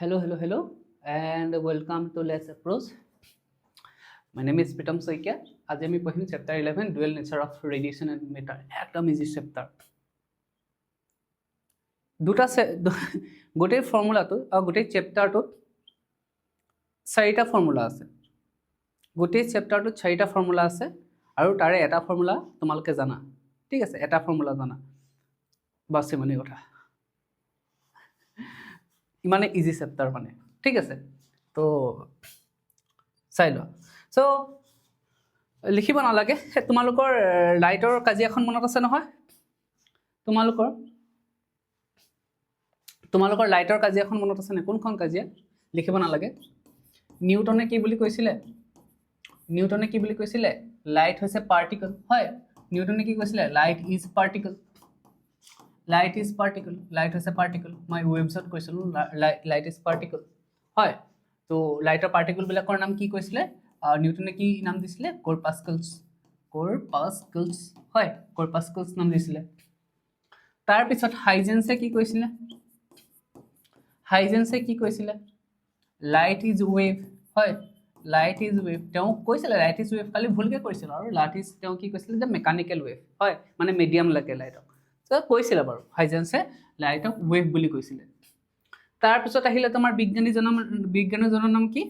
Hello, and welcome to Let's Approach. My name is Pritam Soikia. Today we will chapter 11, Dual Nature of Radiation and Matter. Ekdom easy chapter. গোটেই ফৰ্মুলাটো আৰু গোটেই চেপ্টাৰটোত চাৰিটা formula আছে গোটেই চেপ্টাৰটোত চাৰিটা formula আছে আৰু তাৰে এটা ফৰ্মুলা তোমালোকে জানা ঠিক আছে এটা ফৰ্মুলা জানা বাস মানে কথা ইমানে ইজি চেপ্টাৰ মানে ঠিক আছে তো চাই লোৱা সো লিখিব নালাগে তোমালোকৰ লাইটৰ কাজিয়াখন মনত আছে নহয় তোমালোকৰ লাইটৰ কাজিয়াখন মনত আছে নে কোনখন কাজিয়া লিখিব নালাগে নিউটনে কি বুলি কৈছিলে লাইট হৈছে পাৰ্টিকল হয় নিউটনে কি কৈছিলে লাইট ইজ পাৰ্টিকল লাইট হৈছে পাৰ্টিকল মই ৱেবছত কৈছিলো লাইট ইজ পাৰ্টিকল হয় তো লাইটৰ পাৰ্টিকল বিলাকৰ নাম কি কৈছিলে নিউটনে কি নাম দিছিলে কৰ্পাস্কলছ হয় কৰ্পাস্কলছ নাম দিছিলে তাৰ পিছত হাইজেন্সে কি কৈছিলে লাইট ইজ ৱেভ হয় লাইট ইজ ৱেভ তেওঁ কৈছিলে লাইট ইজ ৱেভ খালি ভুলকে কৈছিল আৰু লাইট ইজ তেওঁ কি কৈছিলে যে মেকানিকেল ৱেভ হয় মানে মিডিয়াম লাগে লাইটক তো কৈছিলে বাৰু হাইজেন্সে লাইটক ৱেভ বুলি কৈছিলে তাৰ পিছত আহিলে তোমাৰ বিজ্ঞানীজনৰ নাম কি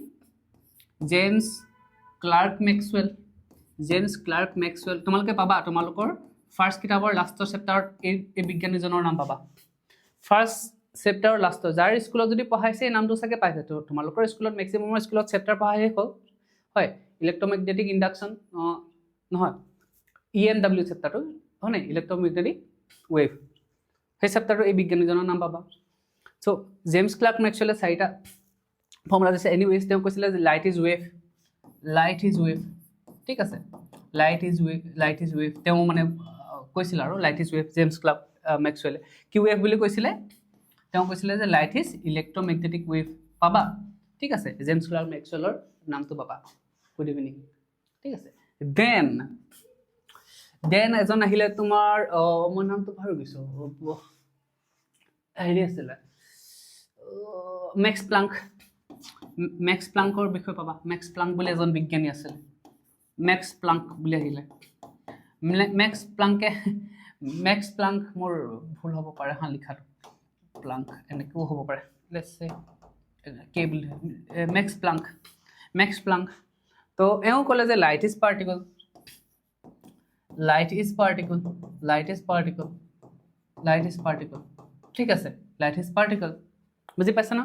জেমছ ক্লাৰ্ক মেক্সৱেল তোমালোকে পাবা তোমালোকৰ ফাৰ্ষ্ট কিতাপৰ লাষ্টৰ চেপ্টাৰত এই বিজ্ঞানীজনৰ নাম পাবা ফাৰ্ষ্ট চেপ্টাৰৰ লাষ্টৰ যাৰ স্কুলত যদি পঢ়াইছে এই নামটো চাগে পাইছে তো তোমালোকৰ স্কুলত মেক্সিমামৰ স্কুলত চেপ্টাৰ পঢ়াই হ'ল হয় ইলেক্ট্ৰমেগনেটিক ইণ্ডাকশ্যন নহয় EMW চেপ্টাৰটো হয় নাই ইলেক্ট্ৰমেগনেটিক ৱেভ সেই চেপ্টাৰটো এই বিজ্ঞানীজনৰ নাম পাবা চ' জেমছ ক্লাৰ্ক মেক্সৱেলে চাৰিটা ফৰ্মুলা দিছে এনিৱেজ তেওঁ কৈছিলে যে লাইট ইজ ৱেভ ঠিক আছে লাইট ইজ ৱেভ তেওঁ মানে কৈছিল আৰু light is wave James Clerk মেক্সৱেলে কি ৱেভ বুলি কৈছিলে তেওঁ কৈছিলে যে লাইট ইজ ইলেক্ট্ৰমেগনেটিক ৱেভ পাবা ঠিক আছে জেমছ ক্লাৰ্ক মেক্সৱেলৰ নামটো পাবা গুড ইভিনিং ঠিক আছে দেন এজন আহিলে তোমাৰ মই নামটো পাহৰি গৈছো হেৰি আছিলে মেক্স প্লাংকৰ বিষয়ে পাবা মেক্স প্লাংক বুলি এজন বিজ্ঞানী আছিল মেক্স প্লাংক বুলি আহিলে মেক্স প্লাংক মোৰ ভুল হ'ব পাৰে হা লিখাটো প্লাংক এনেকেও হ'ব পাৰে লেটছ সে কে বুলি মেক্স প্লাংক তো এওঁ ক'লে যে লাইট ইজ পাৰ্টিকল ঠিক আছে লাইট ইজ পাৰ্টিকল বুজি পাইছা ন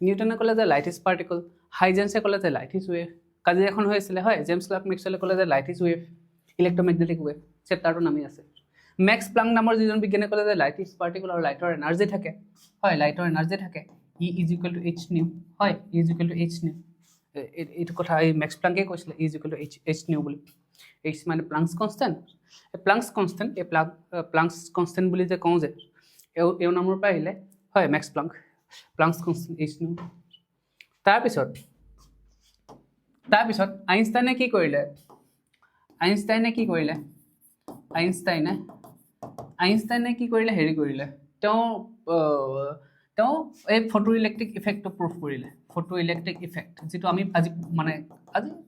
নিউটনে ক'লে যে লাইট ইজ পাৰ্টিকল হাইজেন্সে ক'লে যে লাইট ইজ ৱেভ কাজিয়া এখন হৈ আছিলে হয় জেমছ ক্লাৰ্ক মেক্সৱেলে ক'লে যে light is wave electromagnetic wave চেপ্টাৰটোৰ নামেই আছে মেক্স প্লাংক নামৰ যিজন বিজ্ঞানীয়ে ক'লে যে লাইট ইজ পাৰ্টিকল আৰু লাইটৰ এনাৰ্জি থাকে হয় লাইটৰ এনাৰ্জি থাকে E = h নিউ হয় E = h নিউ এইটো কথা এই মেক্স প্লাংকে কৈছিলে E = h নিউ বুলি h মানে প্লাংকছ কনষ্টেণ্ট প্লাংকছ কনষ্টেণ্ট বুলি যে কওঁ যে এওঁ নামৰ পৰা আহিলে হয় মেক্স প্লাংকছ কনষ্টেণ্ট h নিউ তাৰপিছত আইনষ্টাইনে কি কৰিলে হেৰি কৰিলে তেওঁ এই ফটো ইলেক্ট্ৰিক ইফেক্টটো প্ৰুফ কৰিলে ফটো ইলেক্ট্ৰিক ইফেক্ট যিটো আমি আজি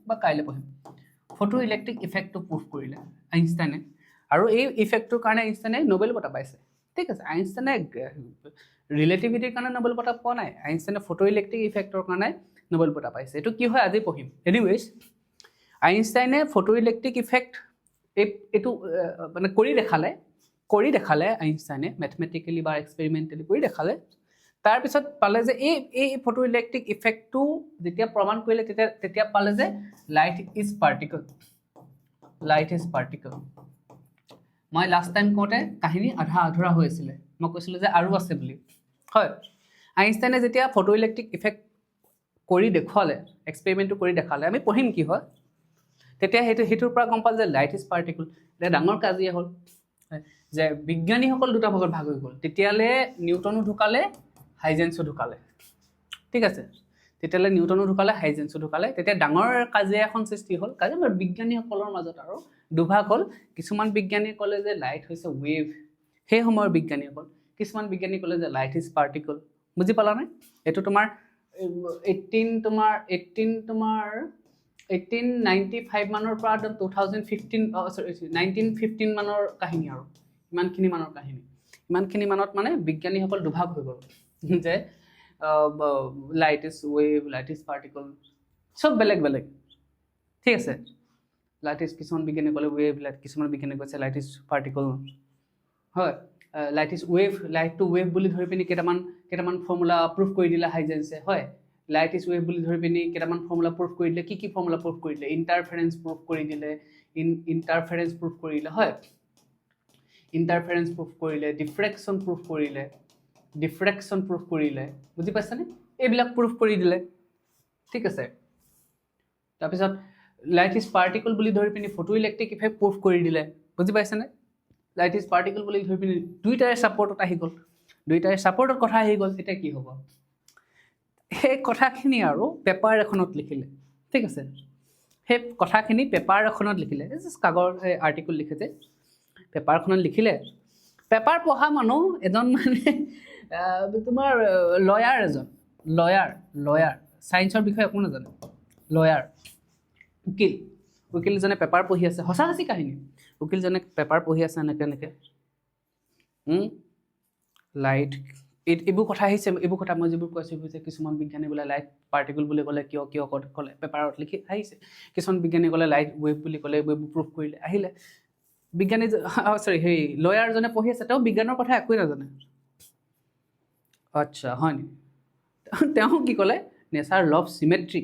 বা কাইলৈ পঢ়িম ফটো ইলেক্ট্ৰিক ইফেক্টটো প্ৰুফ কৰিলে আইনষ্টাইনে আৰু এই ইফেক্টটোৰ কাৰণে আইনষ্টাইনে নোবেল বঁটা পাইছে ঠিক আছে আইনষ্টাইনে ৰিলেটিভিটিৰ কাৰণে নোবেল বঁটা পোৱা নাই আইনষ্টাইনে ফটো ইলেক্ট্ৰিক ইফেক্টৰ কাৰণে নোবেল বঁটা পাইছে এইটো কি হয় আজি পঢ়িম এনিৱেজ আইনষ্টাইনে ফটো ইলেক্ট্ৰিক ইফেক্ট এইটো মানে কৰি দেখালে আইনষ্টাইনে মেথমেটিকেলি বা এক্সপেৰিমেণ্টেলি কৰি দেখালে তাৰপিছত পালে যে এই ফটো ইলেক্ট্ৰিক ইফেক্টটো যেতিয়া প্ৰমাণ কৰিলে তেতিয়া পালে যে লাইট ইজ পাৰ্টিকল মই লাষ্ট টাইম কওঁতে কাহিনী আধৰুৱা হৈ আছিলে মই কৈছিলোঁ যে আৰু আছে বুলি হয় আইনষ্টাইনে যেতিয়া ফটো ইলেক্ট্ৰিক ইফেক্ট কৰি দেখুৱালে এক্সপেৰিমেণ্টটো কৰি দেখালে আমি পঢ়িম কি হয় তেতিয়া সেইটোৰ পৰা গম পালে যে লাইট ইজ পাৰ্টিকল এতিয়া ডাঙৰ কাজিয়া হ'ল যে বিজ্ঞানীসকল দুটা ভাগত ভাগ হৈ গ'ল তেতিয়ালৈ নিউটনো ঢুকালে হাইজেন্সো ঢুকালে ঠিক আছে তেতিয়ালৈ নিউটনো ঢুকালে হাইজেন্সো ঢুকালে তেতিয়া ডাঙৰ কাজিয়া এখন সৃষ্টি হ'ল কাজিয়া বিজ্ঞানীসকলৰ মাজত আৰু দুভাগ হ'ল কিছুমান বিজ্ঞানীয়ে ক'লে যে লাইট হৈছে ৱেভ সেই সময়ৰ বিজ্ঞানীসকল কিছুমান বিজ্ঞানী ক'লে যে লাইট ইজ পাৰ্টিকল বুজি পালানে এইটো তোমাৰ 1895 মানৰ পৰা 2015 1915 মানৰ কাহিনী আৰু ইমানখিনি মানৰ কাহিনী ইমানখিনি মানত মানে বিজ্ঞানীসকল দুভাগ হৈ গ'ল যে light is wave light is particle সব বেলেগ বেলেগ ঠিক আছে লাইট ইজ কিছুমান বিজ্ঞানী ক'লে ৱেভ লাইট কিছুমান বিজ্ঞানী কৈছে লাইট ইজ পাৰ্টিকল হয় light is wave light to wave বুলি ধৰি পিনি কেইটামান ফৰ্মুলা প্ৰুফ কৰি দিলে হাইজেন্সে হয় লাইট ইজ ৱেভ বুলি ধৰি পিনি কেইটামান ফৰ্মুলা প্ৰুফ কৰি দিলে কি ফৰ্মুলা প্ৰুফ কৰি দিলে ইণ্টাৰফেৰেঞ্চ প্ৰুফ কৰি দিলে ইণ্টাৰফেৰেঞ্চ প্ৰুফ কৰিলে হয় ইণ্টাৰফেৰেঞ্চ প্ৰুফ কৰিলে ডিফ্ৰেকশ্যন প্ৰুফ কৰিলে বুজি পাইছানে এইবিলাক প্ৰুফ কৰি দিলে ঠিক আছে তাৰপিছত লাইট ইজ পাৰ্টিকল বুলি ধৰি পিনি ফটো ইলেক্ট্ৰিক ইফেক্ট প্ৰুফ কৰি দিলে বুজি পাইছানে লাইট ইজ পাৰ্টিকল বুলি ধৰি পিনি দুইটাৰে ছাপৰ্টত আহি গ'ল দুইটাৰে ছাপৰ্টৰ কথা আহি গ'ল এতিয়া কি হ'ব সেই কথাখিনি আৰু পেপাৰ এখনত লিখিলে ঠিক আছে সেই কথাখিনি পেপাৰ এখনত লিখিলে কাগজ আৰ্টিকল লিখে যে পেপাৰখনত লিখিলে পেপাৰ পঢ়া মানুহ এজন মানে তোমাৰ লয়াৰ ছায়েন্সৰ বিষয়ে একো নাজানে লয়াৰ উকিলজনে পেপাৰ পঢ়ি আছে সঁচা সঁচি কাহিনী উকিলজনে পেপাৰ পঢ়ি আছে এনেকৈ লাইট এইবোৰ কথা আহিছে এইবোৰ কথা মই যিবোৰ কৈছোঁ যে কিছুমান বিজ্ঞানী বোলে লাইট পাৰ্টিকল বুলি ক'লে কিয় ক'লে পেপাৰত লিখি আহিছে কিছুমান বিজ্ঞানী ক'লে লাইট ৱেভ বুলি ক'লে ৱেভ প্ৰুফ কৰিলে আহিলে বিজ্ঞানী লয়াৰজনে পঢ়ি আছে তেওঁ বিজ্ঞানৰ কথা একোৱেই নাজানে আচ্ছা হয় নি তেওঁ কি ক'লে নেচাৰ লভ চিমেট্ৰি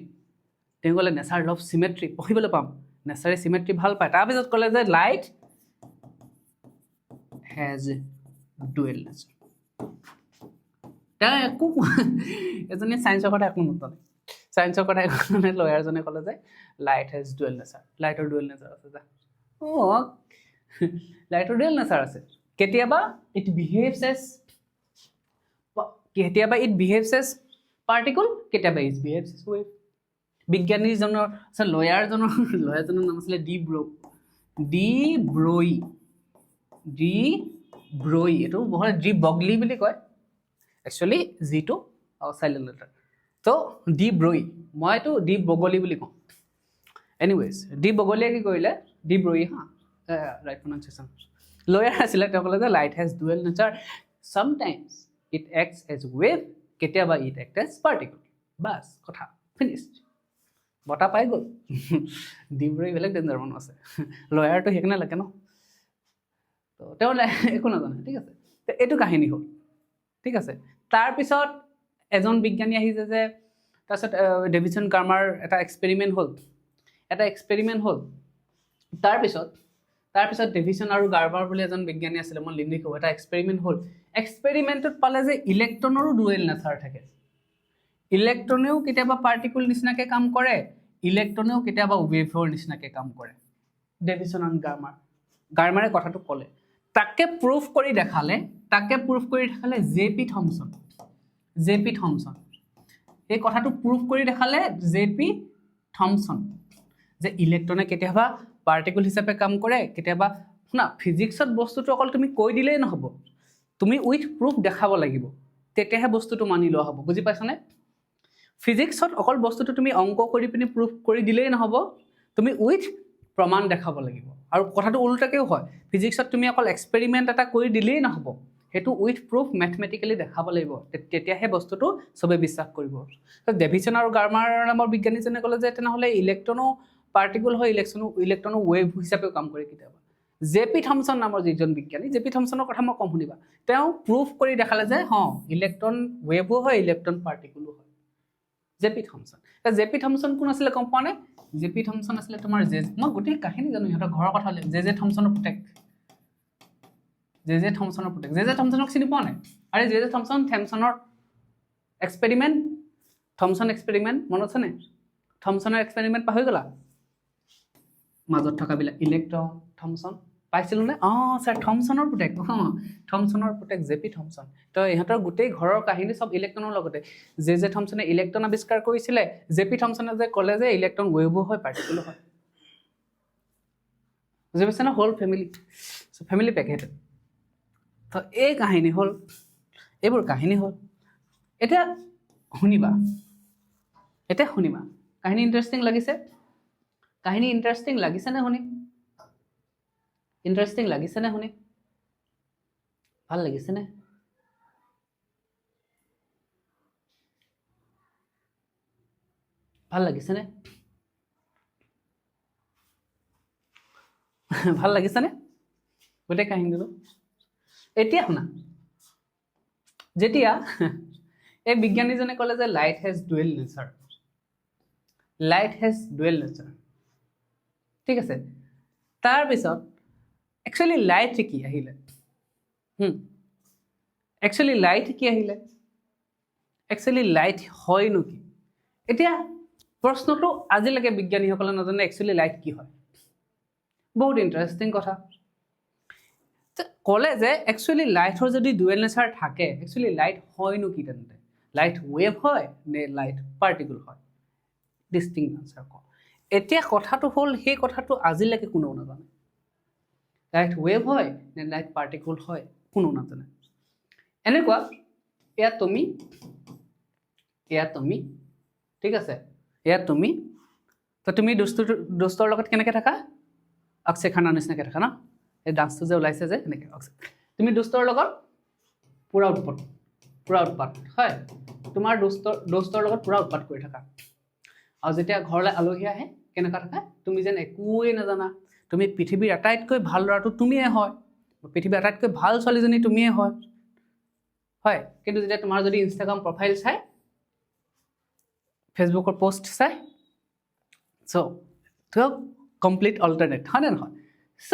তেওঁ ক'লে নেচাৰ লভ চিমেট্ৰি পঢ়িবলৈ পাম নেচাৰে চিমেট্ৰি ভাল পায় তাৰপিছত ক'লে যে লাইট হেজ ডুৱেল নেচাৰ তেওঁ একো এজনী ছায়েন্সৰ কথা একো নতনে ছায়েন্সৰ কথা একো মানে লয়াৰজনে ক'লে যে লাইট হেজ ডুৱেল নেচাৰ লাইটৰ ডুৱেল নেচাৰ আছে যা লাইটৰ ডুৱেল নেচাৰ আছে কেতিয়াবা ইট বিহেভছ এজ পাৰ্টিকল কেতিয়াবা ইট বিহেভছ এজ ৱেভ বিজ্ঞানীজনৰ লয়াৰজনৰ নাম আছিলে ডি ব্ৰই এইটো বহলে ডি বগলি বুলি কয় একচুৱেলি জিটো চাইলেণ্ট লেটাৰ তো ডি ব্ৰই মইতো ডি বগলি বুলি কওঁ এনিৱেজ ডি বগলীয়ে কি কৰিলে de Broglie right pronunciation lawyer আছিলে তেওঁ ক'লে যে light has dual nature sometimes it acts as wave কেতিয়াবা ইট এক্ট এজ পাৰ্টিকল বাছ কথা ফিনিছড বঁটা পাই গ'ল ডি ব্ৰই বেলেগ ডেঞ্জাৰ মানুহ আছে লয়াৰটো সেইকাৰণে লাগে ন তো তেওঁ একো নাজানে ঠিক আছে তো এইটো কাহিনী হ'ল ঠিক আছে তাৰপিছত এজন বিজ্ঞানী আহিছে যে তাৰপিছত ডেভিডছন গাৰ্মাৰ এটা এক্সপেৰিমেণ্ট হ'ল তাৰপিছত ডেভিডছন আৰু গাৰ্মাৰ বুলি এজন বিজ্ঞানী আছিলে মই লিখোঁ এটা এক্সপেৰিমেণ্ট হ'ল এক্সপেৰিমেণ্টত পালে যে ইলেক্ট্ৰনৰো ডুৱেল নেচাৰ থাকে ইলেক্ট্ৰনেও কেতিয়াবা পাৰ্টিকল নিচিনাকৈ কাম কৰে ইলেক্ট্ৰনেও কেতিয়াবা ৱেভৰ নিচিনাকৈ কাম কৰে ডেভিডছন আৰু গাৰ্মাৰে কথাটো ক'লে তাকে প্ৰুফ কৰি দেখালে জে পি থমছন এই কথাটো প্ৰুফ কৰি দেখালে জে পি থমছন যে ইলেক্ট্ৰনে কেতিয়াবা পাৰ্টিকল হিচাপে কাম কৰে কেতিয়াবা শুনা ফিজিক্সত বস্তুটো অকল তুমি কৈ দিলেই নহ'ব তুমি উইথ প্ৰুফ দেখাব লাগিব তেতিয়াহে বস্তুটো মানি লোৱা হ'ব বুজি পাইছানে ফিজিক্সত অকল বস্তুটো তুমি অংক কৰি পিনি প্ৰুফ কৰি দিলেই নহ'ব তুমি উইথ প্ৰমাণ দেখাব লাগিব আৰু কথাটো উল্টাকেও হয় ফিজিক্সত তুমি অকল এক্সপেৰিমেণ্ট এটা কৰি দিলেই নহ'ব সেইটো উইথ প্ৰুফ মেথমেটিকেলি দেখাব লাগিব তেতিয়াহে বস্তুটো চবে বিশ্বাস কৰিব ডেভিডছন আৰু গাৰ্মাৰ নামৰ বিজ্ঞানীজনে ক'লে যে তেনেহ'লে ইলেক্ট্ৰনো পাৰ্টিকল হয় ইলেক্ট্ৰনো ৱেভ হিচাপেও কাম কৰে কেতিয়াবা জে পি থমছন নামৰ যিজন বিজ্ঞানী জে পি থমছনৰ কথা মই কম শুনিবা তেওঁ প্ৰুফ কৰি দেখালে যে ইলেক্ট্ৰন ৱেভো হয় ইলেক্ট্ৰন পাৰ্টিকলো হয় জে পি থমছন কোন আছিলে গম পোৱা নে জে পি থমছন আছিলে তোমাৰ মই গোটেই কাহিনী জানো সিহঁতৰ ঘৰৰ কথা জে থমছনৰ পুতেক জে থমছনক চিনি পোৱা নাই আৰে জে থমছনৰ এক্সপেৰিমেণ্ট মনত আছেনে থমছনৰ এক্সপেৰিমেণ্ট পাহৰি গ'লা মাজত থকাবিলাক ইলেক্ট্ৰন থমছন পাইছিলোঁ নে ছাৰ থমছনৰ পুতেক জে পি থমছন তো ইহঁতৰ গোটেই ঘৰৰ কাহিনী চব ইলেক্ট্ৰনৰ লগতে জে থমছনে ইলেক্ট্ৰন আৱিষ্কাৰ কৰিছিলে জে পি থমছনে যে ক'লে যে ইলেক্ট্ৰন ৱেভো হয় পাৰ্টিকলো হয় বুজি পাইছে না হ'ল ফেমিলি পেক সেইটো তো এইবোৰ কাহিনী হ'ল এতিয়া শুনিবা এতিয়া শুনিবা কাহিনী ইণ্টাৰেষ্টিং লাগিছে কাহিনী ইণ্টাৰেষ্টিং লাগিছেনে শুনি ইণ্টাৰেষ্টিং লাগিছেনে শুনি ভাল লাগিছেনে ভাল লাগিছেনে ভাল লাগিছেনে গোটেই কাহিনীটো এতিয়া শুনা যেতিয়া এই বিজ্ঞানীজনে ক'লে যে লাইট হেজ ডুৱেল নেচাৰ ঠিক আছে তাৰপিছত একচুৱেলি লাইট কি আহিলে একচুৱেলি লাইট হয়নো কি এতিয়া প্ৰশ্নটো আজিলৈকে বিজ্ঞানীসকলে নাজানে একচুৱেলি লাইট কি হয় বহুত ইণ্টাৰেষ্টিং কথা ক'লে যে একচুৱেলি লাইটৰ যদি ডুৱেল নেচাৰ থাকে একচুৱেলি লাইট হয়নো কি তেন্তে লাইট ৱেভ হয় নে লাইট পাৰ্টিকল হয় ডিষ্টিংক্ট আনচাৰ কওঁ এতিয়া কথাটো হ'ল সেই কথাটো আজিলৈকে কোনেও নাজানে লাইট ৱেভ হয় নে লাইট পাৰ্টিকল হয় কোনেও নাজানে এনেকুৱা এয়া তুমি ঠিক আছে এয়া তুমি তো তুমি দুষ্টৰ লগত কেনেকৈ থাকা অক্ষয় খানাৰ নিচিনাকৈ থাকা ন এই ডান্সটো যে ওলাইছে যে এনেকৈ তুমি দুষ্টৰ লগত পুৰা উৎপাত হয় তোমাৰ দুষ্টৰ লগত পুৰা উৎপাত কৰি থাকা আৰু যেতিয়া ঘৰলৈ আলহী আহে কেনেকুৱা থাকা তুমি যেন একোৱেই নাজানা তুমি পৃথিৱীৰ আটাইতকৈ ভাল ল'ৰাটো তুমিয়ে হয় পৃথিৱীৰ আটাইতকৈ ভাল ছোৱালীজনী তুমিয়ে হয় কিন্তু যেতিয়া তোমাৰ যদি ইনষ্টাগ্ৰাম প্ৰফাইল চাই ফেচবুকৰ পোষ্ট চাই চ' কমপ্লিট অল্টাৰনেট হয় নে নহয় চ'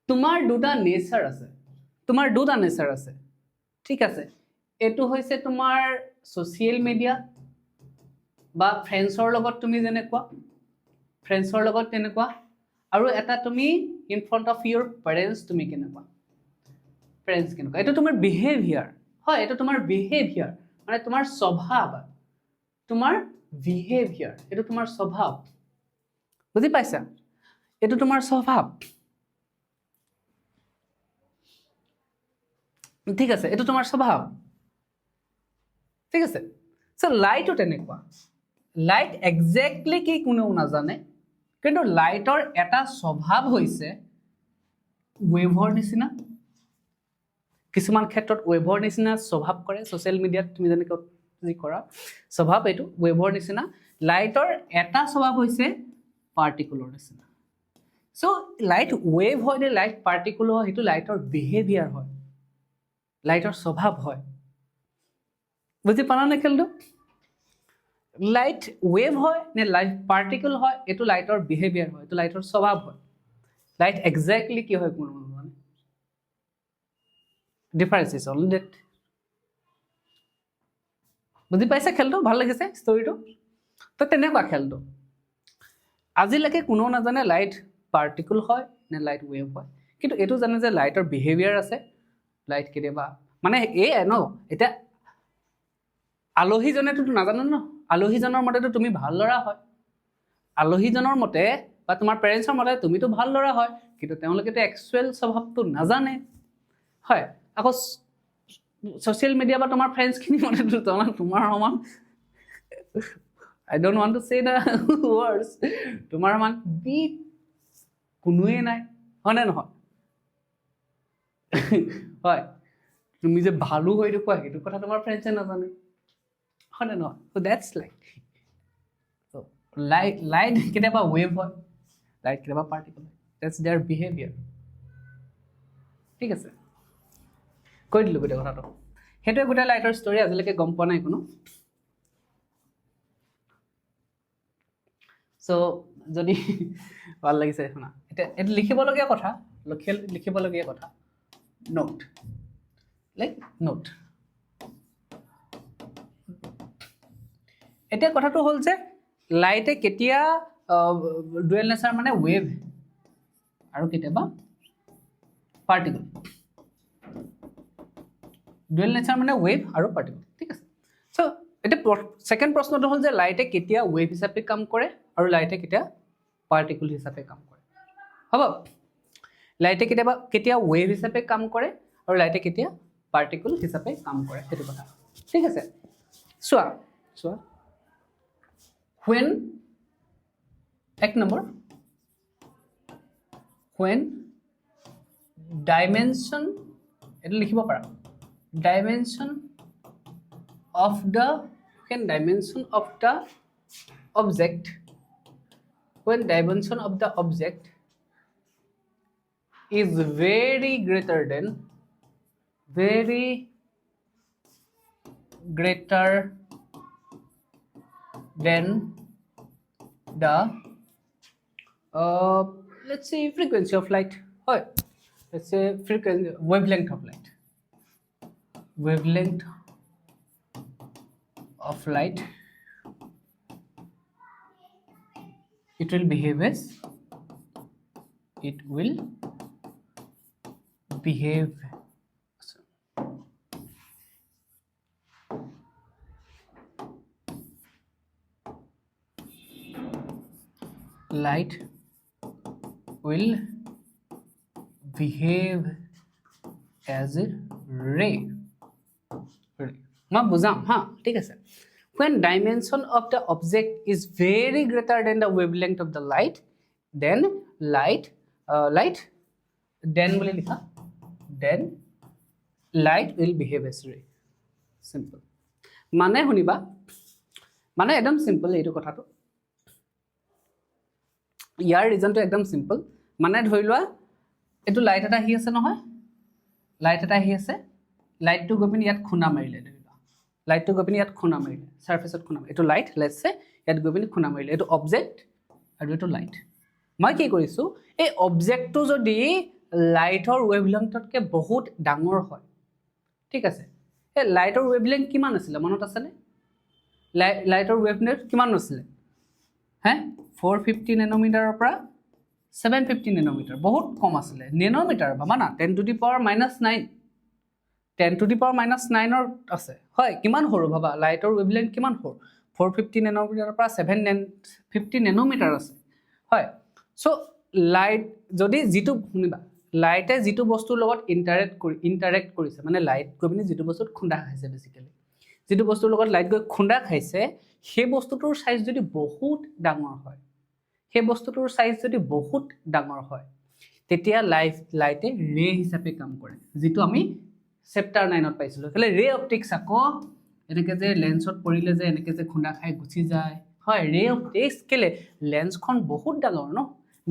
তোমাৰ দুটা নেচাৰ আছে ঠিক আছে এইটো হৈছে তোমাৰ ছ'চিয়েল মিডিয়া বা ফ্ৰেণ্ডছৰ লগত তুমি যেনেকুৱা আৰু এটা তুমি in front of Euro parents তুমি কেনেকুৱা এইটো তোমাৰ বিহেভিয়াৰ হয় এইটো তোমাৰ বিহেভিয়াৰ মানে তোমাৰ স্বভাৱ এইটো তোমাৰ স্বভাৱ বুজি পাইছা এইটো তোমাৰ স্বভাৱ ঠিক আছে এইটো তোমাৰ স্বভাৱ ঠিক আছে চ' লাইটো তেনেকুৱা লাইট একজেক্টলি কি কোনেও নাজানে কিন্তু লাইটৰ এটা স্বভাৱ হৈছে ৱেভৰ নিচিনা কিছুমান ক্ষেত্ৰত ৱেভৰ নিচিনা স্বভাৱ কৰে ছ'চিয়েল মিডিয়াত তুমি যেনেকৈ যি কৰা স্বভাৱ এইটো ৱেভৰ নিচিনা লাইটৰ এটা স্বভাৱ হৈছে পাৰ্টিকুলৰ নিচিনা চ' লাইট ৱেভ হয় নে লাইট পাৰ্টিকুল হয় সেইটো লাইটৰ বিহেভিয়াৰ হয় লাইটৰ স্বভাৱ হয় বুজি পালা নে খেলটো লাইট ৱেভ হয় নে লাইট পাৰ্টিকুল হয় এইটো লাইটৰ বিহেভিয়াৰ হয় এইটো লাইটৰ স্বভাৱ হয় লাইট একজেক্টলি কি হয় কোনো নাজানে ডিফাৰেন্স ইজ অনলি ডেট বুজি পাইছে খেলটো ভাল লাগিছে ষ্টৰিটো তো তেনেকুৱা খেলটো আজিলৈকে কোনেও নাজানে লাইট পাৰ্টিকুল হয় নে লাইট ৱেভ হয় কিন্তু এইটো জানে যে লাইটৰ বিহেভিয়াৰ আছে লাইট কেতিয়াবা মানে ন এতিয়া আলহীজনেতো নাজানে ন আলহীজনৰ মতেতো তুমি ভাল ল'ৰা হয় আলহীজনৰ মতে বা তোমাৰ পেৰেণ্টছৰ মতে তুমিতো ভাল ল'ৰা হয় কিন্তু তেওঁলোকেতো একচুৱেল স্বভাৱটো নাজানে হয় আকৌ ছ'চিয়েল মিডিয়া বা তোমাৰ ফ্ৰেণ্ডছখিনি মতেতো তোমাৰ সমান I don't want to say the words তোমাৰ সমান কোনোৱে নাই হয় নে নহয় হয় তুমি যে ভালো হৈ দেখুৱা সেইটো কথা তোমাৰ ফ্ৰেণ্ডছে নাজানে হয় নে নহয় so that's light কেতিয়াবা ৱেভ হয় লাইট কেতিয়াবা পাৰ্টিকল হয় that's their behavior ঠিক আছে কৈ দিলোঁ গোটেই কথাটো সেইটোৱে গোটেই লাইটৰ ষ্টৰি আজিলৈকে গম পোৱা নাই কোনো চ' যদি ভাল লাগিছে শুনা এতিয়া এইটো লিখিবলগীয়া কথা নোট এতিয়া কথাটো হ'ল যে লাইটে কেতিয়া ডুৱেল নেচাৰ মানে ৱেভ আৰু কেতিয়াবা পাৰ্টিকল ডুৱেল নেচাৰ মানে ৱেভ আৰু পাৰ্টিকল ঠিক আছে চ' এতিয়া ছেকেণ্ড প্ৰশ্নটো হ'ল যে লাইটে কেতিয়া ৱেভ হিচাপে কাম কৰে আৰু লাইটে কেতিয়া পাৰ্টিকল হিচাপে কাম কৰে হ'ব লাইটে কেতিয়া ৱেভ হিচাপে কাম কৰে আৰু লাইটে কেতিয়া পাৰ্টিকল হিচাপে কাম কৰে সেইটো কথা ঠিক আছে চোৱা when এক নম্বৰ when dimension এটা লিখিব পাৰা dimension of the object when dimension of the object is very greater than the let's say frequency of light. Let's say frequency wavelength of light. Wavelength of light. It will behave as light will behave as a ray. मैं बुझाम हाँ ठीक है when dimension of the object is very greater than the wavelength of the light then light then बोले लिखा then light will behave as ray. Simple माने हुनिबा माने एकदम simple এইটো কথাটো ইয়াৰ ৰিজনটো একদম সিম্পল মানে ধৰি লোৱা এটো লাইট এটা আহি আছে নহয় লাইট এটা আহি আছে লাইটটো গপিনি ইয়াত খুনা মাৰিলে ধৰি লোৱা লাইটটো গপিনি ইয়াত খুনা মাৰিলে সাৰফেসত খুনা এটো লাইট লেটস সে ইয়াত গপিনি খুনা মাৰিলে এটো অবজেক্ট আৰু এটো লাইট মই কি কৰিছো এই অবজেক্টটো যদি লাইটৰ ওয়েভলেংথতকে বহুত ডাঙৰ হয় ঠিক আছে এই লাইটৰ ওয়েভলেংথ কিমান আছিল মনত আছে নে লাইটৰ ওয়েভলেংথ কিমান আছিল হ্যাঁ 450 nanometer পৰা 750 nanometer বহুত কম আছিল nanometer ভাবা না 10 to the power -9 10 to the power -9 ৰ আছে হয় কিমান সৰু ভাবা লাইটৰ ওয়েভলেংথ কিমান সৰু 450 nanometer পৰা 750 nanometer আছে হয় সো লাইট যদি যেটো শুনিবা লাইটে যেটো বস্তুৰ লগত ইন্টাৰেক্ট কৰিছে মানে লাইট গবিনি যেটো বস্তুত খুন্দা খাইছে বেসিক্যালি যেটো বস্তুৰ লগত লাইট গৈ খুন্দা খাইছে সেই বস্তুটোৰ সাইজ যদি বহুত ডাঙৰ হয় সেই বস্তুটোৰ সাইজ যদি বহুত ডাঙৰ হয় তেতিয়া লাইটে ৰে হিচাপে কাম কৰে যেটো আমি চেপ্টাৰ 9 ত পাইছিলো কেলে ৰে অপটিক্স আকো এনেকে যে লেন্সত পৰিলে যে এনেকে যে খুন্দা খাই গুচি যায় হয় ৰে অপটিক্স কেলে লেন্সখন বহুত ডাঙৰ ন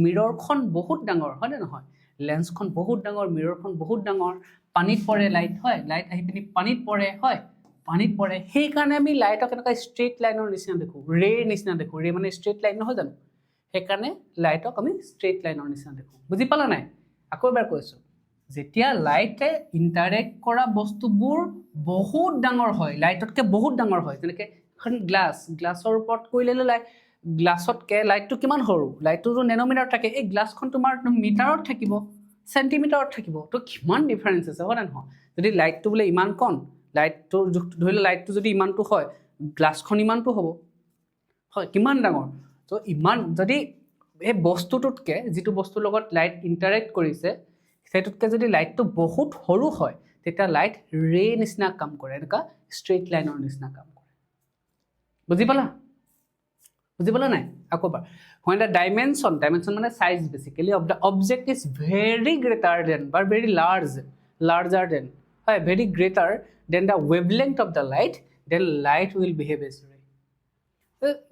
মিৰৰখন বহুত ডাঙৰ হয় না নহয় লেন্সখন বহুত ডাঙৰ মিৰৰখন বহুত ডাঙৰ পানীত পৰে লাইট হয় লাইট আহি পিনি পানীত পৰে হয় পানীত পৰে সেই কাৰণে আমি লাইটক এনেকা স্ট্ৰেইট লাইনৰ নিচিনা দেখো ৰে নিচিনা দেখো ৰে মানে স্ট্ৰেইট লাইন নহয় জানো সেই কাৰণে লাইটক আমি স্ট্ৰেইট লাইনৰ নিচিনা দেখো বুজি পালা নাই আকৌ এবাৰ কৈছো যেতিয়া লাইটে ইন্টাৰেক্ট কৰা বস্তুবোৰ বহুত ডাঙৰ হয় লাইটতকে বহুত ডাঙৰ হয় যেনেকে এখন গ্লাছৰ ওপৰত কইলে লাইট গ্লাছতকে লাইটটো কিমান সৰু লাইটটো নেনোমিটাৰ থাকে এই গ্লাছখন তোমাৰ মিটাৰত থাকিব সেন্টিমিটাৰত থাকিব তো কিমান ডিফাৰেন্স আছে হয় না নহয় যদি লাইটটো বলে ইমান কোন লাইটটো ধৰিলে লাইটটো যদি ইমানটো হয় গ্লাছখন ইমানটো হ'ব হয় কিমান ডাঙৰ তো ইমান যদি এই বস্তুটোতকে যেটো বস্তুৰ লগত লাইট ইন্টাৰেক্ট কৰিছে সেটোতকে যদি লাইটটো বহুত সৰু হয় তেতিয়া লাইট ৰে নিচিনা কাম কৰে এনেকা স্ট্ৰেইট লাইনৰ নিচিনা কাম কৰে বুজি পালা নাই আকোবাৰ when the dimension মানে size basically of the object is very greater than or very larger than very greater than the wavelength of the light then light will behave as ray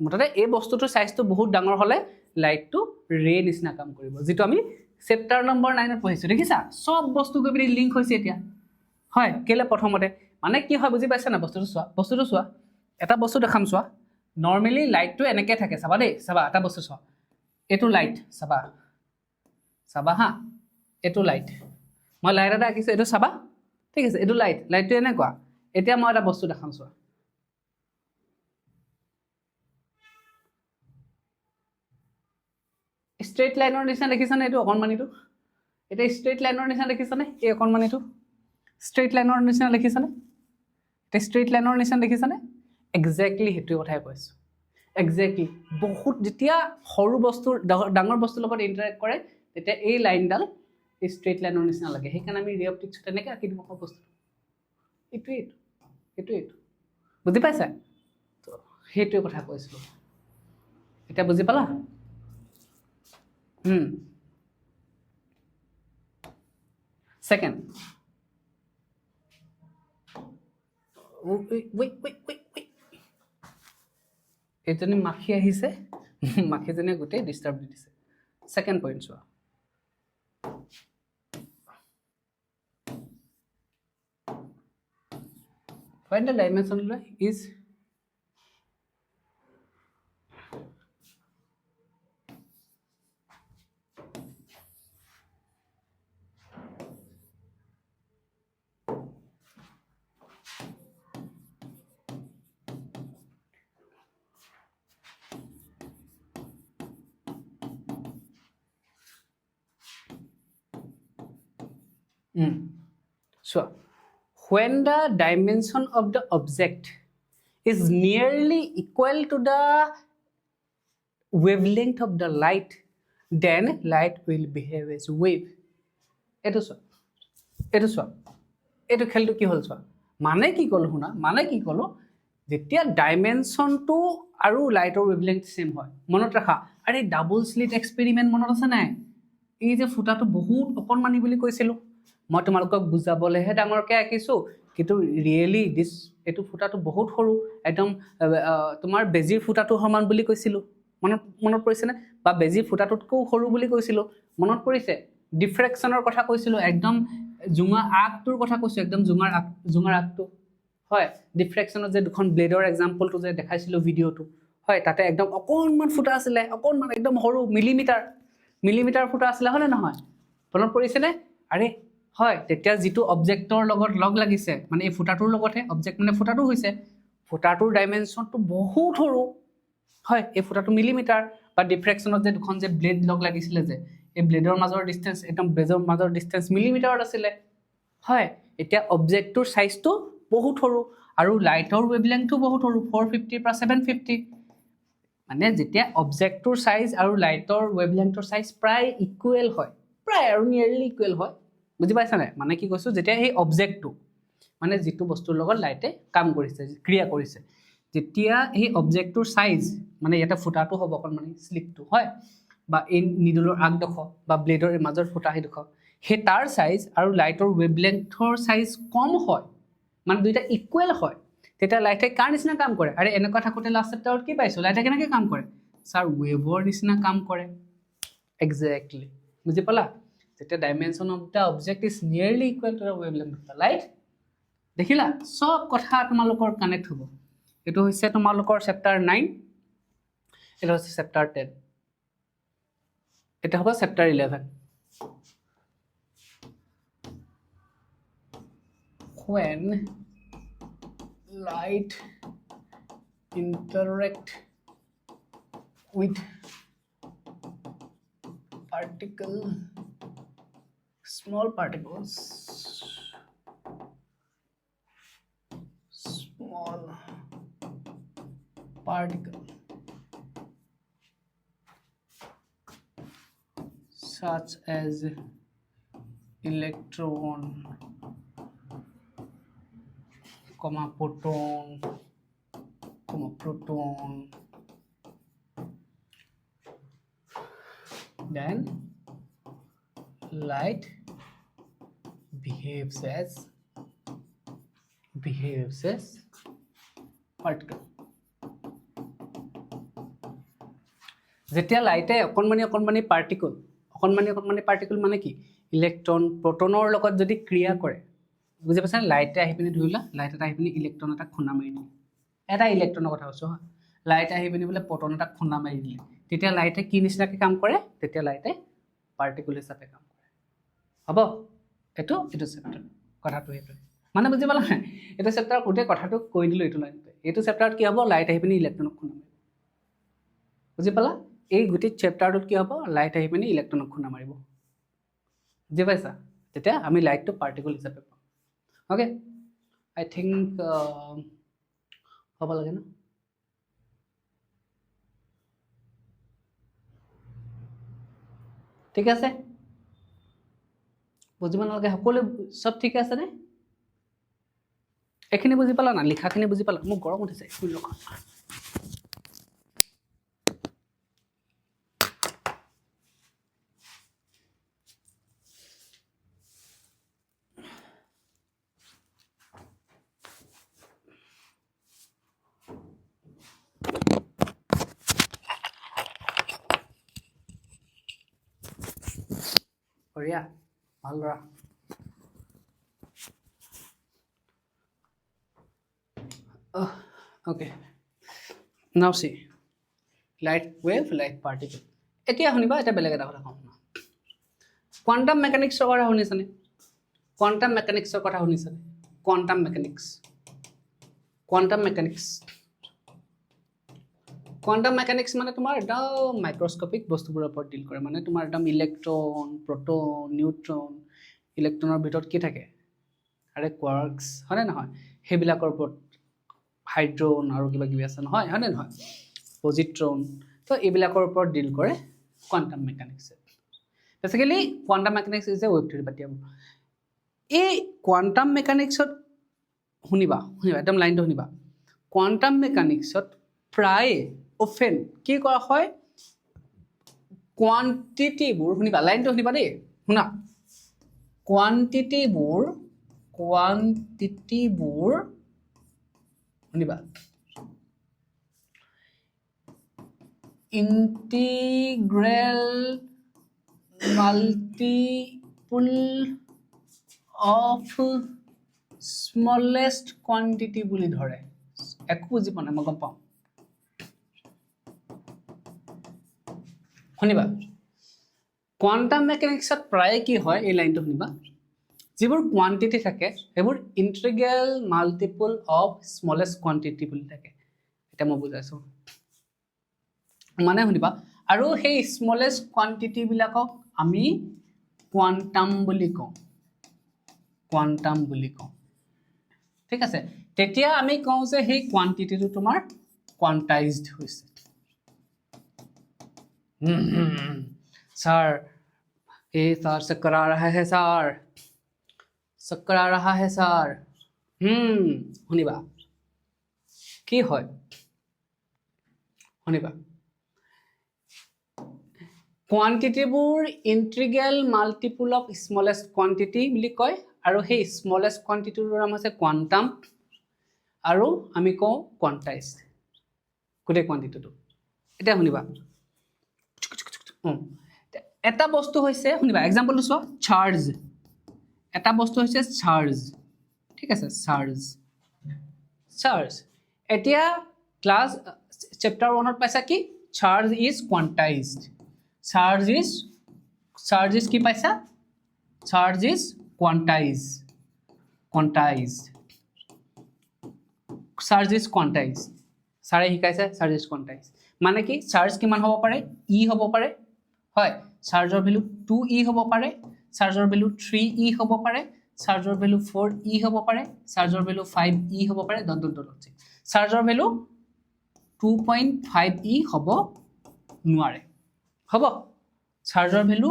মততে এই বস্তুটো সাইজটো বহুত ডাঙৰ হলে লাইটটো ৰে নিচিনা কাম কৰিব যেটো আমি চেপ্টাৰ নম্বৰ 9 ত পঢ়িছো দেখিছা সব বস্তু গবি লিংক হৈছে এতিয়া হয় কেলে প্ৰথমতে মানে কি হয় বুজি পাইছা না বস্তুটো চোৱা এটা বস্তু দেখাম চোৱা নৰমালি লাইটটো এনেকে থাকে চাবা দেই চাবা এটা বস্তু চোৱা এটো লাইট চাবা হা এটো লাইট মই লাইট এটা আঁকিছো এটো চাবা ঠিক আছে এটো লাইটটো এনেকুৱা এতিয়া মই এটা বস্তু দেখাম চোৱা স্ট্ৰেইট লাইনৰ নিচিনা দেখিছানে এটো অকনমানিটো এটা স্ট্ৰেইট লাইনৰ নিচিনা দেখিছানে এই অকনমানিটো স্ট্ৰেইট লাইনৰ নিচিনা দেখিছানে এটা স্ট্ৰেইট লাইনৰ নিচিনা দেখিছানে এক্স্যাক্টলি হেতু কথাই কৈছো এক্স্যাক্টলি বহুত যেতিয়া সৰু বস্তু ডাঙৰ বস্তুৰ লগত ইন্টাৰেক্ট কৰে তেতিয়া এই লাইনডাল স্ট্ৰেইট লাইনৰ নিচিনা লাগে সেইকাৰণে আমি ৰে অপটিক্স তেনেকৈ আঁকি দিব বস্তু এইটো বুজি পাইছা তো হেতু কথা কৈছো এটা বুজি পালা সেকেন্ড এইজনী মাখি আহিছে মাখিজনীয়ে গোটেই ডিষ্টাৰ্ব দি দিছে সেকেন্ড পইণ্ট চোৱা find the dimension is so when the dimension of the object is nearly equal to the wavelength of the light then light will behave as wave eto so eto khelto ki hol so mane ki kolo huna mane ki kolo jetia dimension to aru light or wavelength same hoy monot rakha are double slit experiment monot ase nai ei je futa to bahut okon mani boli koisilu মই তোমালোকক বুজাবলেহে ডাঙৰকে আঁকিছো কিন্তু really this এটো ফুটাটো বহুত সৰু একদম তোমাৰ বেজিৰ ফুটাটো সমান বুলি কৈছিলো মনত পৰিছে নে বা বেজিৰ ফুটাটোতকো সৰু বুলি কৈছিলো মনত পৰিছে ডিফ্ৰেকশনৰ কথা কৈছিলো একদম জুঙা আগটোৰ কথা কৈছো একদম জুঙাৰ আগটো হয় ডিফ্ৰেকশনৰ যে দুখন ব্লেডৰ এক্সাম্পলটো যে দেখাইছিলো ভিডিওটো হয় তাতে একদম অকনমান ফুটা আছিল অকনমান একদম সৰু মিলিমিটাৰ ফুটা আছিল হলে নহয় মনত পৰিছে নে আৰে হয় তেতিয়া যেটো অবজেক্টৰ লগত লগ লাগিছে মানে এই ফুটাটোৰ লগতে অবজেক্ট মানে ফুটাটো হৈছে ফুটাটোৰ ডাইমেনশনটো বহুত সৰু হয় এই ফুটাটো মিলিমিটাৰ বা ডিফ্ৰেকশনত যে দুখন যে ব্লেড লগ লাগিছিল যে এই ব্লেডৰ মাজৰ ডিসটেন্স একদম ব্লেডৰ মাজৰ ডিসটেন্স মিলিমিটাৰত আছিল হয় এতিয়া অবজেক্টৰ সাইজটো বহুত সৰু আৰু লাইটৰ ওয়েভলেংথটো বহুত সৰু 450 পৰা 750 মানে যেতিয়া অবজেক্টৰ সাইজ আৰু লাইটৰ ওয়েভলেংথৰ সাইজ প্ৰায় ইকুৱেল হয় প্ৰায় আৰু নিয়াৰলি ইকুৱেল হয় বুজি পাইছা নাই মানে কি কৈছো যেতিয়া এই অবজেক্টটো মানে যেটো বস্তুৰ লগত লাইটে কাম কৰিছে ক্ৰিয়া কৰিছে যেতিয়া এই অবজেক্টৰ সাইজ মানে এটা ফুটাটো হ'ব অকল মানে স্লিটটো হয় বা এই নিডলৰ আগডখ বা ব্লেডৰ মাজৰ ফুটা হেডখ হে তাৰ সাইজ আৰু লাইটৰ ওয়েভলেংথৰ সাইজ কম হয় মানে দুইটা ইকুৱেল হয় তেতিয়া লাইটে কাৰ নিচিনা কাম কৰে আৰে এনেকুৱা থাকোতে লাষ্ট চেপ্টাৰত কি পাইছো লাইটে কেনেকৈ কাম কৰে স্যাৰ ওয়েভৰ নিচিনা কাম কৰে এক্স্যাক্টলি বুজি পালা the dimension of the object is nearly equal to the wavelength of the light দেখিলা সব কথা তোমালোকৰ কানেক্ট হ'ব এটো হৈছে তোমালোকৰ চেপ্টাৰ 9 এটো হৈছে চেপ্টাৰ 10 এটা হ'ব chapter 11 when light interact with small particles such as electron, proton, then light behaves as particle যেতিয়া লাইটে অকনমানি পাৰ্টিকল মানে কি ইলেক্ট্ৰন প্ৰটনৰ লগত যদি ক্ৰিয়া কৰে বুজি পাইছা লাইটে আহি পিনে ধৰিলা লাইট এটা আহি পিনে ইলেক্ট্ৰন এটা খুনা মাৰি দিলে এটা ইলেক্ট্ৰনৰ কথা কৈছো লাইট আহি পিনে বলে প্ৰটন এটা খুনা মাৰি দিলে তেতিয়া লাইটে কি নিচিনাকে কাম কৰে তেতিয়া লাইটে পাৰ্টিকল হিচাপে কাম কৰে হ'ব এটো চেপ্টাৰ কথাটো হেতু মানে বুজি পালা নাই এটা চেপ্টাৰ কোটে কথাটো কৈ দিলো এটো লাইনতে এটো চেপ্টাৰত কি হ'ব লাইট আহি পিনে ইলেক্ট্ৰনক খুনা মাৰিব বুজি পালা এই গুটি চেপ্টাৰটোত কি হ'ব লাইট আহি পিনে ইলেক্ট্ৰনক খুনা মাৰিব বুজি পাইছা তেতিয়া আমি লাইটটো পাৰ্টিকল হিচাপে পাম ওকে আই থিংক হ'ব লাগে না ঠিক আছে বুজিব নালাগে সকলো সব ঠিক আছে নে এখিনি বুজি পালা না লিখাখিনি বুজি পালা মোক গৰম উঠিছে বঢ়িয়া ভাল ল'ৰা okay now see light wave light particle এতিয়া শুনিবা এটা বেলেগ এটা কথা কম কোয়ান্টাম মেকানিক্সৰ কথা শুনিছানে কোয়ান্টাম মেকানিক্সৰ কথা শুনিছানে কোয়ান্টাম মেকানিক্স মানে তোমাৰ একদম মাইক্ৰোস্কোপিক বস্তুবোৰৰ ওপৰত ডিল কৰে মানে তোমাৰ একদম ইলেক্ট্ৰন প্ৰোটন নিউট্ৰন ইলেক্ট্ৰনৰ ভিতৰত কি থাকে আৰে কোৱাৰ্কছ হয়নে নহয় হেবিলাকৰ ওপৰত হাইড্ৰন আৰু কিবা কিবি আছে নহয় হয়নে নহয় পজিট্ৰন তো এইবিলাকৰ ওপৰত ডিল কৰে quantum mechanics basically quantum mechanics is a wave theory but এই কোয়ান্টাম মেকানিক্সত শুনিবা একদম লাইনটো শুনিবা কোয়ান্টাম মেকানিক্সত প্ৰায় অফেন কি কৰা হয় কোয়ান্টিটিবোৰ শুনিবা লাইনটো শুনিবা দেই শুনা কোয়ান্টিটিবোৰ শুনিবা integral multiple of smallest quantity বুলি ধৰে একো বুজি পোৱা নাই মই গম পাওঁ শুনিবা কোয়ান্টাম মেকানিক্সত প্ৰায় কি হয় এই লাইনটো শুনিবা যিবোৰ কোয়ান্টিটি থাকে সেইবোৰ integral multiple of smallest quantity বুলি থাকে এটা মই বুজাইছো মানে শুনিবা আৰু সেই স্মলেষ্ট কোয়ান্টিটি বিলাকক আমি কোয়ান্টাম বুলি কওঁ ঠিক আছে তেতিয়া আমি কওঁ যে সেই কোয়ান্টিটিটো তোমাৰ কোয়ান্টাইজড হৈছে सर ये सर चक्कर आ रहा है सर শুনিবা কি হয় শুনিবা কোয়ান্টিটিবোৰ integral multiple of smallest quantity বুলি কয় আৰু সেই স্মলেষ্ট কোয়ান্টিটিৰ নাম আছে কোয়ান্টাম আৰু আমি কওঁ কোয়ান্টাইজড গোটেই কোয়ান্টিটিটো এটা শুনিবা এটা বস্তু হৈছে শুনিবা এক্সাম্পল লৈছো চাৰ্জ এটা বস্তু হৈছে চাৰ্জ ঠিক আছে চাৰ্জ এতিয়া ক্লাস চ্যাপ্টাৰ 1 ত পাইছা কি charge is quantized charge is কি পাইছা charge is quantized charge is quantized সাৰে শিকাইছে চাৰ্জ ইজ কোয়ান্টাইজড মানে কি চাৰ্জ কিমান হ'ব পাৰে ই হ'ব পাৰে হয় চাৰ্জৰ ভ্যালু 2e হ'ব পাৰে চাৰ্জৰ ভ্যালু 3e হ'ব পাৰে চাৰ্জৰ ভ্যালু 4e হ'ব পাৰে চাৰ্জৰ ভ্যালু 5e হ'ব পাৰে চাৰ্জৰ ভ্যালু 2.5e হ'ব নোৱাৰে হ'ব চাৰ্জৰ ভ্যালু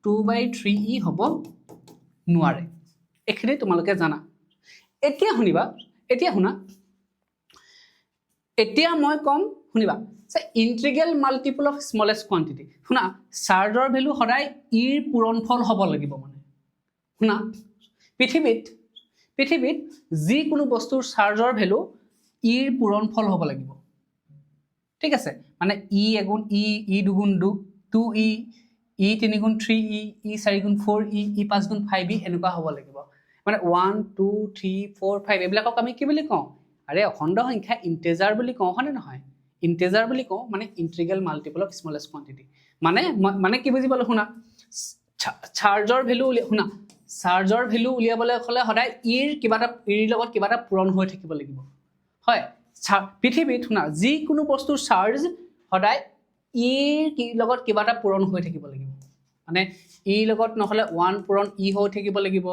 2/3e হ'ব নোৱাৰে এখিনি তোমালোকে জানা এতিয়া শুনিবা এতিয়া মই কম শুনিবা integral multiple of smallest quantity শুনা চাৰ্জৰ ভ্যালু সদায় ইৰ পূৰণফল হ'ব লাগিব মানে শুনা পৃথিৱীত যি কোনো বস্তুৰ চাৰ্জৰ ভ্যালু ইৰ পূৰণফল হ'ব লাগিব ঠিক আছে মানে ই এগুণ ই দুগুণ 2e ই 3 গুণ 3e ই 4 গুণ 4e ই 5 গুণ 5e এনেকুৱা হ'ব লাগিব মানে 1 2 3 4 5 এইবিলাকক আমি কি বুলি কওঁ আৰে অখণ্ড সংখ্যা ইন্টিজাৰ বুলি কওঁ হয়নে নহয় ইন্টিজাৰ বুলি কওঁ মানে integral multiple of smallest quantity মানে কি বুজি পালো শুনা চাৰ্জৰ ভ্যালু শুনা চাৰ্জৰ ভ্যালু উলিয়াবলৈ হলে সদায় ইৰ লগত কিবা এটা পূৰণ হৈ থাকিব লাগিব হয় পৃথিৱীত শুনা যি কোনো বস্তুৰ চাৰ্জ সদায় ইৰ লগত কিবা এটা পূৰণ হৈ থাকিব লাগিব মানে ইৰ লগত নহলে 1 পূৰণ ই হৈ থাকিব লাগিব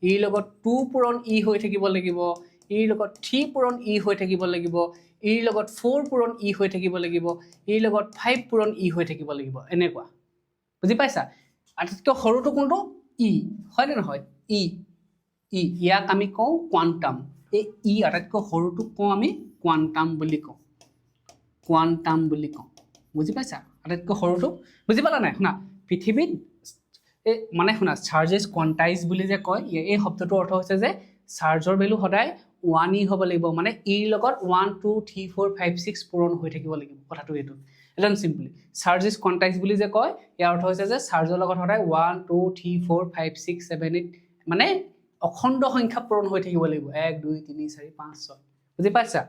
ইৰ লগত 2 পূৰণ ই হৈ থাকিব লাগিব ইৰ লগত 3 পূৰণ ই হৈ থাকিব লাগিব ইৰ লগত 4 পূৰণ ই হৈ থাকিব লাগিব ইৰ লগত 5 পূৰণ ই হৈ থাকিব লাগিব এনেকুৱা বুজি পাইছা আটাইতকৈ সৰুটো কোনটো ই হয় নে নহয় ই ইয়াক আমি কওঁ কোয়ান্টাম এই ই আটাইতকৈ সৰুটো কওঁ আমি কোয়ান্টাম বুলি কওঁ বুজি পাইছা আটাইতকৈ সৰুটো বুজি পালা নাই শুনা পৃথিৱীত মানে শুনা চাৰ্জ ইজ কোয়ান্টাইজ বুলি যে কয় এই শব্দটোৰ অৰ্থ হৈছে যে চাৰ্জৰ ভ্যালু সদায় 1e হ'ব লাগিব মানে ইৰ লগত 1 2 3 4 5 6 পূৰণ হৈ থাকিব লাগিব কথাটো এইটো একদম চিম্পলি চাৰ্জ ইজ কোৱান্টাইজ বুলি যে কয় ইয়াৰ অৰ্থ হৈছে যে চাৰ্জৰ লগত সদায় 1 2 3 4 5 6 7 8 মানে অখণ্ড সংখ্যা পূৰণ হৈ থাকিব লাগিব 1 2 3 4 5 6 বুজি পাইছা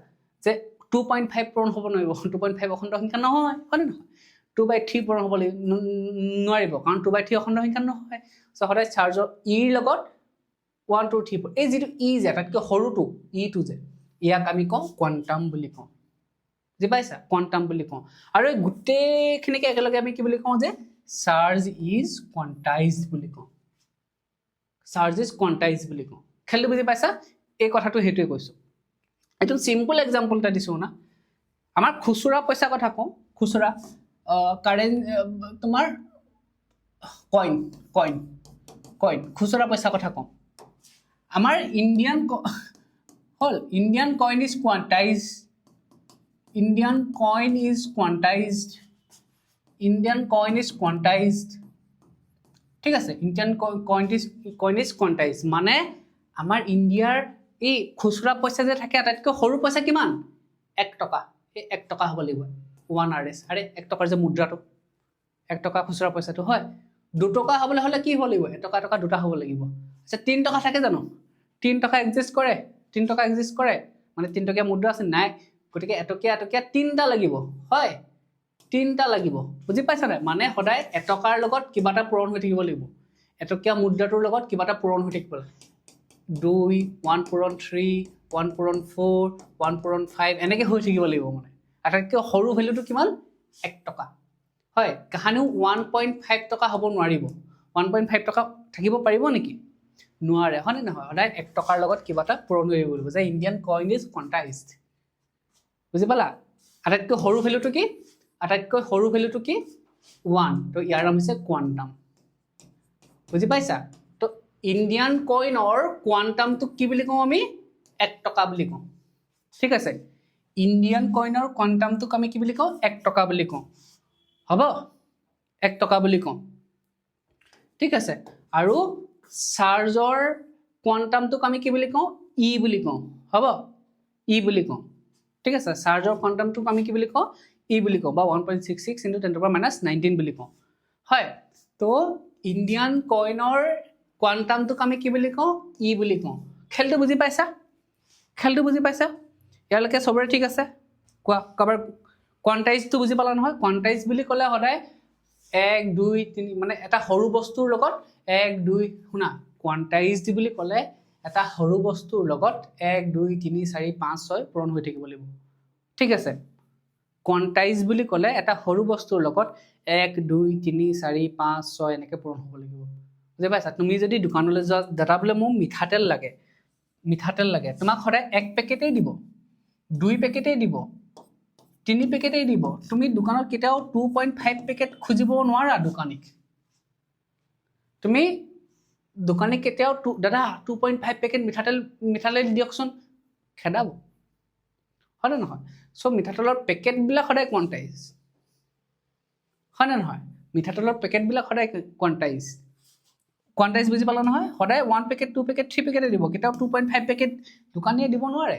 যে 2.5 পূৰণ হ'ব নোৱাৰিব 2.5 অখণ্ড সংখ্যা নহয় হয় নহয় 2/3 পূৰণ হ'ব লাগিব নোৱাৰিব কাৰণ 2/3 অখণ্ড সংখ্যা নহয় সো সদায় চাৰ্জৰ ই লগত 1 2 3 4 এই যেটো ই যে তাতকৈ সৰুটো ই টু যে ইয়াক আমি কওঁ কোৱান্টাম বুলি কওঁ বুজি পাইছা কোৱান্টাম বুলি কওঁ আৰু এই গোটেইখিনিকে একেলগে আমি কি বুলি কওঁ যে চাৰ্জ ইজ কোৱান্টাইজড বুলি কওঁ চাৰ্জ ইজ কোৱান্টাইজড বুলি কওঁ খেলটো বুজি পাইছা এই কথাটো হেতুৱে কৈছো এটো সিম্পল এক্সাম্পল এটা দিছো না আমাৰ খুচুৰা পইচা কথা কওঁ খুচুৰা কারেন্ট তোমার কইন খুচুরা পয়সা কথা কম আমার ইন্ডিয়ান হল ইন্ডিয়ান কইন ইজ কোয়ান্টাইজড ঠিক আছে ইন্ডিয়ান কইন ইজ কোয়ান্টাইজড মানে আমার ইন্ডিয়ার এই খুচুরা পয়সা যে থাকে আটাইতকৈ সৰু পয়সা কিমান 1 টকা এই 1 টকা হ'ব লাগিব 1 RS আরে 1 টাকার যে মুদ্রাটো 1 টাকা খুচরা পয়সাটো হয় 2 টাকা হবলে হলে কি হলিব 1 টাকা টাকা দুটা হ'ব লাগিব আচ্ছা 3 টাকা থাকে জানো 3 টাকা এক্সিস্ট কৰে মানে 3 টকিয়া মুদ্রা আছে নাই গটিকে এটকিয়া তিনটা লাগিব হয় তিনটা লাগিব বুজি পাইছা না মানে সদায় 1 টাকাৰ লগত কিবাটা পূৰণ হৈ থাকিব লাগিব এটকিয়া মুদ্ৰাটোৰ লগত কিবাটা পূৰণ হৈ থাকিব লাগিব 2 1 পূৰণ 3 1 পূৰণ 4 1 পূৰণ 5 এনেকে হৈ থাকিব লাগিব মানে আটাইতকৈ সৰু ভ্যালুটো কিমান 1 টকা হয় কাহানিও 1.5 টকা হ'ব নোৱাৰিব 1.5 টকা থাকিব পাৰিব নেকি নোৱাৰে হনে নহয় সদায় 1 টকাৰ লগত কিবাটা পূৰণ হৈ আহিব লাগিব যে ইন্ডিয়ান কইন ইজ কোৱান্টাইজড বুজি পালা আটাইতকৈ সৰু ভ্যালুটো কি 1 তো ইয়াৰ নাম হৈছে কোৱান্টাম বুজি পাইছা তো ইন্ডিয়ান কইনৰ কোৱান্টামটো কি বুলি কওঁ আমি 1 টকা বুলি কওঁ ঠিক আছে ইন্ডিয়ান কইনৰ কোৱান্টামটোক আমি কি বুলি কওঁ 1 টকা বুলি কওঁ হ'ব 1 টকা বুলি কওঁ ঠিক আছে আৰু চাৰ্জৰ কোৱান্টামটোক আমি কি বুলি কওঁ ই বুলি কওঁ হ'ব ই বুলি কওঁ ঠিক আছে চাৰ্জৰ কোৱান্টামটোক আমি কি বুলি কওঁ ই বুলি কওঁ বা 1.66 * 10⁻19 বুলি কওঁ হয় তো ইন্ডিয়ান কইনৰ কোৱান্টামটোক আমি কি বুলি কওঁ ই বুলি কওঁ খেলটো বুজি পাইছা ইয়ালৈকে সবৰে ঠিক আছে কোৱা কবাৰ কোৱান্টাইজটো বুজি পালা নহয় কোৱান্টাইজ বুলি ক'লে সদায় 1 2 3 মানে এটা সৰু বস্তুৰ লগত 1 2 শুনা কোৱান্টাইজড বুলি ক'লে এটা সৰু বস্তুৰ লগত 1 2 3 4 5 6 পূৰণ হৈ থাকিব লাগিব ঠিক আছে কোৱান্টাইজ বুলি ক'লে এটা সৰু বস্তুৰ লগত 1 2 3 4 5 6 এনেকে পূৰণ হ'ব লাগিব বুজি পাইছা তুমি যদি দোকানলৈ যোৱা দাদা বোলে মোক মিঠাতেল লাগে তোমাক সদায় 1 পেকেটেই দিব 2 পেকেটেই দিব 3 পেকেটেই দিব তুমি দোকানত কেটাও 2.5 পেকেট খুজিব নোৱাৰা দোকানীক তুমি দোকানীক কেটাও দাদা 2.5 পেকেট মিঠাতেল দিয়কচোন খেদাব হয় নহয় সো মিঠাতেলৰ পেকেট বিলাক সদায় কোৱান্টাইজ হয় নহয় মিঠাতেলৰ পেকেট বিলাক সদায় কোৱান্টাইজ বুজি পালা নহয় সদায় 1 পেকেট 2 পেকেট 3 পেকেটে দিব কেটাও 2.5 পেকেট দোকানীয়ে দিব নোৱাৰে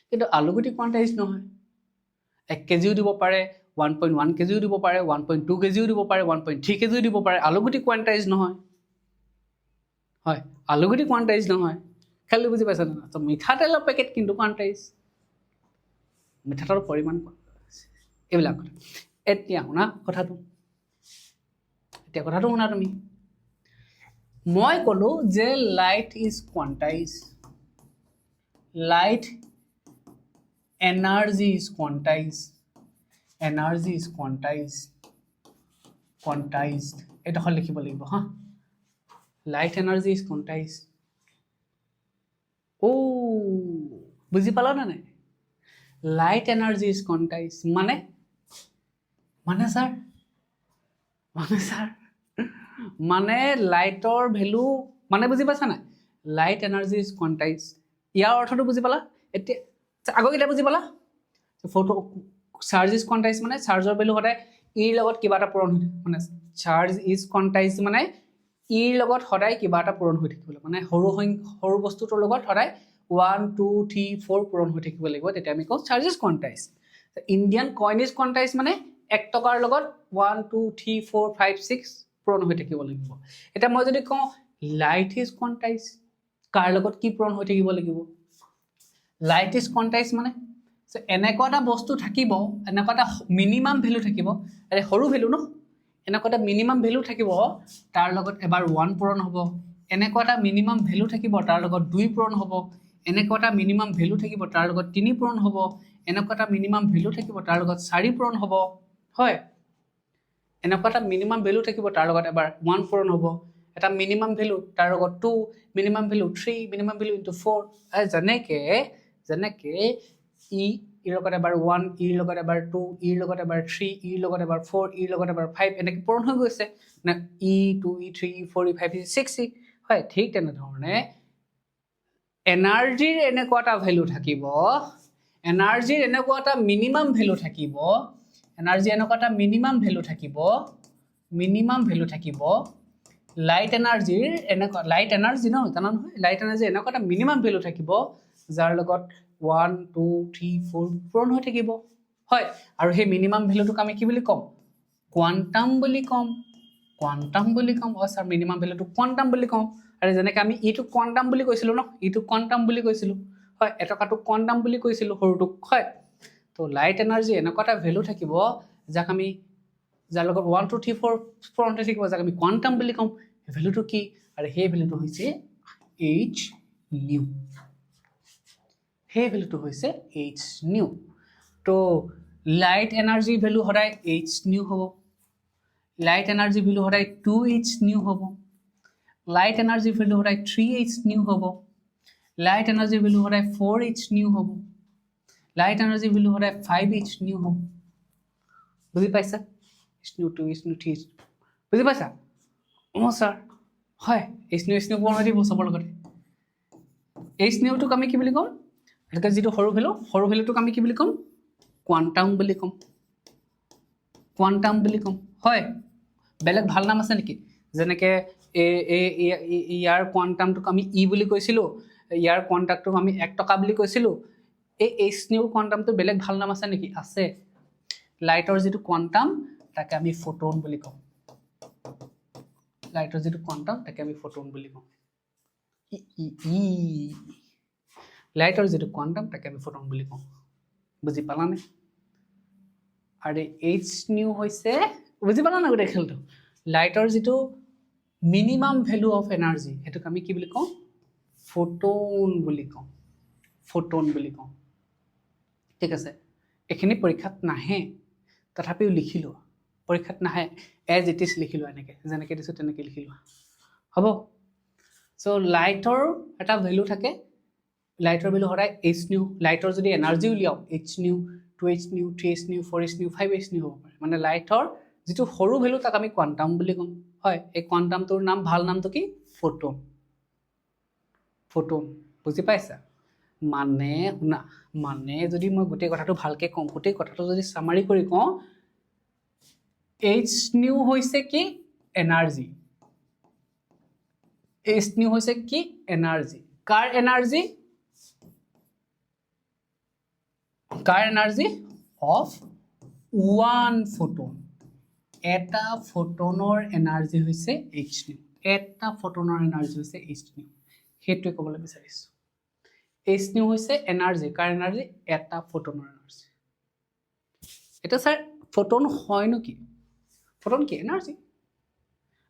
কিন্তু আলুগুটি কোৱান্টাইজ নহয় 1 কেজিও দিব পাৰে 1.1 কেজিও দিব পাৰে 1.2 কেজিও দিব পাৰে 1.3 কেজিও দিব পাৰে আলুগুটি কোৱান্টাইজ নহয় হয় আলুগুটি কোৱান্টাইজ নহয় খেলটো বুজি পাইছা না তো মিঠাতেলৰ পেকেট কিন্তু কোৱান্টাইজ মিঠাতেলৰ পৰিমাণ এইবিলাক কথা এতিয়া শুনা কথাটো শুনা তুমি মই ক'লো যে light is quantize light energy is quantized এটা হল লিখিব লাগিব হা light energy is quantized ও বুজি পালা না নাই light energy is quantized মানে স্যার মানে লাইটৰ ভ্যালু মানে বুজি পাইছা না লাইট এনাৰ্জি ইজ quantized ইয়াৰ অৰ্থটো বুজি পালা এতিয়া আগৰ কিটা বুজি পালা ফটো চাৰ্জ ইজ কোৱান্টাইজ মানে চাৰ্জৰ ভ্যালু সদায় ই লগত কিবা এটা পূৰণ হৈ মানে চাৰ্জ ইজ কোৱান্টাইজ মানে ই লগত সদায় কিবা এটা পূৰণ হৈ থাকিব মানে সৰু বস্তুটোৰ লগত সদায় 1 2 3 4 পূৰণ হৈ থাকিব লাগিব তেতিয়া আমি কওঁ charge is quantize Indian coin is quantize মানে 1 টকাৰ লগত 1 2 3 4 5 6 পূৰণ হৈ থাকিব লাগিব এটা মই যদি কওঁ লাইট ইজ কোৱান্টাইজ কাৰ লগত কি পূৰণ হৈ থাকিব লাগিব লাইট ইজ কোৱান্টাইজ মানে সো এনেকুৱা এটা বস্তু থাকিব এনেকুৱা এটা মিনিমাম ভ্যালু থাকিব আৰে সৰু ভ্যালু ন এনেকুৱা এটা মিনিমাম ভ্যালু থাকিব তাৰ লগত এবাৰ 1 পূৰণ হ'ব এনেকুৱা এটা মিনিমাম ভ্যালু থাকিব তাৰ লগত 2 পূৰণ হ'ব এনেকুৱা এটা মিনিমাম ভ্যালু থাকিব তাৰ লগত 3 পূৰণ হ'ব এনেকুৱা এটা মিনিমাম ভ্যালু থাকিব তাৰ লগত 4 পূৰণ হ'ব হয় এনেকুৱা এটা মিনিমাম ভ্যালু থাকিব তাৰ লগত এবাৰ 1 পূৰণ হ'ব এটা মিনিমাম ভ্যালু তাৰ লগত 2 minimum value 3 minimum value into 4 যেনেকে ই লগত এবাৰ 1 ই লগত এবাৰ 2 ই লগত এবাৰ 3 ই লগত এবাৰ 4 ই লগত এবাৰ 5 এনেকৈ পূৰণ হৈ গৈছে না ই 2 ই 3 ই 4 ই 5 ই 6 ই হয় ঠিক তেনে ধৰণে এনাৰ্জিৰ এনেকুৱা এটা ভ্যালু থাকিব এনাৰ্জিৰ এনেকুৱা এটা মিনিমাম ভ্যালু থাকিব এনাৰ্জি এনেকুৱা এটা মিনিমাম ভ্যালু থাকিব লাইট এনাৰ্জিৰ এনেকুৱা লাইট এনাৰ্জি ন জানা নহয় লাইট এনাৰ্জি এনেকুৱা এটা মিনিমাম ভ্যালু থাকিব যাৰ লগত 1 2 3 4 পূৰণ হৈ থাকিব হয় আৰু সেই মিনিমাম ভ্যালুটোক আমি কি বুলি কম কোৱান্টাম বুলি কম হয় স্যাৰ মিনিমাম ভ্যালুটো কোৱান্টাম বুলি কম আৰু যেনেকৈ আমি ইটো কোৱান্টাম বুলি কৈছিলো ন ইটো কোৱান্টাম বুলি কৈছিলো হয় এটকাটো কোৱান্টাম বুলি কৈছিলো সৰুটোক হয় তো লাইট এনাৰ্জি এনেকুৱা এটা ভ্যালু থাকিব যাক আমি যাৰ লগত 1 2 3 4 পূৰণ হৈ থাকিব যাক আমি কোৱান্টাম বুলি কম এই ভ্যালুটো কি আৰু সেই ভ্যালুটো হৈছে h nu সেই ভ্যালুটো হৈছে h nu তো লাইট এনাৰ্জি ভ্যালু সদায় h nu হ'ব লাইট এনাৰ্জি ভ্যালু সদায় 2h nu হ'ব লাইট এনাৰ্জি ভ্যালু সদায় 3h nu হ'ব লাইট এনাৰ্জি ভ্যালু সদায় 4h nu হ'ব লাইট এনাৰ্জি ভ্যালু সদায় 5h nu হ'ব বুজি পাইছা h nu 2h nu 3h বুজি পাইছা স্যাৰ হয় h nu পূৰণ হৈ থাকিব সবৰ লগতে h nu টোক আমি কি বুলি ক'ম এটা যেটো সৰু ভ্যালুটোক আমি কি বুলি ক'ম কোৱান্টাম বুলি ক'ম হয় বেলেগ ভাল নাম আছে নেকি যেনেকৈ ইয়াৰ কোৱান্টামটোক আমি ই বুলি কৈছিলো ইয়াৰ কোৱান্টামটোক আমি 1 টকা বুলি কৈছিলো এই h nu কোৱান্টামটো বেলেগ ভাল নাম আছে নেকি আছে লাইটৰ যেটো কোৱান্টাম তাকে আমি ফটোন বুলি কম লাইটৰ যেটো কোৱান্টাম তাকে আমি ফটোন বুলি কম লাইটৰ যেটো কোৱান্টাম তাকে আমি ফটোন বুলি কম বুজি পালানে আৰু h nu হৈছে বুজি পালা না গোটেই খেলটো লাইটৰ যেটো minimum value of energy Hetuk আমি কি বুলি কম ফটোন বুলি কম ঠিক আছে এখিনি পৰীক্ষাত নাহে তথাপিও লিখিলো পৰীক্ষাত নাহে এজ ইট ইজ লিখিলো এনেকে যেনেকে দিছো তেনেকে লিখিলো হ'ব সো লাইটৰ এটা ভ্যালু থাকে লাইটৰ ভ্যালু সদায় h nu লাইটৰ যদি এনাৰ্জি উলিয়াও h nu 2h nu 3h nu 4h nu 5h nu হ'ব পাৰে মানে লাইটৰ যেটো সৰু ভ্যালু তাক আমি কোৱান্টাম বুলি কম হয় এই কোৱান্টামটোৰ নাম ভাল নামটো কি ফটোন বুজি পাইছা মানে শুনা মানে যদি মই গোটেই কথাটো ভালকে কম গোটেই কথাটো যদি সামাৰি কৰি কওঁ h nu হৈছে কি এনাৰ্জি h nu হৈছে কি এনাৰ্জি কাৰ এনাৰ্জি অফ 1 ফটোন এটা ফটোনৰ এনাৰ্জি হৈছে h nu এটা ফটোনৰ এনাৰ্জি হৈছে h nu হেতুৱে ক'বলৈ বিচাৰিছো h nu হৈছে এনাৰ্জি কাৰ এনাৰ্জি এটা ফটোনৰ এনাৰ্জি এটা স্যাৰ ফটোন হয় নেকি ফটোন কি এনাৰ্জি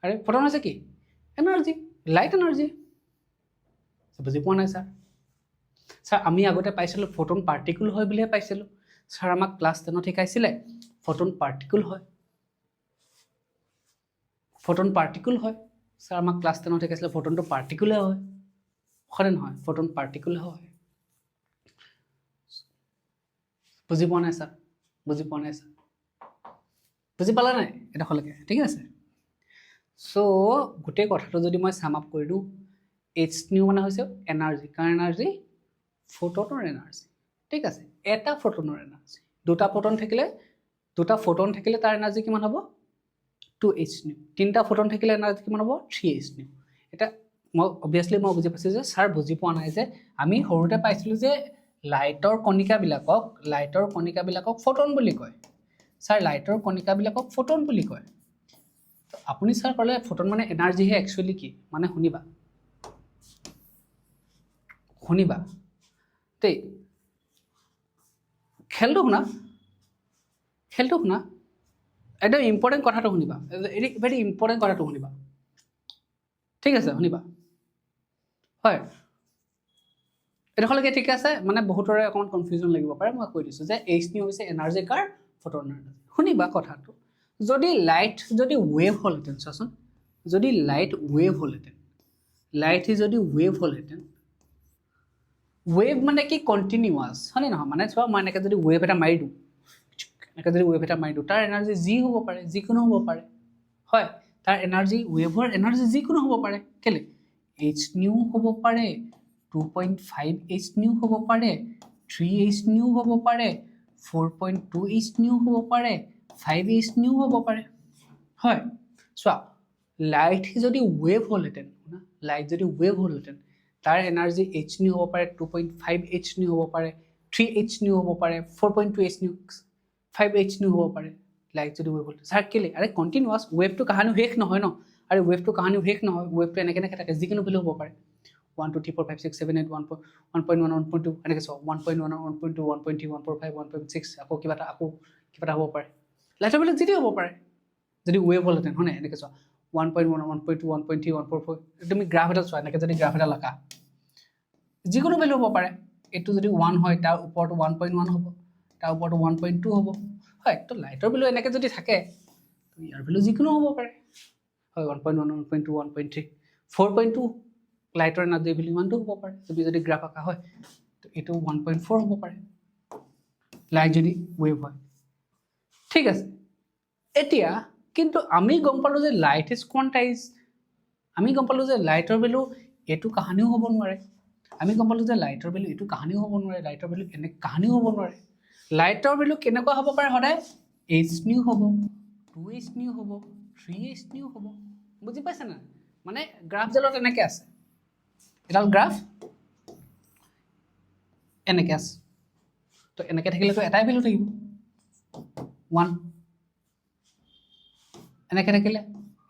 আৰে ফটোন হৈছে কি এনাৰ্জি লাইট এনাৰ্জি বুজি পোৱা নাই স্যাৰ আমি আগতে পাইছিলো ফটোন পাৰ্টিকল হয় বুলিহে পাইছিলো স্যাৰ আমাক ক্লাছ 10 ত শিকাইছিলে ফটোন পাৰ্টিকল হয় স্যাৰ আমাক ক্লাছ 10 ত শিকাইছিলে ফটোনটো পাৰ্টিকলে হয় হয় নহয় ফটোন পাৰ্টিকল হয় বুজি পোৱা নাই স্যাৰ বুজি পালা নাই এটা হলকে ঠিক আছে সো গোটেই কথাটো যদি মই সাম আপ কৰি দিও h nu মানে হৈছে এনাৰ্জি কাৰ এনাৰ্জি ফটোনৰ এনাৰ্জি ঠিক আছে এটা ফটোনৰ এনাৰ্জি দুটা ফটোন থাকিলে তাৰ এনাৰ্জি কিমান হ'ব 2h nu তিনটা ফটোন থাকিলে এনাৰ্জি কিমান হ'ব 3h nu এটা মই অবিয়াসলি মই বুজি পাইছো যে স্যাৰ বুজি পোৱা নাই যে আমি সৰুতে পাইছিলো যে লাইটৰ কণিকাবিলাকক ফটন বুলি কয় স্যাৰ লাইটৰ কণিকাবিলাকক ফটন বুলি কয় তো আপুনি স্যাৰ ক'লে ফটন মানে এনাৰ্জি হে একচুয়ালি কি মানে শুনিবা দেই খেলটো শুনা একদম ইম্পৰ্টেণ্ট কথাটো শুনিবা ভেৰি ইম্পৰ্টেণ্ট কথাটো শুনিবা ঠিক আছে শুনিবা হয় এডোখৰলৈকে ঠিক আছে মানে বহুতৰে অকণমান কনফিউজন লাগিব পাৰে মই কৈ দিছোঁ যে এইচ নিউ হৈছে এনাৰ্জি কাৰ ফটন এনাৰ্জি শুনিবা কথাটো যদি লাইট যদি ৱেভ হ'লহেঁতেন চোৱাচোন যদি লাইট ৱেভ হ'লহেঁতেন ৱেভ মানে কি কণ্টিনিউৱাছ হয়নে নহয় মানে চোৱা মই এনেকৈ যদি ৱেভ এটা মাৰি দিওঁ তাৰ এনাৰ্জি যি হ'ব পাৰে যিকোনো হ'ব পাৰে হয় তাৰ এনাৰ্জি ৱেভৰ এনাৰ্জি যিকোনো হ'ব পাৰে কেলে এইচ নিউ হ'ব পাৰে 2.5 এইচ নিউ হ'ব পাৰে 3 এইচ নিউ হ'ব পাৰে 4.2 এইচ নিউ হ'ব পাৰে 5 এইচ নিউ হ'ব পাৰে হয় চোৱা লাইট যদি ৱেভ হ'লহেঁতেন তাৰ এনাৰ্জি এইচ নিউ হ'ব পাৰে 2.5 এইচ নিউ হ'ব পাৰে 3 এইচ নিউ হ'ব পাৰে 4.2 এইচ নিউ 5 এইচ নিউ হ'ব পাৰে লাইট যদি ৱেভ হ'ল ছাৰ কেলে আৰে কণ্টিনিউৱাছ ৱেভটো কাহানিও শেষ নহয় ন আৰু ৱেভটো ৱেভটো এনেকৈ থাকে যিকোনো ভেলু হ'ব পাৰে 1 2 3 4 5 6 7 8 1.1 1.2 এনেকৈ চোৱা 1.1 1.2 1.3 1.5 1.6 আকৌ কিবা এটা হ'ব পাৰে লাইটৰ ভেলু যিটো হ'ব পাৰে যদি ৱেভ হ'লহেঁতেন হয় নাই এনেকৈ চোৱা 1.1 1.2 1.3 1.4 তুমি গ্ৰাফ এটা চোৱা এনেকৈ যদি গ্ৰাফ এটা লাকা যিকোনো ভেলু হ'ব পাৰে এইটো যদি 1 হয় তাৰ ওপৰটো 1.1 হ'ব তাৰ ওপৰটো 1.2 হ'ব হয় তো লাইটৰ ভেলু এনেকৈ যদি থাকে তো ইয়াৰ ভেলু যিকোনো হ'ব পাৰে হয় 1.1 1.2 1.3 4.2 লাইটৰ এনাৰ্জি ভেলু ইমানটো হ'ব পাৰে তুমি যদি গ্ৰাফ আঁকা হয় তো এইটো 1.4 হ'ব পাৰে লাইট যদি ৱেভ হয় ঠিক আছে এতিয়া কিন্তু আমি গম পালোঁ যে লাইট ইজ কোৱান্টাইজ আমি গম পালোঁ যে লাইটৰ ভেলু এইটো কাহানিও হ'ব নোৱাৰে লাইটৰ ভেলু এনে কাহানিও হ'ব নোৱাৰে লাইটৰ ভেলু কেনেকুৱা হ'ব পাৰে সদায় এইচ নিউ হ'ব 2 এইচ নিউ হ'ব 3 এইচ নিউ হ'ব বুজি পাইছে না মানে গ্ৰাফডালত এনেকৈ আছে এডাল গ্ৰাফ এনেকৈ আছে তো এনেকৈ থাকিলেতো এটাই ভেলু থাকিব 1 এনেকৈ থাকিলে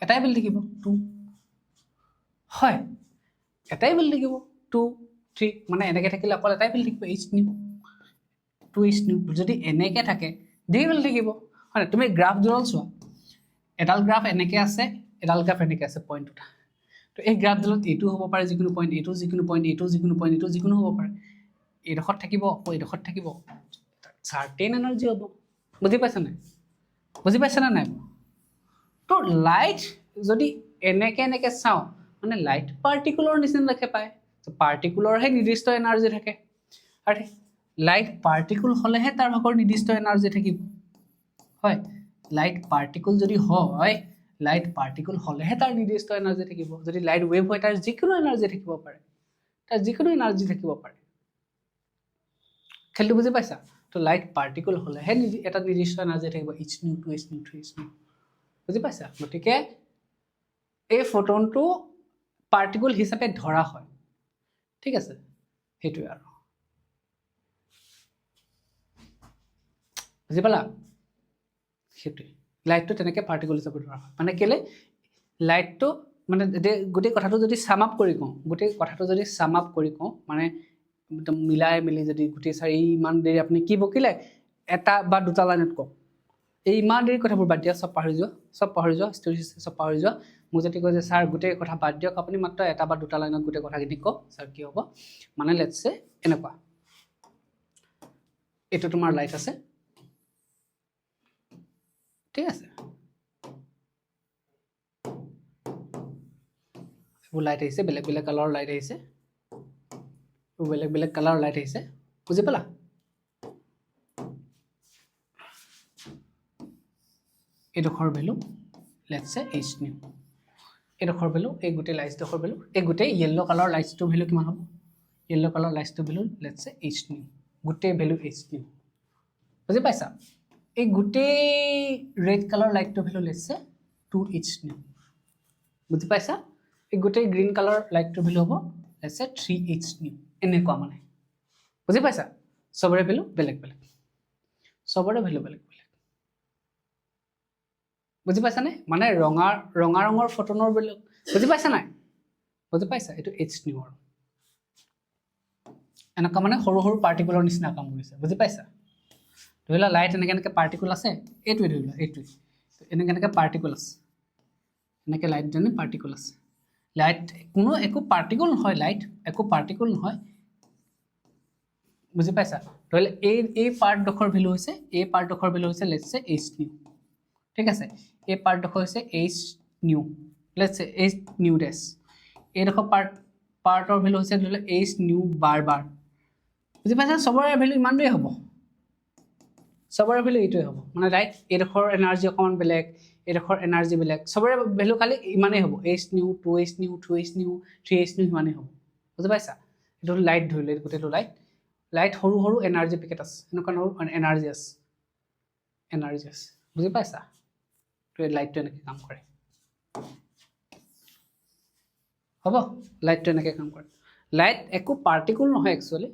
এটাই ভেলু থাকিব 2 হয় এটাই ভেলু থাকিব 2 3 মানে এনেকৈ থাকিলে অকল এটাই ভেলু থাকিব এইচ নিউ 2 এইচ নিউ যদি এনেকৈ থাকে ধেৰ ভেলু থাকিব হয় তুমি গ্ৰাফডাল চোৱা এডাল গ্ৰাফ এনেকৈ আছে এডাল গ্ৰাফ এনেকৈ আছে পইণ্ট দুটা তো এই গ্ৰাফডালত এইটো হ'ব পাৰে যিকোনো পইণ্ট এইটো যিকোনো হ'ব পাৰে এইডোখৰত থাকিব আকৌ এইডোখৰত থাকিব চাৰ্টেইন এনাৰ্জি হ'ব বুজি পাইছে নাই তো লাইট যদি এনেকৈ চাওঁ মানে লাইট পাৰ্টিকুলৰ নিচিনা দেখে পায় পাৰ্টিকুলৰহে নিৰ্দিষ্ট এনাৰ্জি থাকে আৰু লাইট পাৰ্টিকুল হ'লেহে তাৰ ভাগৰ নিৰ্দিষ্ট এনাৰ্জি থাকিব হয় লাইট পাৰ্টিকুল যদি হয় লাইট পাৰ্টিকুল হ'লেহে তাৰ নিৰ্দিষ্ট এনাৰ্জি থাকিব যদি লাইট ৱেভ হয় তাৰ যিকোনো এনাৰ্জি থাকিব পাৰে খেলটো বুজি পাইছা তো লাইট পাৰ্টিকুল হ'লেহে এটা নিৰ্দিষ্ট এনাৰ্জি থাকিব H new 2 H new 3 H new বুজি পাইছা গতিকে এই ফটনটো পাৰ্টিকুল হিচাপে ধৰা হয় ঠিক আছে সেইটোৱে আৰু বুজি পালা সেইটোৱে লাইটটো তেনেকৈ পাৰ্টিকুল হিচাপে ধৰা হয় মানে কেলে লাইটটো মানে গোটেই কথাটো যদি চাম আপ কৰি কওঁ মানে একদম মিলাই মেলি যদি গোটেই চাৰি ইমান দেৰি আপুনি কি বকিলে এটা বা দুটা লাইনত কওক এই ইমান দেৰি কথাবোৰ বাদ দিয়া চব পাহৰি যোৱা ষ্টৰি চব পাহৰি যোৱা মোক যদি কয় যে ছাৰ গোটেই কথা বাদ দিয়ক আপুনি মাত্ৰ এটা বা দুটা লাইনত গোটেই কথাখিনি কওক ছাৰ কি হ'ব মানে লেটছ চে এনেকুৱা এইটো তোমাৰ লাইট আছে ঠিক আছে এইবোৰ লাইট আহিছে বেলেগ বেলেগ কালাৰৰ লাইট আহিছে বুজি পালা এইডোখৰ ভেলু লেটছ চে এইচ নিউ এইডোখৰ ভেলু এই গোটেই লাইটডোখৰ ভেলু এই গোটেই য়েল্ল' কালাৰ লাইটটোৰ ভেলু কিমান হ'ব লেটছ চে এইচ নিউ গোটেই ভেলু এইচ নিউ বুজি পাইছা এই গোটেই ৰেড কালাৰ লাইটটোৰ ভেলু লেটছ চে 2 এইচ নিউ বুজি পাইছা এই গোটেই গ্ৰীণ কালাৰ লাইটটোৰ ভেলু হ'ব লেটছ চে 3 এইচ নিউ এনেকুৱা মানে বুজি পাইছা সবৰে ভ্যালু বেলেগ বেলেগ সবৰে ভ্যালু বেলেগ বেলেগ বুজি পাইছা নে মানে ৰঙা ৰঙৰ ফটনৰ বেলেগ বুজি পাইছা নাই বুজি পাইছা এটো h nu আৰু এনেকা মানে সৰু সৰু পাৰ্টিকুলৰ নিচিনা কাম কৰিছে বুজি পাইছা ধৰিলা লাইট এনেকে পাৰ্টিকুল আছে এইটোৱে ধৰিলা এইটোৱে এনেকে পাৰ্টিকুল আছে এনেকে লাইট জনে পাৰ্টিকুল আছে লাইট কোনো একো পাৰ্টিকুল নহয় লাইট একো পাৰ্টিকুল নহয় বুজি পাইছা ধৰিলা এই পাৰ্ট ডখৰ ভ্যালু হৈছে এই পাৰ্ট ডখৰ ভ্যালু হৈছে লেটস সে h nu ঠিক আছে এই পাৰ্ট ডখৰ হৈছে h nu let's say h nu ডেশ এই ডখৰ পাৰ্টৰ ভ্যালু হৈছে ধৰিলা h nu বাৰ বুজি পাইছা সবৰে ভ্যালু ইমানটোৱে হ'ব সবৰে ভ্যালু এইটোৱে হ'ব মানে ৰাইট এই ডখৰ এনাৰ্জি অকমান বেলেগ এই ডখৰ এনাৰ্জি বেলেগ সবৰে ভ্যালু খালি ইমানেই হ'ব h nu 2h nu 2h nu 3h nu ইমানেই হ'ব বুজি পাইছা এটো লাইট ধৰিলে গোটেটো লাইট সৰু সৰু এনাৰ্জি পেকেট আছে এনেকুৱা এনাৰ্জি আছে বুজি পাইছা তো লাইটটো এনেকৈ কাম কৰে হ'ব লাইটটো এনেকৈ কাম কৰে লাইট একো পাৰ্টিকুল নহয় একচুয়ালি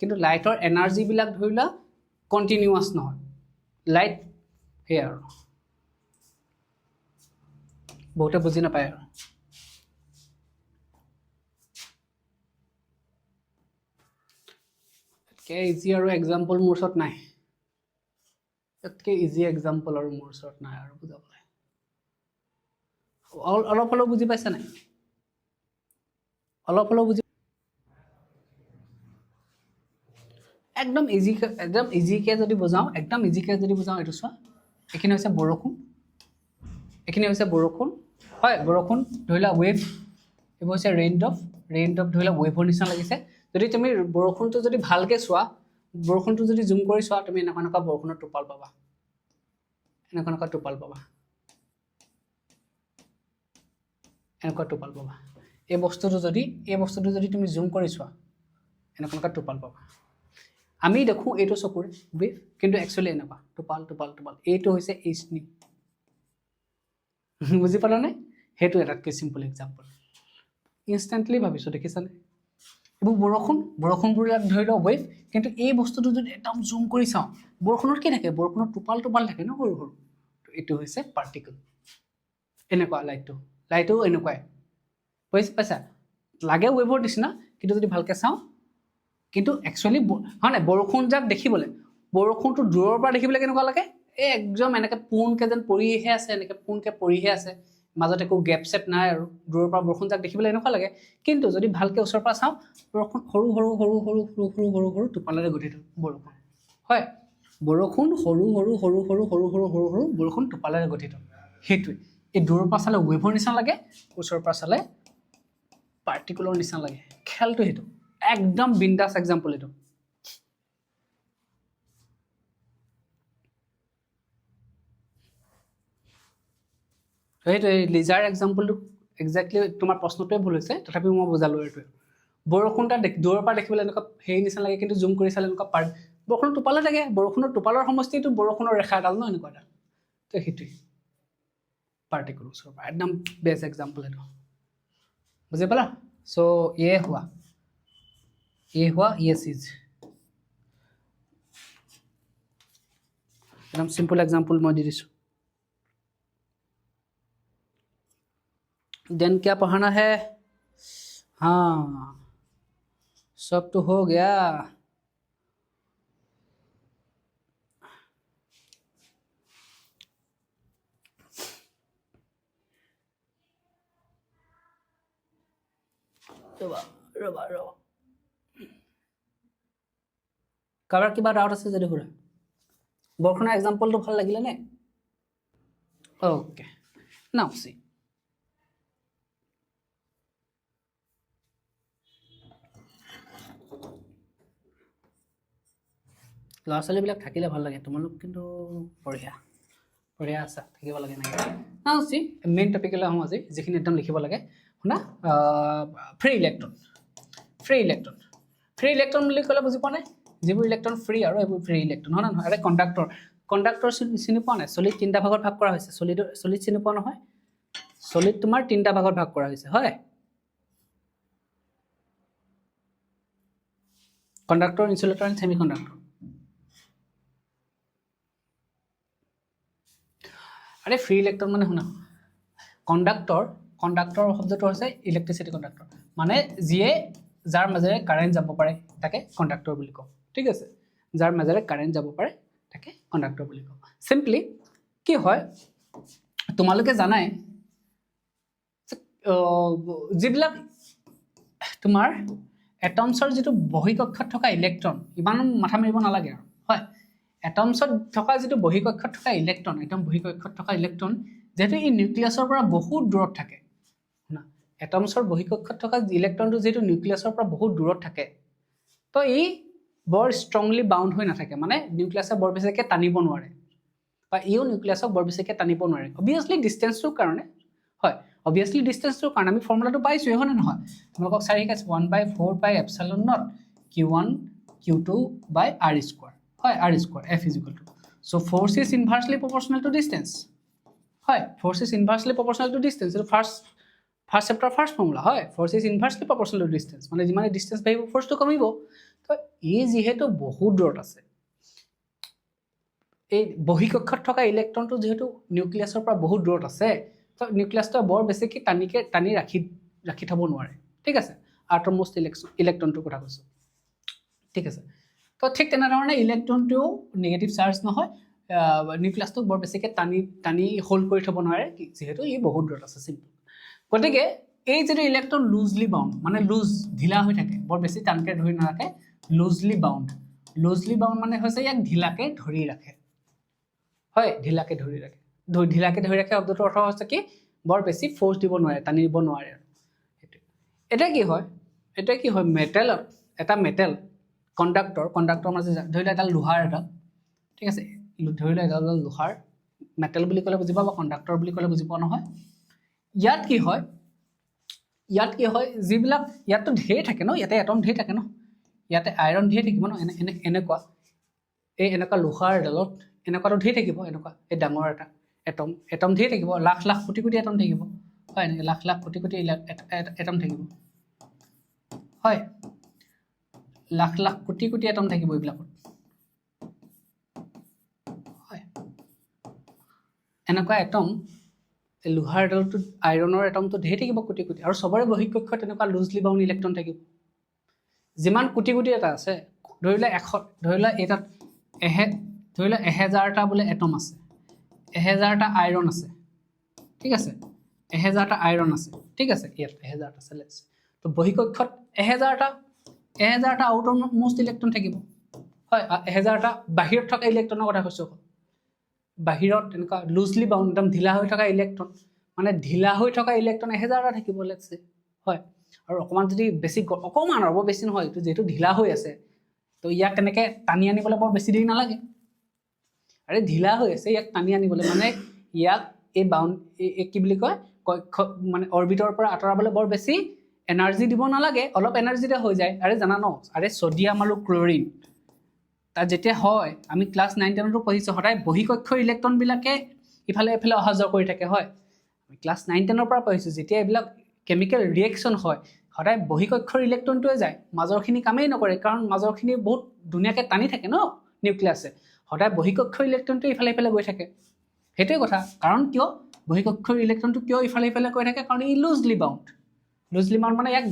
কিন্তু লাইটৰ এনাৰ্জি বিলাক ধৰিলা কন্টিনিউয়াস নহয় লাইট হে আৰু বহুতে বুজি নাপায় আৰু কে ইজি আৰু এক্সাম্পল মোৰ ওচৰত নাই এতকে ইজি এক্সাম্পল আৰু মোৰ ওচৰত নাই আৰু বুজাবলৈ অলপ অলপ বুজি পাইছা নাই অলপ অলপ বুজি একদম ইজিকে যদি বুজাও এইটো চোৱা এখিনি হৈছে বৰষুণ হয় বৰষুণ ধৰিলা ৱেভ এইবোৰ হৈছে ৰেইন ড্ৰপ ধৰিলা ৱেভৰ নিচিনা লাগিছে যদি তুমি বৰষুণটো যদি ভালকে চোৱা বৰষুণটো যদি জুম কৰি চোৱা তুমি এনেকুৱা বৰষুণৰ টোপাল পাবা এনেকুৱা টোপাল পাবা এই বস্তুটো যদি তুমি জুম কৰি চোৱা এনেকুৱা টোপাল পাবা আমি দেখো এইটো চকুৰে ৱেভ কিন্তু একচুয়ালি এনেকুৱা টোপাল এইটো হৈছে h nu বুজি পালা নে হেতু এটাতকৈ সিম্পল এক্সাম্পল ইনষ্টেন্টলি ভাবিছো দেখিছানে এইবোৰ বৰষুণবোৰ ধৰি লও ৱেভ কিন্তু এই বস্তুটো যদি একদম জুম কৰি চাও বৰষুণৰ কি থাকে বৰষুণৰ টোপাল থাকে ন সৰু এইটো হৈছে পাৰ্টিকল এনেকুৱা লাইটটো এনেকুৱাই বুজি পাইছা লাগে ৱেভৰ নিচিনা কিন্তু যদি ভালকে চাও কিন্তু একচুয়ালি হয় না বৰষুণ যাক দেখিবলৈ বৰষুণটো দূৰৰ পৰা দেখিবলৈ কেনেকুৱা লাগে একদম এনেকে পোনকে যেন পৰিহে আছে মাজতে একো গেপ সেপ নাই আৰু দূৰৰ পৰা বৰষুণ যাক দেখিবলৈ এনেকুৱা লাগে কিন্তু যদি ভালকে ওচৰৰ পৰা চাও বৰষুণ সৰু টোপালেৰে গঠিত বৰষুণ হয় বৰষুণ সৰু বৰষুণ টোপালেৰে গঠিত হেতুই এই দূৰৰ পৰা চালে ৱেভৰ নিচিনা লাগে ওচৰৰ পৰা চালে পাৰ্টিকুলৰ নিচিনা লাগে খেলটো হেতু একদম বিন্দাস এক্সাম্পল এটো এইটো লিজাৰ এক্সাম্পলটো এক্স্যাক্টলি তোমাৰ প্ৰশ্নটোৱে ভুল হৈছে তথাপিও মই বুজালো এইটো বৰষুণটা দূৰৰ পৰা দেখিবলৈ এনেকুৱা হেৰি নিচিনা লাগে কিন্তু জুম কৰি চালে এনেকুৱা বৰষুণৰ টোপালে থাকে বৰষুণৰ টোপালৰ সমষ্টিটো বৰষুণৰ ৰেখা এডাল ন এনেকুৱা এটা তো সেইটোৱে পাৰ্টিকুল ওচৰৰ পৰা একদম বেষ্ট এক্সাম্পল এইটো বুজি পালা সো ये हुआ ये चीज एकदम सिंपल एग्जांपल मैं दे दिसु देन क्या पढ़ाना है हाँ सब तो हो गया ৰবা কাৰোবাৰ কিবা ডাউট আছে যদি সুৰা বৰষুণৰ এক্সাম্পলটো ভাল লাগিলে নে ওকে নাও সি ল'ৰা ছোৱালীবিলাক থাকিলে ভাল লাগে তোমালোক কিন্তু বঢ়িয়া আছা থাকিব লাগে নাই নাও সি মেইন টপিকলৈ আহোঁ আজি যিখিনি একদম লিখিব লাগে শুনা ফ্ৰী ইলেক্ট্ৰন বুলি ক'লে বুজি পোৱা নাই যিবোৰ ইলেক্ট্ৰন ফ্ৰী আৰু এইবোৰ ফ্ৰী ইলেক্ট্ৰন হয় নহয় এটা কণ্ডাক্টৰ চিনি পোৱা নাই সলিড তিনিটা ভাগত ভাগ কৰা হৈছে সলিড চিনি পোৱা নহয় সলিড তোমাৰ তিনিটা ভাগত ভাগ কৰা হৈছে হয় conductor, insulator and semi conductor. আৰে ফ্ৰী ইলেক্ট্ৰন মানে শুনা, কণ্ডাক্টৰ শব্দটো হৈছে ইলেক্ট্ৰিচিটি কণ্ডাক্টৰ, মানে যাৰ মাজেৰে কাৰেণ্ট যাব পাৰে তাকে কণ্ডাক্টৰ বুলি কওঁ, ঠিক আছে। যাৰ মাজেৰে কাৰেণ্ট যাব পাৰে তাকে কণ্ডাক্টৰ বুলি কওঁ। চিম্পলি কি হয় তোমালোকে জানাই যিবিলাক তোমাৰ এটমছৰ যিটো বহিঃকক্ষত থকা ইলেক্ট্ৰন, ইমান মাথা মাৰিব নালাগে আৰু, হয়। এটমছত থকা যিটো বহিঃকক্ষত থকা ইলেক্ট্ৰন, একদম বহিঃকক্ষত থকা ইলেক্ট্ৰন, যিহেতু ই নিউক্লিয়াছৰ পৰা বহুত দূৰত থাকে, শুনা, এটমছৰ বহিঃকক্ষত থকা ইলেক্ট্ৰনটো যিহেতু নিউক্লিয়াছৰ পৰা বহুত দূৰত থাকে, তো ই বৰ ষ্ট্ৰংলি বাউণ্ড হৈ নাথাকে, মানে নিউক্লিয়াছে বৰ বেছিকৈ টানিব নোৱাৰে, বা ইও নিউক্লিয়াছক বৰ বেছিকৈ টানিব নোৱাৰে, অবভিয়াছলি ডিষ্টেঞ্চটোৰ কাৰণে, হয়। অবভিয়াছলি ডিষ্টেঞ্চটোৰ কাৰণে আমি ফৰ্মুলাটো পাইছোঁ, হয় নে নহয়? তোমালোকক চাৰি আছে 1/4πε0 Q1 Q2 by R square, হয়, R square F is equal to, so' force is inversely proportional to distance, হয়, force is inversely proportional to distance, এইটো ফাৰ্ষ্ট চেপ্টাৰ ফাৰ্ষ্ট ফৰ্মুলা, হয়। Force is inversely proportional to distance, মানে যিমানে distance বাঢ়িব ফ'ৰ্চটো কমিব। তো ই যিহেতু বহুত দূৰত আছে, এই বহিঃকক্ষত থকা ইলেক্ট্ৰনটো যিহেতু নিউক্লিয়াছৰ পৰা বহুত দূৰত আছে, তো নিউক্লিয়াছটো বৰ বেছিকৈ টানি ৰাখি থ'ব নোৱাৰে, ঠিক আছে। আউটাৰমোষ্ট ইলেক্ট্ৰনটোৰ কথা কৈছোঁ, ঠিক আছে। তো ঠিক তেনেধৰণে ইলেক্ট্ৰনটোও নিগেটিভ চাৰ্জ নহয়, নিউক্লিয়াছটোক বৰ বেছিকৈ টানি হোল্ড কৰি থ'ব নোৱাৰে, যিহেতু ই বহুত দূৰত আছে, চিম্পল। গতিকে এই যিটো ইলেক্ট্ৰন লুজলি বাউণ্ড, মানে ঢিলা হৈ থাকে, বৰ বেছি টানকৈ ধৰি নাৰাখে, লুজলি বাউণ্ড মানে হৈছে ইয়াক ঢিলাকৈ ধৰি ৰাখে, হয়, ঢিলাকৈ ধৰি ৰাখে শব্দটোৰ অৰ্থ হৈছে কি, বৰ বেছি ফ'ৰ্চ দিব নোৱাৰে, টানি দিব নোৱাৰে আৰু সেইটোৱে। এতিয়া কি হয় মেটেলত, এটা মেটেল কণ্ডাক্টৰ মাজে ধৰি লোৱা এডাল লোহাৰ এডাল, ঠিক আছে, ধৰি লোৱা এডাল লোহাৰ, মেটেল বুলি ক'লে বুজি পোৱা বা কণ্ডাক্টৰ বুলি ক'লে বুজি পোৱা নহয়। ইয়াত কি হয় যিবিলাক, ইয়াততো ঢেৰ থাকে ন, ইয়াতে এটম ঢেৰ থাকে ন, ইয়াতে আইৰণ ঢেৰ থাকিব ন, এনেকুৱা লোহাৰ এডালত এনেকুৱাটো ঢেৰ থাকিব, এনেকুৱা এই ডাঙৰ এটা এটম ঢেৰ থাকিব, লাখ কোটি এটম থাকিব, হয়, এনেকৈ লাখ কোটি এটম থাকিব, হয়, লাখ কোটি এটম থাকিব এইবিলাকত, হয়। এনেকুৱা এটম, লোহাৰ এডালটো আইৰণৰ এটমটো ঢেৰ থাকিব কোটি, আৰু চবৰে বহিঃকক্ষত এনেকুৱা লুজলি বাউণ্ড ইলেক্ট্ৰন থাকিব। যিমান কোটি এটা আছে, ধৰি লোৱা এটাত ধৰি লোৱা 1000টা বোলে এটম আছে, 1000টা আইৰণ আছে, ঠিক আছে, 1000টা আইৰণ আছে, ঠিক আছে, ইয়াত 1000টা আছে, তো বহিঃকক্ষত 1000টা আউটাৰমোষ্ট ইলেক্ট্ৰন থাকিব, হয়। 1000টা বাহিৰত থকা ইলেক্ট্ৰনৰ কথা কৈছোঁ, বাহিৰত এনেকুৱা লুজলি বাউণ্ড, একদম ঢিলা হৈ থকা ইলেক্ট্ৰন, মানে ঢিলা হৈ থকা ইলেক্ট্ৰন 1000টা থাকিব, হয়। আৰু অকণমান যদি অকণমান আৰু বৰ বেছি নহয়, এইটো যিহেতু ঢিলা হৈ আছে, তো ইয়াক তেনেকৈ টানি আনিবলৈ বৰ বেছি দেৰি নালাগে, আৰে ঢিলা হৈ আছে, ইয়াক টানি আনিবলৈ, মানে ইয়াক কি বুলি কয়, মানে অৰ্বিটৰ পৰা আঁতৰাবলৈ বৰ বেছি এনাৰ্জি দিব নালাগে, অলপ এনাৰ্জিতে হৈ যায়। আৰে জানা ন, আৰে ছডিয়াম আৰু ক্লৰিন তাত যেতিয়া হয়, আমি ক্লাছ 9-10তো পঢ়িছোঁ, সদায় বহিঃকক্ষৰ ইলেক্ট্ৰনবিলাকে ইফালে অহা যোৱা কৰি থাকে, হয়। আমি ক্লাছ 9-10ৰ পৰা পঢ়িছোঁ, যেতিয়া এইবিলাক কেমিকেল ৰিয়েকশ্যন হয়, সদায় বহিঃকক্ষৰ ইলেক্ট্ৰনটোৱে যায়, মাজৰখিনি কামেই নকৰে, কাৰণ মাজৰখিনি বহুত ধুনীয়াকৈ টানি থাকে ন নিউক্লিয়াছে, সদায় বহিঃকক্ষৰ ইলেক্ট্ৰনটো ইফালে গৈ থাকে, সেইটোৱে কথা। কাৰণ কিয় বহিঃকক্ষৰ ইলেক্ট্ৰনটো কিয় ইফালে গৈ থাকে, কাৰণ ই লুজলি বাউণ্ড মানে ইয়াক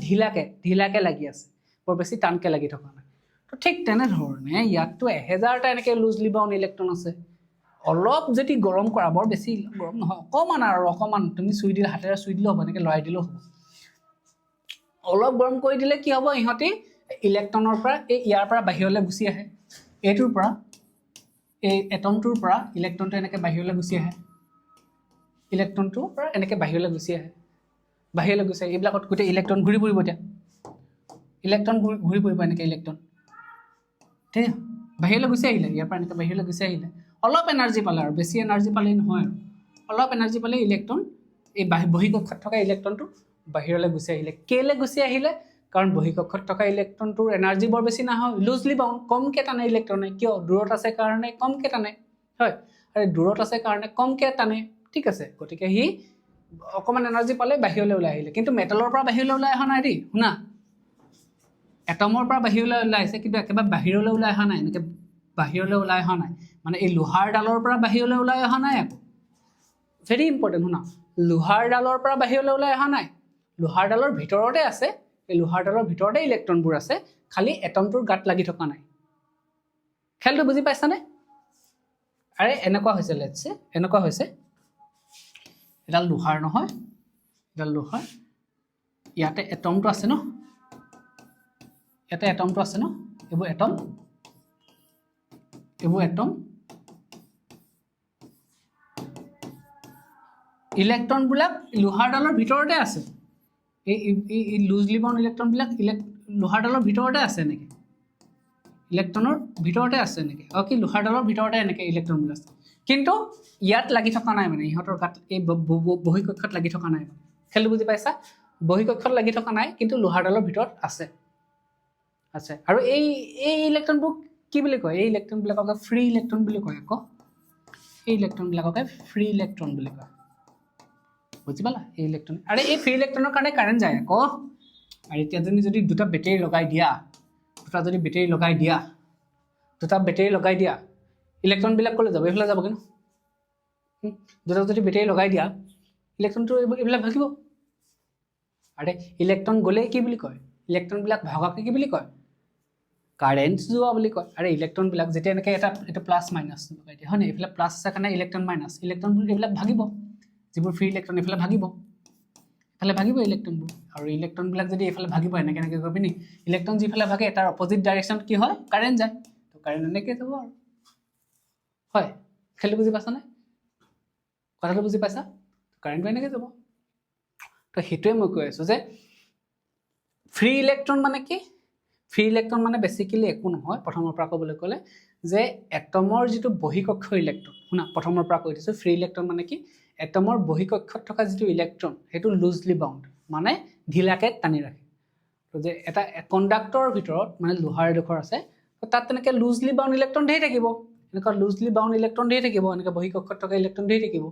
ঢিলাকৈ লাগি আছে, বৰ বেছি টানকৈ লাগি থকা নাই। তো ঠিক তেনেধৰণে ইয়াততো 1000টা এনেকৈ লুজলি বাউণ্ড ইলেক্ট্ৰন আছে, অলপ যদি গৰম কৰা, বৰ বেছি গৰম নহয়, অকণমান তুমি হাতেৰে চুই দিলেও হ'ব, এনেকৈ লৰাই দিলেও হ'ব, অলপ গৰম কৰি দিলে কি হ'ব, ইহঁতি ইলেক্ট্ৰনৰ পৰা ইয়াৰ পৰা বাহিৰলৈ গুচি আহে, এইটোৰ পৰা, এই এটমটোৰ পৰা ইলেক্ট্ৰনটো এনেকৈ বাহিৰলৈ গুচি আহে, এইবিলাকত গোটেই ইলেক্ট্ৰন ঘূৰি ফুৰিব, এতিয়া ইলেক্ট্ৰন ঘূৰি ফুৰিব, এনেকৈ ইলেক্ট্ৰন, ঠিক আছে, বাহিৰলৈ গুচি আহিলে, ইয়াৰ পৰা এনেকৈ বাহিৰলৈ গুচি আহিলে, অলপ এনাৰ্জি পালে, আৰু বেছি এনাৰ্জি পালেই নহয়, আৰু অলপ এনাৰ্জি পালে ইলেক্ট্ৰন, এই বহিঃকক্ষত থকা ইলেক্ট্ৰনটো বাহিৰলৈ গুচি আহিলে। কেলৈ গুচি আহিলে? কাৰণ বহিঃকক্ষত থকা ইলেক্ট্ৰনটোৰ এনাৰ্জি বৰ বেছি নহয়, লুজলি বাউণ্ড, কমকৈ টানে ইলেক্ট্ৰনে, কিয়, দূৰত আছে কাৰণে কমকৈ টানে, হয়, আৰু দূৰত আছে কাৰণে কমকৈ টানে, ঠিক আছে। গতিকে সি অকণমান এনাৰ্জি পালে বাহিৰলৈ ওলাই আহিলে, কিন্তু মেটেলৰ পৰা বাহিৰলৈ ওলাই অহা নাই দেই, শুনা, এটমৰ পৰা বাহিৰলৈ ওলাই আহিছে কিন্তু একেবাৰে বাহিৰলৈ ওলাই অহা নাই এনেকৈ বাহিৰলৈ ওলাই অহা নাই মানে এই লোহাৰডালৰ পৰা বাহিৰলৈ ওলাই অহা নাই আকৌ ভেৰি ইম্পৰ্টেণ্ট শুনা লোহাৰডালৰ পৰা বাহিৰলৈ ওলাই অহা নাই লোহাৰডালৰ ভিতৰতে আছে এই লোহাৰডালৰ ভিতৰতে ইলেক্ট্ৰনবোৰ আছে খালি এটমটোৰ গাত লাগি থকা নাই খেলটো বুজি পাইছানে আৰে এনেকুৱা হৈছে লেটছ সে এনেকুৱা হৈছে এডাল লোহাৰ নহয় এডাল লোহাৰ ইয়াতে এটমটো আছে ন ইয়াতে এটমটো আছে ন এইবোৰ এটম ইলেক্ট্ৰনবিলাক লোহাৰডালৰ ভিতৰতে আছে এই লুজলি বাউণ্ড ইলেক্ট্ৰনবিলাক লোহাৰডালৰ ভিতৰতে আছে এনেকৈ ইলেক্ট্ৰনৰ ভিতৰতে আছে এনেকৈ কি লোহাৰডালৰ ভিতৰতে এনেকৈ ইলেক্ট্ৰনবিলাক আছে কিন্তু ইয়াত লাগি থকা নাই মানে ইহঁতৰ গাত এই বহিকক্ষত লাগি থকা নাই খেলটো বুজি পাইছা বহিকক্ষত লাগি থকা নাই কিন্তু লোহাৰডালৰ ভিতৰত আছে আছে আৰু এই ইলেক্ট্ৰনবোৰ কি বুলি কয় এই ইলেক্ট্ৰনবিলাকক ফ্ৰী ইলেক্ট্ৰন বুলি কয় আকৌ এই ইলেক্ট্ৰনবিলাককে ফ্ৰী ইলেক্ট্ৰন বুলি কয় বুজি পালা এই ইলেক্ট্ৰন আৰে এই ফ্ৰী ইলেক্ট্ৰনৰ কাৰণে কাৰেণ্ট যায় আকৌ আৰু এতিয়া যদি দুটা বেটেৰী লগাই দিয়া ইলেক্ট্ৰনবিলাক ক'লৈ যাব এইফালে যাব কিন্তু দুটা যদি বেটেৰী লগাই দিয়া ইলেক্ট্ৰনটো এইবিলাক ভাগিব আৰে ইলেক্ট্ৰন গ'লে কি বুলি কয় ইলেক্ট্ৰনবিলাক ভগাকে কি বুলি কয় কাৰেণ্ট যোৱা বুলি কয় আৰু ইলেক্ট্ৰনবিলাক যেতিয়া এনেকৈ এটা প্লাছ মাইনাছ লগাই দিয়ে হয় নে এইফালে প্লাছ আছে কাৰণে ইলেক্ট্ৰন মাইনাছ ইলেক্ট্ৰনবোৰ এইবিলাক ভাগিব যিবোৰ ফ্ৰী ইলেক্ট্ৰন এইফালে ভাগিব ইলেক্ট্ৰনবোৰ আৰু ইলেক্ট্ৰনবিলাক যদি এইফালে ভাগিব এনেকৈ গৈ পিনি ইলেক্ট্ৰন যিফালে ভাগে তাৰ অপজিট ডাইৰেকশ্যনত কি হয় কাৰেণ্ট যায় তো কাৰেণ্ট এনেকৈ যাব আৰু হয় খেলটো বুজি পাইছানে কথাটো বুজি পাইছা কাৰেণ্টটো এনেকৈ যাব তো সেইটোৱে মই কৈ আছোঁ যে ফ্ৰী ইলেক্ট্ৰন মানে কি ফ্ৰী ইলেক্ট্ৰন মানে বেচিকেলি একো নহয় প্ৰথমৰ পৰা ক'বলৈ গ'লে যে এটমৰ যিটো বহিকক্ষ ইলেক্ট্ৰন শুনা প্ৰথমৰ পৰা কৈ দিছোঁ ফ্ৰী ইলেক্ট্ৰন মানে কি এটমৰ বহিকক্ষত থকা যিটো ইলেক্ট্ৰন সেইটো লুজলি বাউণ্ড মানে ঢিলাকৈ টানি ৰাখে তো যে এটা কণ্ডাক্টৰৰ ভিতৰত মানে লোহাৰ এডোখৰ আছে তো তাত তেনেকৈ লুজলি বাউণ্ড ইলেক্ট্ৰন ধেৰ থাকিব এনেকুৱা লুজলি বাউণ্ড ইলেক্ট্ৰন ধেৰ থাকিব এনেকৈ বহিকক্ষত থকা ইলেক্ট্ৰন ধেৰ থাকিব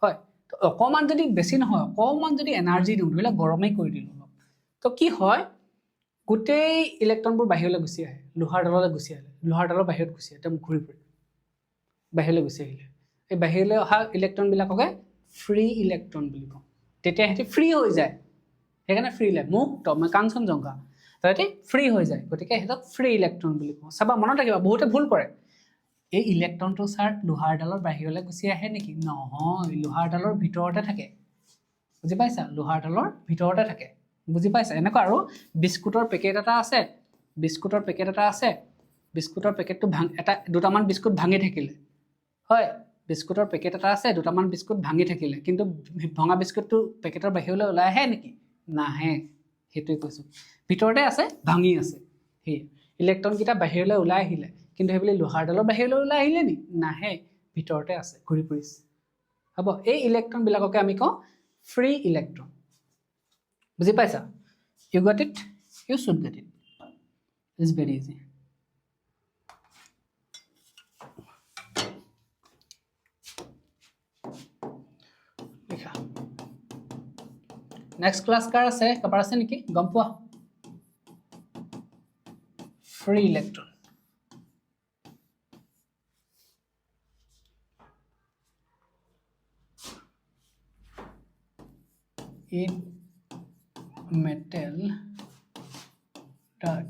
হয় তো অকণমান যদি বেছি নহয় অকণমান যদি এনাৰ্জি দিওঁ ধৰি লওক গৰমেই কৰি দিলোঁ অলপ তো কি হয় গোটেই ইলেক্ট্ৰনবোৰ বাহিৰলৈ গুচি আহে লোহাৰডাললৈ গুচি আহিলে লোহাৰডালৰ বাহিৰত গুচি আহে একদম ঘূৰি ফুৰি বাহিৰলৈ গুচি আহিলে এই বাহিৰলৈ অহা ইলেক্ট্ৰনবিলাককে ফ্ৰী ইলেক্ট্ৰন বুলি কওঁ তেতিয়া সিহঁতি ফ্ৰী হৈ যায় সেইকাৰণে ফ্ৰী মুক্ত মানে কাঞ্চনজংঘা তো সিহঁতি ফ্ৰী হৈ যায় গতিকে সিহঁতক ফ্ৰী ইলেক্ট্ৰন বুলি কওঁ চাবা মনত ৰাখিবা বহুতে ভুল কৰে এই ইলেক্ট্ৰনটো ছাৰ লোহাৰডালৰ বাহিৰলৈ গুচি আহে নেকি নহয় লোহাৰডালৰ ভিতৰতে থাকে বুজি পাইছা লোহাৰডালৰ ভিতৰতে থাকে বুজি পাইছা এনেকুৱা আৰু বিস্কুটৰ পেকেট এটা আছে বিস্কুটৰ পেকেটটো দুটামান বিস্কুট ভাঙি থাকিলে হয় বিস্কুটৰ পেকেট এটা আছে দুটামান বিস্কুট ভাঙি থাকিলে কিন্তু ভঙা বিস্কুটটো পেকেটৰ বাহিৰলৈ ওলাই আহে নেকি নাহে সেইটোৱে কৈছোঁ ভিতৰতে আছে ভাঙি আছে সেই ইলেক্ট্ৰনকেইটা বাহিৰলৈ ওলাই আহিলে কিন্তু সেইবুলি লোহাৰডালৰ বাহিৰলৈ ওলাই আহিলে নি নাহে ভিতৰতে আছে ঘূৰি ফুৰিছে হ'ব এই ইলেক্ট্ৰনবিলাককে আমি কওঁ ফ্ৰী ইলেক্ট্ৰন বুজি পাইছা you got it you should get it it's very easy লিখা নেক্সট ক্লাছ কাৰ আছে কাবাৰ আছে নেকি গম পোৱা free electron in metal that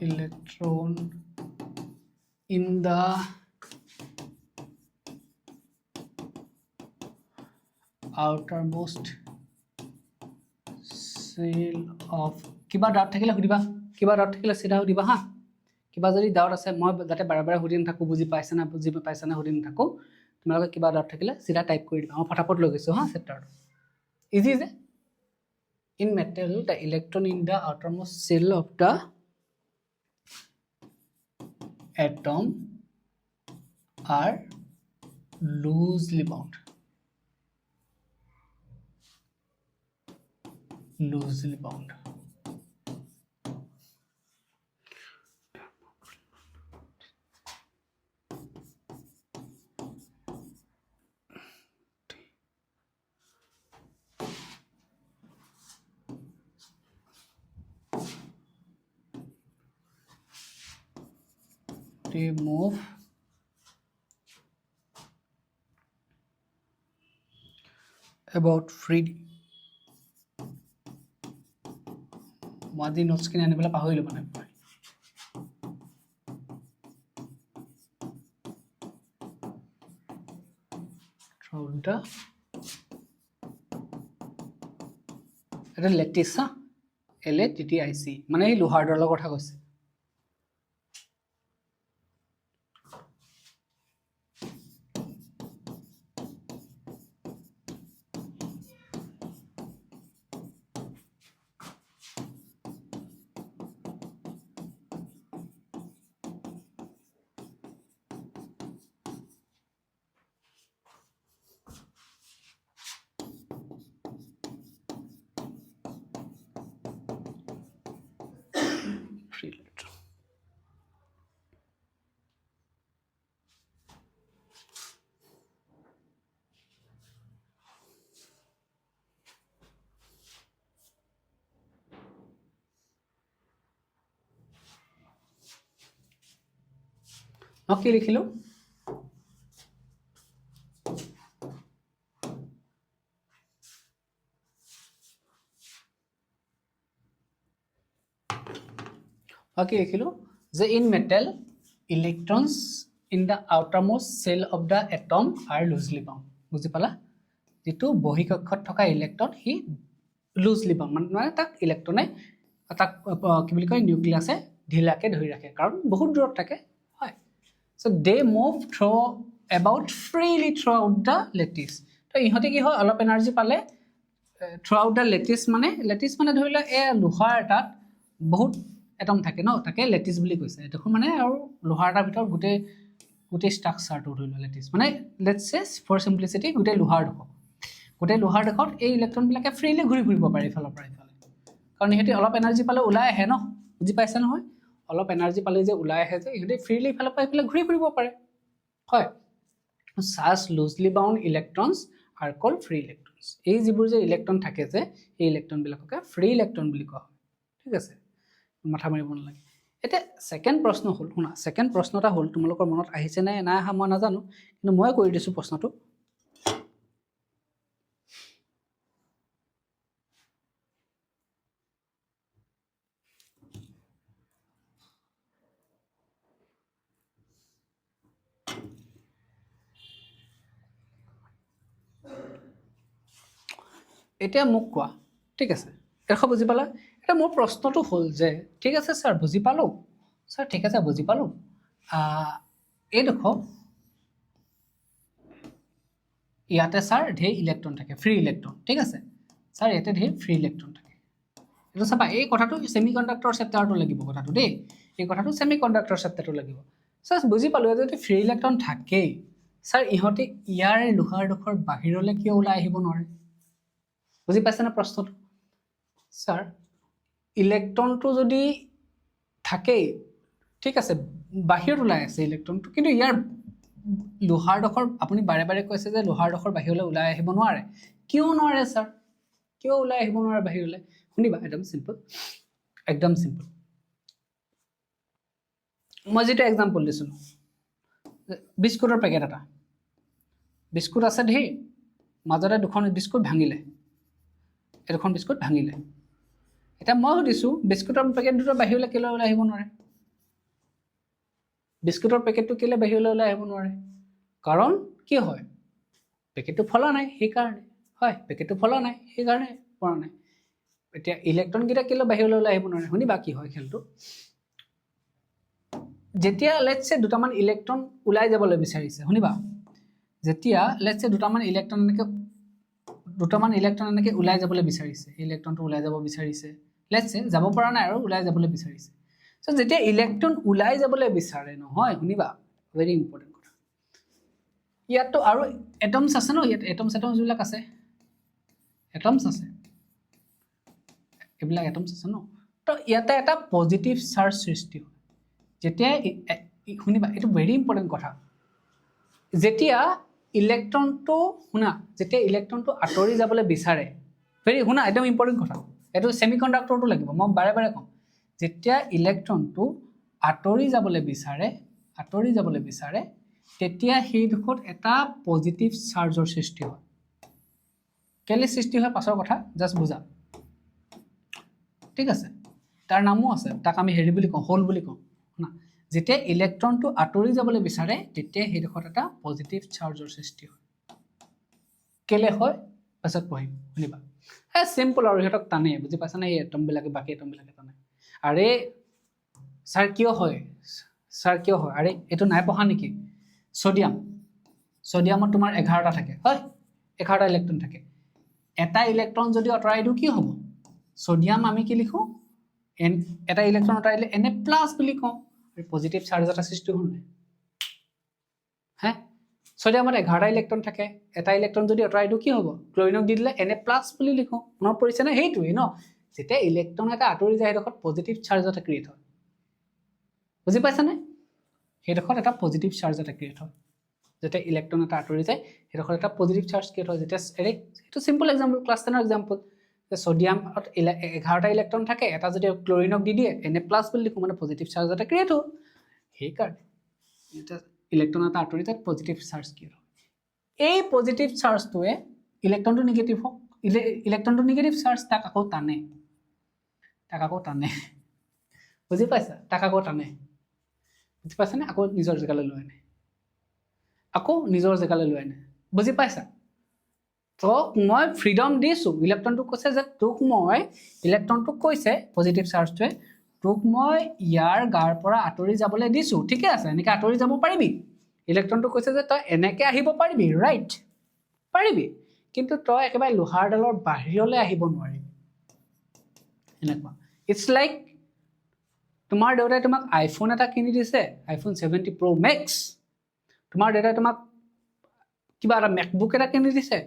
electron in the outermost shell of কিবা ডাউট থাকিলে সুধিবা কিবা ডাউট থাকিলে চিধা সুধিবা হা কিবা যদি ডাউট আছে মই যাতে বাৰে বাৰে সুধি নাথাকোঁ বুজি পাইছা না সুধি নাথাকোঁ তোমালোকে কিবা ডাউট থাকিলে চিধা টাইপ কৰি দিবা মই ফটাফট লৈ গৈছোঁ হা চেপ্টাৰটো ইজি যে in metal the electron in the outermost shell of the atom are loosely bound they move about freely মাদি নোটস কিনে আনিবলৈ পাহৰিলো মানে throughout the এটা লেটিছ হা LATTIC মানে এই লোহাৰডালৰ কথা কৈছে কি লিখিলো কি লিখিলো যে in metal electrons in the outermost shell of the atom are loosely bound বুজি পালা যেটো বহিকক্ষত থকা ইলেক্ট্ৰন হি লুজলি বাউণ্ড মানে তাক ইলেক্ট্ৰনে তাক কি বুলি কয় নিউক্লিয়াছে ঢিলাকে ধৰি ৰাখে কাৰণ বহুত দূৰত থাকে হয় so they move through about freely throughout the lattice তো ইহতে কি হয় অলপ এনাৰ্জি পালে throughout the lattice মানে ধৰিলা এ লোহাৰ এটাত বহুত এটম থাকে ন তাকে লেটিছ বুলি কৈছে দেখো মানে আৰু লোহাৰ এটাৰ ভিতৰত গোটেই ষ্ট্ৰাকচাৰটো ধৰিলা লেটিছ মানে লেটস সে ফৰ সিম্পলিসিটি গোটেই লোহাৰ দেখত এই ইলেক্ট্ৰন বিলাকে ফ্ৰীলি ঘূৰি ফুৰিব পাৰে ইফালৰ পৰা ইফালে কাৰণ ইহতে অলপ এনাৰ্জি পালে ওলাই আহে ন বুজি পাইছা নহয় অলপ এনাৰ্জি পালে যে ওলাই আহে যে ইহতে ফ্ৰীলি ইফালৰ পৰা ইফালে ঘূৰি ফুৰিব পাৰে হয় such loosely bound electrons are called free electrons এই যিবোৰ যে ইলেক্ট্ৰন থাকে যে এই ইলেক্ট্ৰন বিলাককে ফ্ৰী ইলেক্ট্ৰন বুলি কোৱা হয় ঠিক আছে মাথা মাৰিব নালাগে এটা সেকেন্ড প্ৰশ্ন হল শুনা সেকেন্ড প্ৰশ্নটা হল তোমালোকৰ মনত আহিছে নে না আহা মই নাজানো কিন্তু মই কৰি দিছো প্ৰশ্নটো এটা মোক কোৱা ঠিক আছে এখ বুজি পালা এটা মোৰ প্ৰশ্নটো হল যে ঠিক আছে স্যাৰ বুজি পালো স্যাৰ ঠিক আছে বুজি পালো এই দেখো ইয়াতে স্যাৰ ঢেৰ ইলেক্ট্ৰন থাকে ফ্ৰী ইলেক্ট্ৰন ঠিক আছে স্যাৰ ইয়াতে ঢেৰ ফ্ৰী ইলেক্ট্ৰন থাকে এটা চাবা এই কথাটো সেমিকন্ডাক্টৰ চেপ্টাৰটো লাগিব কথাটো দেই এই কথাটো সেমিকন্ডাক্টৰ চেপ্টাৰটো লাগিব স্যাৰ বুজি পালো যে ফ্ৰী ইলেক্ট্ৰন থাকে স্যাৰ ইহতে ইয়াৰ লোহাৰ ডখৰ বাহিৰলৈ কিয় ওলাই আহিব নোৱাৰে বুজি পাইছে না প্ৰশ্নটো স্যাৰ ইলেক্ট্ৰনটো যদি থাকে ঠিক আছে বাহিৰত ওলাই আছে ইলেক্ট্ৰনটো কিন্তু ইয়াৰ লোহাৰ ডখৰ আপুনি বাৰে বাৰে কৈছে যে লোহাৰ ডখৰ বাহিৰলৈ ওলাই আহিব নোৱাৰে কিয় নোৱাৰে স্যাৰ কিয় ওলাই আহিব নোৱাৰে বাহিৰলৈ শুনিবা একদম সিম্পল মই যেটা এক্সাম্পল দিছিলো বিস্কুটৰ পেকেট এটা বিস্কুট আছে ঢেৰ মাজতে দুখন বিস্কুট ভাঙিলে এখন বিস্কুট ভাঙিলে এটা মই সুধিছো বিস্কুটৰ পেকেট দুটা বাহিৰলৈ কেলৈ ওলাই আহিব নোৱাৰে বিস্কুটৰ পেকেটটো কেলৈ বাহিৰলৈ ওলাই আহিব নোৱাৰে কাৰণ কি হয় পেকেটটো ফলা নাই সেই কাৰণে হয় পেকেটটো ফলা নাই সেই কাৰণে পৰা নাই এতিয়া ইলেক্ট্ৰন গিটা কেলৈ বাহিৰলৈ ওলাই আহিব নোৱাৰে শুনিবা কি হয় খেলটো যেতিয়া লেটস সে দুটামান ইলেক্ট্ৰন ওলাই যাবলৈ বিচাৰিছে শুনিবা যেতিয়া লেটস সে দুটামান ইলেক্ট্ৰন এনেকে ওলাই যাবলৈ বিচাৰিছে ইলেক্ট্ৰনটো ওলাই যাব বিচাৰিছে লেটস সে যাব পৰা নাই আৰু ওলাই যাবলৈ বিচাৰিছে সো যেতিয়া ইলেক্ট্ৰন ওলাই যাবলৈ বিচাৰে নহয় শুনিবা ভেৰি ইম্পৰ্টেন্ট কথা ইয়াতো আৰু এটমছ আছে ন ইয়াত এটমছ বিলাক আছে এটমছ আছে এইবিলাক এটমছ আছে ন তো ইয়াতে এটা পজিটিভ চাৰ্জ সৃষ্টি হয় যেতিয়া শুনিবা এটা ভেৰি ইম্পৰ্টেন্ট কথা যেতিয়া ইলেক্ট্ৰনটো শুনা যেতিয়া ইলেক্ট্ৰনটো আঁতৰি যাবলৈ বিচাৰে ভেৰি শুনা একদম ইম্পৰ্টেন্ট কথা এটো সেমিকন্ডাক্টৰটো লাগিব মই বাৰে বাৰে কম যেতিয়া ইলেক্ট্ৰনটো আঁতৰি যাবলৈ বিচাৰে আঁতৰি যাবলৈ বিচাৰে তেতিয়া সেই দিশত এটা পজিটিভ চাৰ্জৰ সৃষ্টি হয় কেলে সৃষ্টি হয় পাছৰ কথা জাস্ট বুজা ঠিক আছে তাৰ নামো আছে তাক আমি হেৰি বুলি কওঁ হোল বুলি কওঁ না যেতিয়া ইলেক্ট্ৰনটো আঁতৰি যাবলৈ বিচাৰে তেতিয়া সেই দিশত এটা পজিটিভ চাৰ্জৰ সৃষ্টি হয় কেলে হয় পাছত পঢ়িম শুনিবা সিম্পল আৰু ইহঁতক টানে বুজি পাইছা না এই এটমবিলাকে বাকী এটমবিলাকে টানে আৰে স্যাৰ কিয় হয় আৰে এইটো নাই পঢ়া নেকি সোডিয়ামত তোমাৰ 11টা থাকে হয় 11টা ইলেক্ট্ৰন থাকে এটা ইলেক্ট্ৰন যদি আঁতৰাই দিও কি হ'ব সোডিয়াম আমি কি লিখো এটা ইলেক্ট্ৰন আঁতৰাই দিলে Na+ বুলি কওঁ আৰু পজিটিভ চাৰ্জ এটা সৃষ্টি হ'ল নাই হ্যাঁ সোডিয়ামত 11টা ইলেক্ট্ৰন থাকে এটা ইলেক্ট্ৰন যদি আঁতৰাই দিও কি হ'ব ক্লোৰিনক দি দিলে Na+ বুলি লিখো মনত পৰিছে না হেইটোই ন যেতিয়া ইলেক্ট্ৰন এটা আঁতৰি যায় হেডখত পজিটিভ চাৰ্জ এটা ক্ৰিয়েট হয় বুজি পাইছা নে হেডখত এটা পজিটিভ চাৰ্জ এটা ক্ৰিয়েট হয় যেতিয়া ইলেক্ট্ৰন এটা আঁতৰি যায় হেডখত এটা পজিটিভ চাৰ্জ ক্ৰিয়েট হয় যেতিয়া এইটো সিম্পল এক্সাম্পল ক্লাছ 10ৰ এক্সাম্পল সোডিয়ামত 11টা ইলেক্ট্ৰন থাকে এটা যদি ক্লোৰিনক দি দিয়ে Na+ বুলি লিখো মানে পজিটিভ চাৰ্জ এটা ক্ৰিয়েট হয় সেই কাৰণে এটা ইলেক্ট্ৰন এটা আঁতৰি যায় পজিটিভ চাৰ্জ ক্ৰিয়েট হয় এই পজিটিভ চাৰ্জটোৱে ইলেক্ট্ৰনটো নিগেটিভ চাৰ্জ তাক আকৌ টানে বুজি পাইছা তাক আকৌ টানে বুজি পাইছা নে আকৌ নিজৰ জেগালৈ লৈ আনে বুজি পাইছা তোক মই ফ্ৰীডম দিছো ইলেক্ট্ৰনটো কৈছে যে তোক মই ইলেক্ট্ৰনটো কৈছে পজিটিভ চাৰ্জটোৱে তোক মই ইয়াৰ গাৰ পৰা আঁতৰি যাবলৈ দিছো ঠিকে আছে এনেকৈ আঁতৰি যাব পাৰিবি ইলেক্ট্ৰনটো কৈছে যে তই এনেকৈ আহিব পাৰিবি ৰাইট পাৰিবি কিন্তু তই একেবাৰে লোহাৰডালৰ বাহিৰলৈ আহিব নোৱাৰিবি এনেকুৱা ইটস লাইক তোমাৰ দেউতাই তোমাক আইফোন এটা কিনি দিছে আইফোন 70 Pro Max তোমাৰ দেউতাই তোমাক কিবা এটা MacBook এটা কিনি দিছে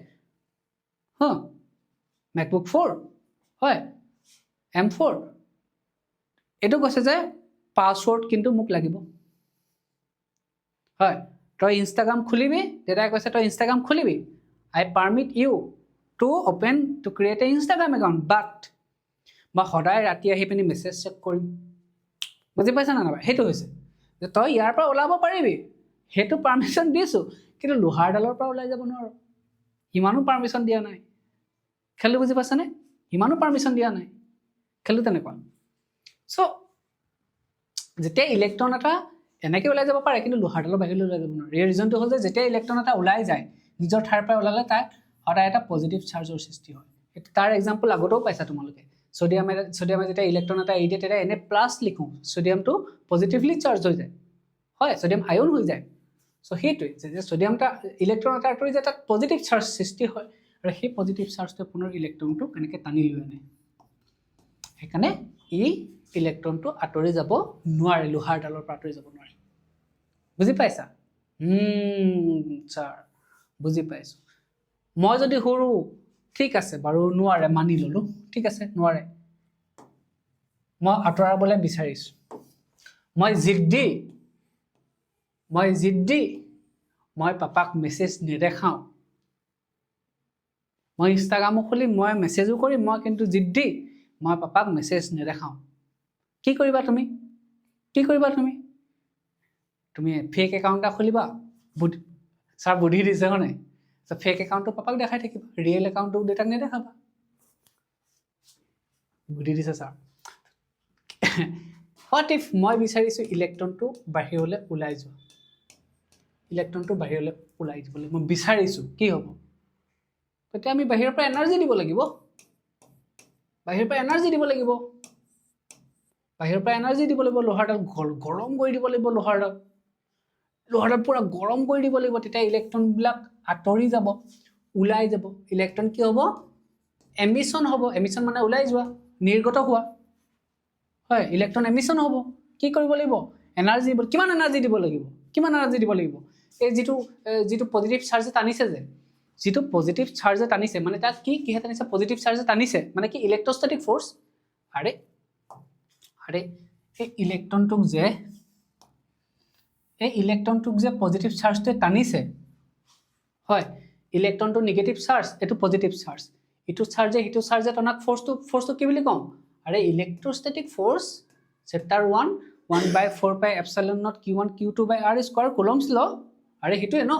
MacBook 4 হয় M4 এইটো কৈছে যে পাছৱৰ্ড কিন্তু মোক লাগিব হয় তই ইনষ্টাগ্ৰাম খুলিবি দেউতাই কৈছে তই Instagram খুলিবি I permit you to create an Instagram account but মই সদায় ৰাতি আহি পিনি মেছেজ চেক কৰিম বুজি পাইছা না সেইটো হৈছে যে তই ইয়াৰ পৰা ওলাব পাৰিবি হেতু পাৰমিশন দিছো কিন্তু লোহাৰডালৰ পৰা ওলাই যাব নোৱাৰো ইমানো পাৰমিশন দিয়া নাই খেলু বুজি পাইছা নে ইমানো পাৰমিশন দিয়া নাই খেলু তেনেকুৱা সো যেতিয়া ইলেক্ট্ৰন এটা এনেকৈ ওলাই যাব পাৰে কিন্তু লোহাৰডালৰ বাহিৰলৈ ওলাই যাব নোৱাৰে এই ৰিজনটো হ'ল যে যেতিয়া ইলেক্ট্ৰন এটা ওলাই যায় নিজৰ ঠাইৰ পৰা ওলালে তাৰ সদায় এটা পজিটিভ চাৰ্জৰ সৃষ্টি হয় তাৰ এক্সাম্পল আগতেও পাইছা তোমালোকে সোডিয়ামে যেতিয়া ইলেক্ট্ৰন এটা এৰি দিয়ে তেতিয়া Na+ লিখো সোডিয়ামটো পজিটিভলি চাৰ্জ হৈ যায় হয় সোডিয়াম আয়ন হৈ যায় সো সেইটোৱে যে সোডিয়ামটা ইলেক্ট্ৰন এটা আঁতৰি যায় তাত পজিটিভ চাৰ্জ সৃষ্টি হয় আৰু সেই পজিটিভ চাৰ্জটোৱে পুনৰ ইলেক্ট্ৰনটো কেনেকৈ টানি লৈ আনে সেইকাৰণে ই ইলেক্ট্ৰনটো আঁতৰি যাব নোৱাৰে লোহাৰডালৰ পৰা আঁতৰি যাব নোৱাৰে বুজি পাইছা ছাৰ বুজি পাইছো মই যদি সৰু ঠিক আছে বাৰু নোৱাৰে মানি ললো ঠিক আছে নোৱাৰে মই আঁতৰাবলৈ বিচাৰিছো মই জিদ্দি মই পাপাক মেছেজ নেদেখাও মই ইনষ্টাগ্ৰামো খুলিম মই মেছেজো কৰিম মই কিন্তু জিদ্দি মই পাপাক মেছেজ নেদেখাও কি কৰিবা তুমি ফেক একাউণ্ট এটা খুলিবা ছাৰ বুদ্ধি দিছে হয় নাই ফেক একাউণ্টটো পাপাক দেখাই থাকিবা ৰিয়েল একাউণ্টটো দেউতাক নেদেখাবা বুদ্ধি দিছে ছাৰ হোৱাট ইফ মই বিচাৰিছোঁ ইলেক্ট্ৰনটো বাহিৰলৈ ওলাই যোৱা মই বিচাৰিছোঁ কি হ'ব তেতিয়া আমি বাহিৰৰ পৰা এনাৰ্জি দিব লাগিব লোহাৰডাল গৰম কৰি দিব লাগিব লোহাৰডাল পুৰা গৰম কৰি দিব লাগিব তেতিয়া ইলেক্ট্ৰনবিলাক আঁতৰি যাব ওলাই যাব ইলেক্ট্ৰন কি হ'ব এমিশন মানে ওলাই যোৱা নিৰ্গত হোৱা হয় ইলেক্ট্ৰন এমিশন হ'ব কি কৰিব লাগিব এনাৰ্জি কিমান এনাৰ্জি দিব লাগিব এই যিটো পজিটিভ চাৰ্জে টানিছে যে যিটো পজিটিভ চাৰ্জে টানিছে মানে তাত কিহে টানিছে পজিটিভ চাৰ্জে টানিছে মানে কি ইলেক্ট্ৰষ্টেটিক ফ'ৰ্চ আৰে এই ইলেক্ট্ৰনটোক যে পজিটিভ চাৰ্জটোৱে টানিছে হয় ইলেক্ট্ৰনটো নিগেটিভ চাৰ্জ এইটো পজিটিভ চাৰ্জ ইটো চাৰ্জে টনাক ফ'ৰ্চটো কি বুলি কওঁ আৰে ইলেক্ট্ৰষ্টেটিক ফ'ৰ্চ চেপ্টাৰ 1 1/4 পাই epsilon naught q1 q2 by r square Coulomb's law আৰে হেতুৱে ন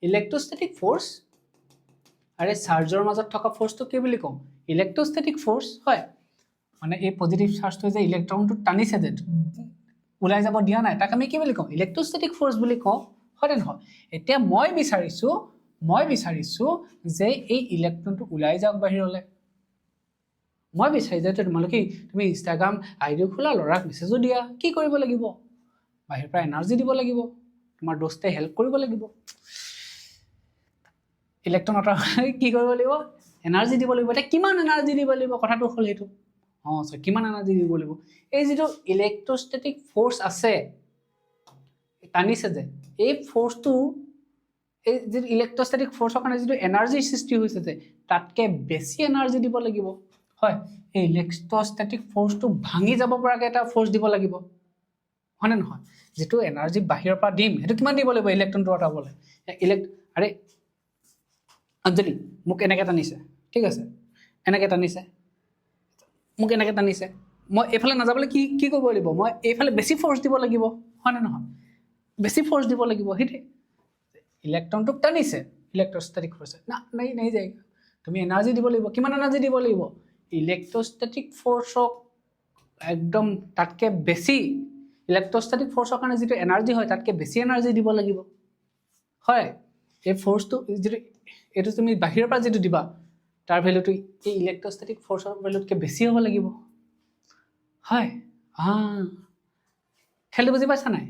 ইলেক্ট্ৰোষ্টেটিক ফোৰ্স আৰে চাৰ্জৰ মাজত থকা ফোৰ্সটো কি বুলি কম ইলেক্ট্ৰোষ্টেটিক ফোৰ্স হয় মানে এই পজিটিভ চাৰ্জটো যে ইলেক্ট্ৰনটো টানিছে যে ওলাই যাব দিয়া নাই তাক আমি কি বুলি কম ইলেক্ট্ৰোষ্টেটিক ফোৰ্স বুলি কওঁ হয় নহয় এতিয়া মই বিচাৰিছো যে এই ইলেক্ট্ৰনটো ওলাই যাওক বাহিৰলৈ মই বিচাৰি যে তোমালোকে তুমি ইনষ্টাগ্ৰাম আইডি খোলা লৰাক মেছেজো দিয়া কি কৰিব লাগিব বাহিৰৰ পৰা এনাৰ্জি দিব লাগিব তোমাৰ দোস্তে হেল্প কৰিব লাগিব ইলেক্ট্ৰন এটা কি কৰিব লাগিব এনাৰ্জি দিব লাগিব এটা কিমান এনাৰ্জি দিব লাগিব কথাটো হল হেতু কিমান এনাৰ্জি দিব লাগিব এই যেটো ইলেক্ট্ৰোষ্টেটিক ফোৰ্স আছে টানিছে যে এই ফোৰ্সটো এই যে ইলেক্ট্ৰোষ্টেটিক ফোৰ্সৰ কাৰণে যেটো এনাৰ্জি সৃষ্টি হৈছে যে তাতকে বেছি এনাৰ্জি দিব লাগিব হয় এই ইলেক্ট্ৰোষ্টেটিক ফোৰ্সটো ভাঙি যাব পৰাকে এটা ফোৰ্স দিব লাগিব হয়নে নহয় যেটো এনাৰ্জি বাহিৰৰ পৰা দিম হেতু কিমান দিব লাগিব ইলেক্ট্ৰনটো আঁতৰাবলৈ আৰে অঞ্জলি মোক এনেকে টানিছে ঠিক আছে এনেকে টানিছে মোক এনেকে টানিছে মই এফালে নাযাবলৈ কি কি কৰিব লাগিব মই এফালে বেছি ফোৰ্স দিব লাগিব হয়নে নহয় বেছি ফোৰ্স দিব লাগিব হেতু ইলেক্ট্ৰনটো টানিছে ইলেক্ট্ৰোষ্টেটিক ফোৰ্স না নাই যায়গা তুমি এনাৰ্জি দিব লাগিব কিমান এনাৰ্জি দিব লাগিব ইলেক্ট্ৰোষ্টেটিক ফোৰ্সক একদম তাতকে বেছি ইলেক্ট্ৰোষ্টেটিক ফোৰ্সৰ কাৰণে যেটো এনাৰ্জি হয় তাতকে বেছি এনাৰ্জি দিব লাগিব হয় এই ফোৰ্সটো যেটো এটো তুমি বাহিৰৰ পৰা যেটো দিবা তাৰ ভ্যালুটো এই ইলেক্ট্ৰোষ্টেটিক ফোৰ্সৰ ভ্যালুতকে বেছি হ'ব লাগিব হয় খেলটো বুজি পাইছা নাই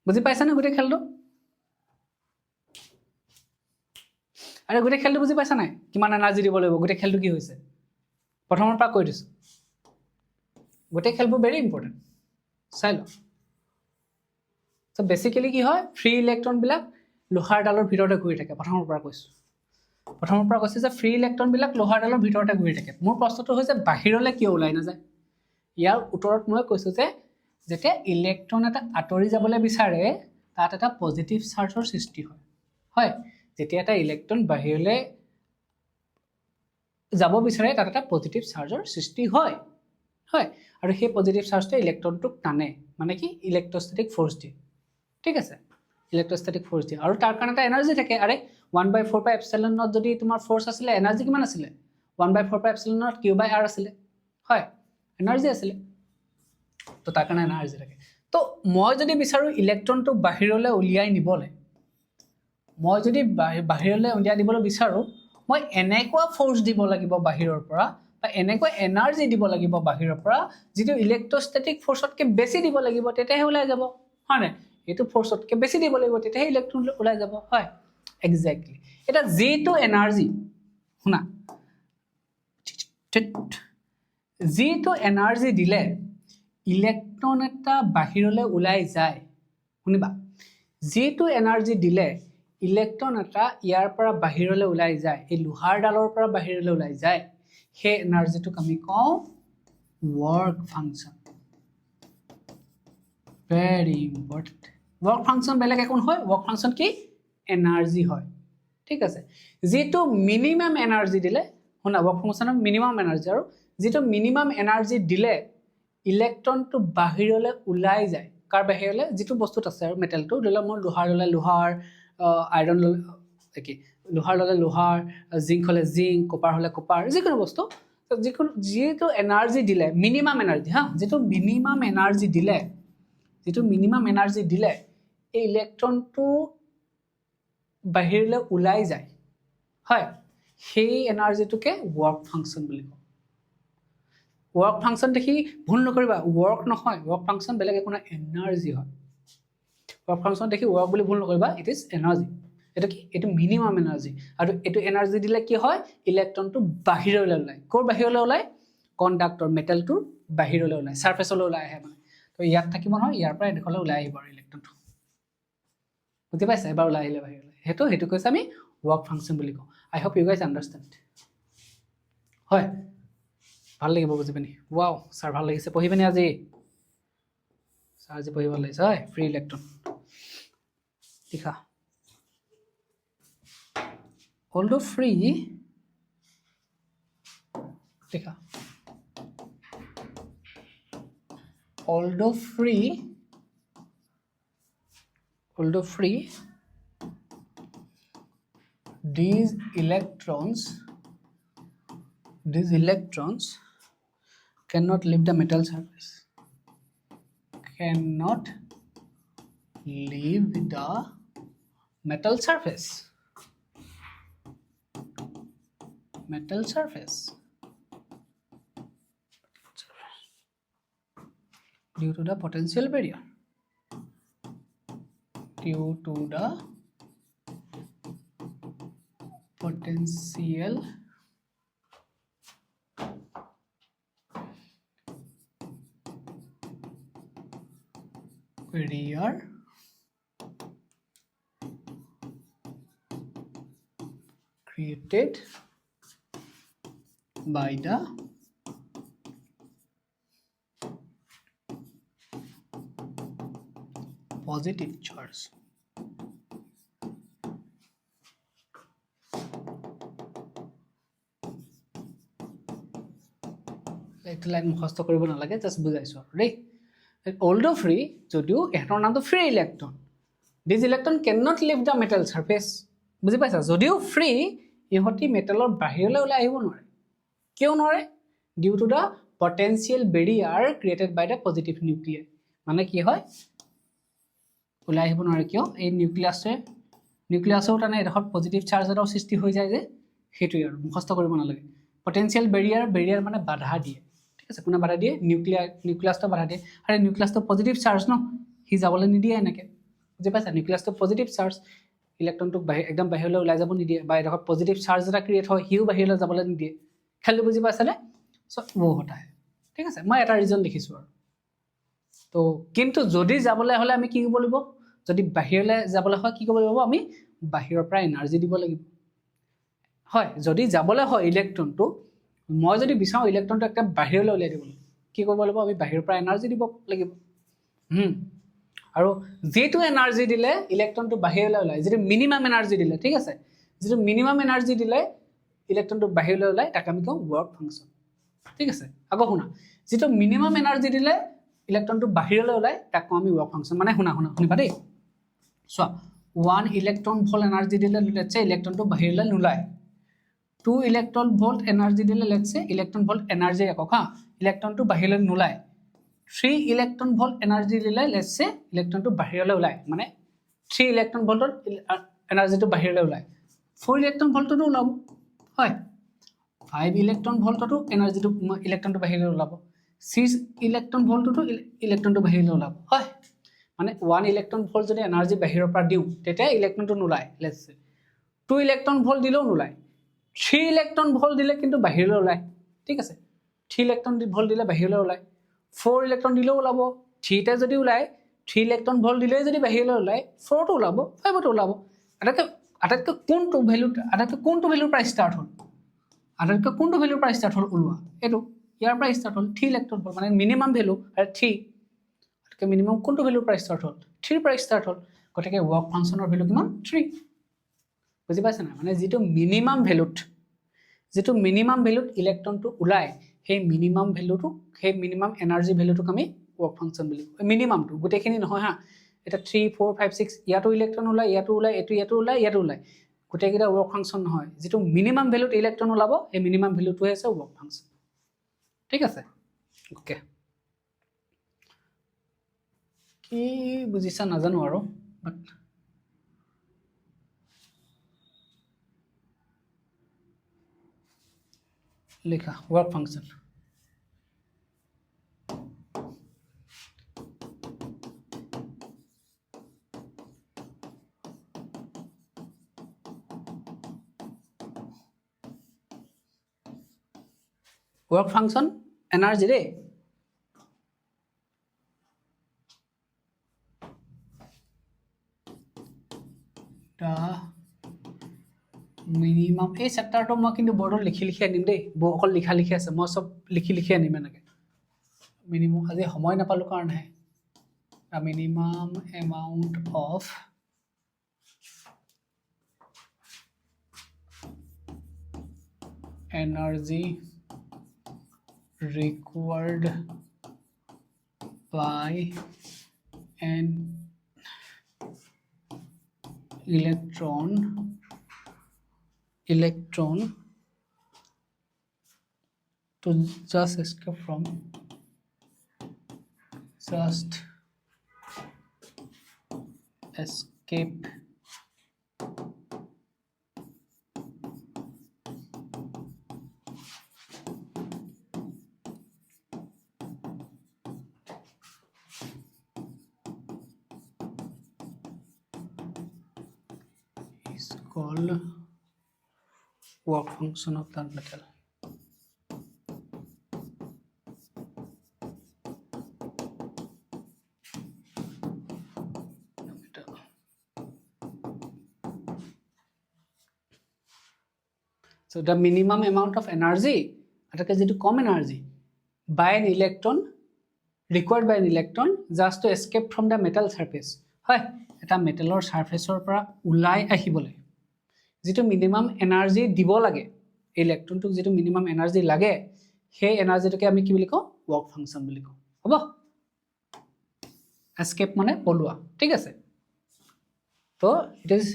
বুজি পাইছা না গোটে খেলটো আৰে গোটে খেলটো বুজি পাইছা নাই কিমান এনাৰ্জি দিব লাগিব গোটে খেলটো কি হৈছে প্ৰথমৰ পৰা কৈ দিছো গোটে খেলবোৰ ভেৰি ইম্পৰ্টেন্ট চাই ল সো বেসিক্যালি কি হয় ফ্ৰী ইলেক্ট্ৰন বিলাক লোহাৰ ডালৰ ভিতৰতে ঘূৰি থাকে প্ৰথমৰ পৰা কৈছে যে ফ্ৰী ইলেক্ট্ৰন বিলাক লোহাৰ ডালৰ ভিতৰতে ঘূৰি থাকে মোৰ প্ৰশ্নটো হৈছে বাহিৰলৈ কিয় ওলাই না যায় ইয়াৰ উত্তৰত মই কৈছো যে যেতিয়া ইলেক্ট্ৰন এটা আঁতৰি যাবলৈ বিচাৰে তাত এটা পজিটিভ চাৰ্জৰ সৃষ্টি হয় হয় যেতিয়া এটা ইলেক্ট্ৰন বাহিৰলৈ যাব বিচাৰে তাত এটা পজিটিভ চাৰ্জৰ সৃষ্টি হয় আৰু সেই পজিটিভ চাৰ্জটো ইলেক্ট্ৰনটোক টানে মানে কি ইলেক্ট্ৰোষ্টেটিক ফোৰ্স দিয়ে ঠিক আছে ইলেক্ট্ৰোষ্টেটিক ফোৰ্স দিয়ে আৰু তাৰ কাৰণে এটা এনাৰ্জি থাকে আৰে 1/4 পাই এপসাইলন নট যদি তোমাৰ ফোৰ্স আছিল এনাৰ্জি কিমান আছিল 1/4 পাই epsilon naught q by r আছিল হয় এনাৰ্জি আছিল তো তাৰ কাৰণে এনাৰ্জি থাকে তো মই যদি বিচাৰো ইলেক্ট্ৰনটো বাহিৰলৈ উলিয়াই নিবলে মই যদি বাহিৰলৈ উলিয়াই দিবলৈ বিচাৰো মই এনেকুৱা ফোৰ্স দিব লাগিব বাহিৰৰ পৰা বা এনেকুৱা এনাৰ্জি দিব লাগিব বাহিৰৰ পৰা যেটো ইলেক্ট্ৰোষ্টেটিক ফোৰ্সতকে বেছি দিব লাগিব তেতিয়াহে ওলাই যাব হয় না এটো ফোৰ্সতকে বেছি দিব লাগিব তেতিয়াহে ইলেক্ট্ৰন ওলাই যাব হয় এক্স্যাক্টলি এটা যেটো এনাৰ্জি শুনা যেটো এনাৰ্জি দিলে ইলেক্ট্ৰন এটা বাহিৰলৈ ওলাই যায় শুনিবা যেটো এনাৰ্জি দিলে ইলেক্ট্ৰন এটা ইয়াৰ পৰা বাহিৰলৈ ওলাই যায় এই লোহাৰ ডালৰ পৰা বাহিৰলৈ ওলাই যায় হে এনাৰ্জিটোক আমি কওঁ work function very important work function বেলেগ একো নহয় work function কি এনাৰ্জি হয় ঠিক আছে যেটো মিনিমাম এনাৰ্জি দিলে শুনা work function মিনিমাম এনাৰ্জি আৰু যেটো মিনিমাম এনাৰ্জি দিলে ইলেক্ট্ৰনটো বাহিৰলৈ ওলাই যায় কাৰ বাহিৰলৈ যেটো বস্তুত আছে আৰু মেটেলটো দিলে মোৰ লোহাৰ আইৰন কি লোহাৰ ললে লোহাৰ জিংক হলে জিংক কপাৰ হলে কপাৰ যিকোনো বস্তু যেটো এনাৰ্জি দিলে মিনিমাম এনাৰ্জি যেটো মিনিমাম এনাৰ্জি দিলে এই ইলেক্ট্ৰনটো বাহিৰলৈ ওলাই যায় হয় সেই এনাৰ্জিটোকে ওয়াৰ্ক ফাংশন বুলি কয় ওয়াৰ্ক ফাংশন দেখি ভুল নকৰিবা ওয়াৰ্ক নহয় ওয়াৰ্ক ফাংশন বেলেগ একো না এনাৰ্জি হয় ওয়াৰ্ক ফাংশন দেখি ওয়াৰ্ক বুলি ভুল নকৰিবা ইট ইজ এনাৰ্জি এটা কি এটো মিনিমাম এনাৰ্জি আৰু এটো এনাৰ্জি দিলে কি হয় ইলেক্ট্ৰনটো বাহিৰলৈ ওলাই কোৰ বাহিৰলৈ ওলাই কন্ডাক্টৰ মেটেলটোৰ বাহিৰলৈ ওলাই সাৰফেসলৈ ওলাই আহে মানে তো ইয়াত থাকিব নহয় ইয়াৰ পৰা দেখলে ওলাই আহিব ইলেক্ট্ৰনটো বুজি পাইছা এবাৰ ওলাই আহিলে বাহিৰলৈ হেতু কৈছে আমি ওয়াৰ্ক ফাংশন বুলি কওঁ আই হোপ ইউ গাইজ আন্ডাৰষ্টেণ্ড হয় ভাল লাগিব বুজি পানি ওয়াও স্যাৰ ভাল লাগিছে পঢ়িবেনি আজি স্যাৰ আজি পঢ়িব লাগিছে হয় ফ্ৰী ইলেক্ট্ৰন লিখা although free লিখা although free these electrons cannot leave the metal surface, metal surface due to the potential barrier, barrier created by the positive charge. এইটো লাইন মুখস্থ কৰিব নালাগে, জাষ্ট বুজাইছো আৰু দেই। although free, যদিও এহঁতৰ নামটো free electron, this electron can not leave the metal surface. বুজি পাইছা? যদিও ফ্ৰী, ইহঁতি মেটেলৰ বাহিৰলৈ ওলাই আহিব নোৱাৰে। কিয় নোৱাৰে? Due to the potential barrier created by the positive nuclei. মানে কি হয়, ওলাই আহিব নোৱাৰে কিয়? এই নিউক্লিয়াছৰ কাৰণে এডোখৰত পজিটিভ চাৰ্জ এটাও সৃষ্টি হৈ যায় যে, সেইটোৱে আৰু মুখস্থ কৰিব নালাগে। পটেঞ্চিয়েল বেৰিয়াৰ মানে বাধা দিয়ে, ঠিক আছে? কোনে বাধা দিয়ে? নিউক্লিয়াছটো বাধা দিয়ে। আৰু নিউক্লিয়াছটো পজিটিভ চাৰ্জ ন, সি যাবলৈ নিদিয়ে এনেকৈ। বুজি পাইছা? নিউক্লিয়াছটো পজিটিভ চাৰ্জ, ইলেক্ট্ৰনটোক একদম বাহিৰলৈ ওলাই যাব নিদিয়ে, বা এডোখৰত পজিটিভ চাৰ্জ এটা ক্ৰিয়েট হয়, সিও বাহিৰলৈ যাবলৈ নিদিয়ে। খেলটো বুজি পাইছানে? চ' वो होता है, ঠিক আছে? মই এটা ৰিজন লিখিছোঁ আৰু। তো কিন্তু যদি যাবলৈ হ'লে আমি কি কৰিব লাগিব? যদি বাহিৰলৈ যাবলৈ হয় কি কৰিব লাগিব? আমি বাহিৰৰ পৰা এনাৰ্জি দিব লাগিব। হয়, যদি যাবলৈ হয় ইলেক্ট্ৰনটো, মই যদি বিচাৰোঁ ইলেক্ট্ৰনটো একদম বাহিৰলৈ উলিয়াই দিবলৈ, কি কৰিব লাগিব? আমি বাহিৰৰ পৰা এনাৰ্জি দিব লাগিব। আৰু যিটো এনাৰ্জি দিলে ইলেক্ট্ৰনটো বাহিৰলৈ ওলায়, যিটো মিনিমাম এনাৰ্জি দিলে, ঠিক আছে? যিটো মিনিমাম এনাৰ্জি দিলে ইলেক্ট্ৰনটো বাহিৰলৈ ওলায়, তাক আমি কওঁ ৱৰ্ক ফাংচন। ঠিক আছে? আকৌ শুনা, যিটো মিনিমাম এনাৰ্জি দিলে ইলেক্ট্ৰনটো বাহিৰলৈ ওলায়, তাক কওঁ আমি ৱৰ্ক ফাংচন। মানে শুনিবা দেই, চোৱা, 1 ইলেক্ট্ৰন ভোল্ট এনাৰ্জি দিলে লেটছ সে ইলেক্ট্ৰনটো বাহিৰলৈ নোলায়। 2 ইলেক্ট্ৰন ভোল্ট এনাৰ্জি দিলে লেটছ সে ইলেক্ট্ৰন ভোল্ট এনাৰ্জি একক, ইলেক্ট্ৰনটো বাহিৰলৈ নোলায়। 3 ইলেক্ট্ৰন ভোল্ট এনাৰ্জি দিলে লেটছ সে ইলেক্ট্ৰনটো বাহিৰলৈ ওলায়, মানে 3 ইলেক্ট্ৰন ভোল্টৰ এনাৰ্জিটো বাহিৰলৈ ওলায়। 4 ইলেক্ট্ৰন ভোল্টতো ওলাব, হয়। 5 ইলেক্ট্ৰন ভোল্টতো ইলেক্ট্ৰনটো বাহিৰলৈ ওলাব। 6 ইলেক্ট্ৰন ভোল্টতো ইলেক্ট্ৰনটো বাহিৰলৈ ওলাব, হয়। মানে 1 ইলেক্ট্ৰন ভোল্ট যদি এনাৰ্জি বাহিৰৰ পৰা দিওঁ, তেতিয়া ইলেক্ট্ৰনটো নোলায় লেটছ সে। 2 ইলেক্ট্ৰন ভোল্ট দিলেও নোলায়। 3 ইলেক্ট্ৰন ভোল্ট দিলে কিন্তু বাহিৰলৈ ওলায়, ঠিক আছে? 3 ইলেক্ট্ৰন ভোল্ট দিলে বাহিৰলৈ ওলায়। 4 ইলেক্ট্ৰন দিলেও ওলাব। 3টা যদি ওলায়, 3 ইলেক্ট্ৰন ভোল্ট দিলেই যদি বাহিৰলৈ ওলায়, 4টো ওলাব, 5টো ওলাব। আটাইতকৈ কোনটো ভেলুৰ পৰা ষ্টাৰ্ট হ'ল? আটাইতকৈ কোনটো ভেলুৰ পৰা ষ্টাৰ্ট হ'ল ওলোৱা? এইটো, ইয়াৰ পৰা ষ্টাৰ্ট হ'ল। 3 ইলেক্ট্ৰন ভোল্ট মানে মিনিমাম ভেলু, আৰু 3 মিনিমাম কোনটো ভেলুৰ পৰা ষ্টাৰ্ট হ'ল? 3 পৰা ষ্টাৰ্ট হ'ল। গতিকে ৱৰ্ক ফাংচনৰ ভেলু কিমান? 3। বুজি পাইছে নাই? মানে যিটো মিনিমাম ভেলুত ইলেক্ট্ৰনটো ওলায়, সেই মিনিমাম এনাৰ্জি ভেলুটোক আমি ৱৰ্ক ফাংচন বুলি কওঁ। মিনিমামটো, গোটেইখিনি নহয় হা। এতিয়া 3, 4, 5, 6 ইয়াতো ইলেক্ট্ৰন ওলায়, ইয়াতো ওলায়, ইয়াতো ওলায়। গোটেইকেইটা ৱৰ্ক ফাংচন নহয়। যিটো মিনিমাম ভেলুত ইলেক্ট্ৰন ওলাব, সেই মিনিমাম ভেলুটোৱে হৈছে ৱৰ্ক ফাংচন। ঠিক আছে? অ'কে, কি বুজিছা নাজানো আৰু, বাট লিখা work function. Work function energy দেই। মিনিমাম, এই চেপ্টাৰটো মই কিন্তু বৰ্ডত লিখি আনিম দেই। অকল লিখি আছে, মই চব লিখি আনিম এনেকৈ। মিনিমাম আজি সময় নাপালোঁ কাৰণেহে। Minimum amount of energy required by an electron to just escape from is called work function of the metal. So the minimum amount of energy atake jetu kom energy by an electron required by an electron just to escape from the metal surface hoy eta metalor surface or pora ulai ahibole jetu minimum energy dibo lage electron to jetu minimum energy lage he energy toke ami ki bili ko work function bili ko hobo escape mane polua ঠিক আছে তো it is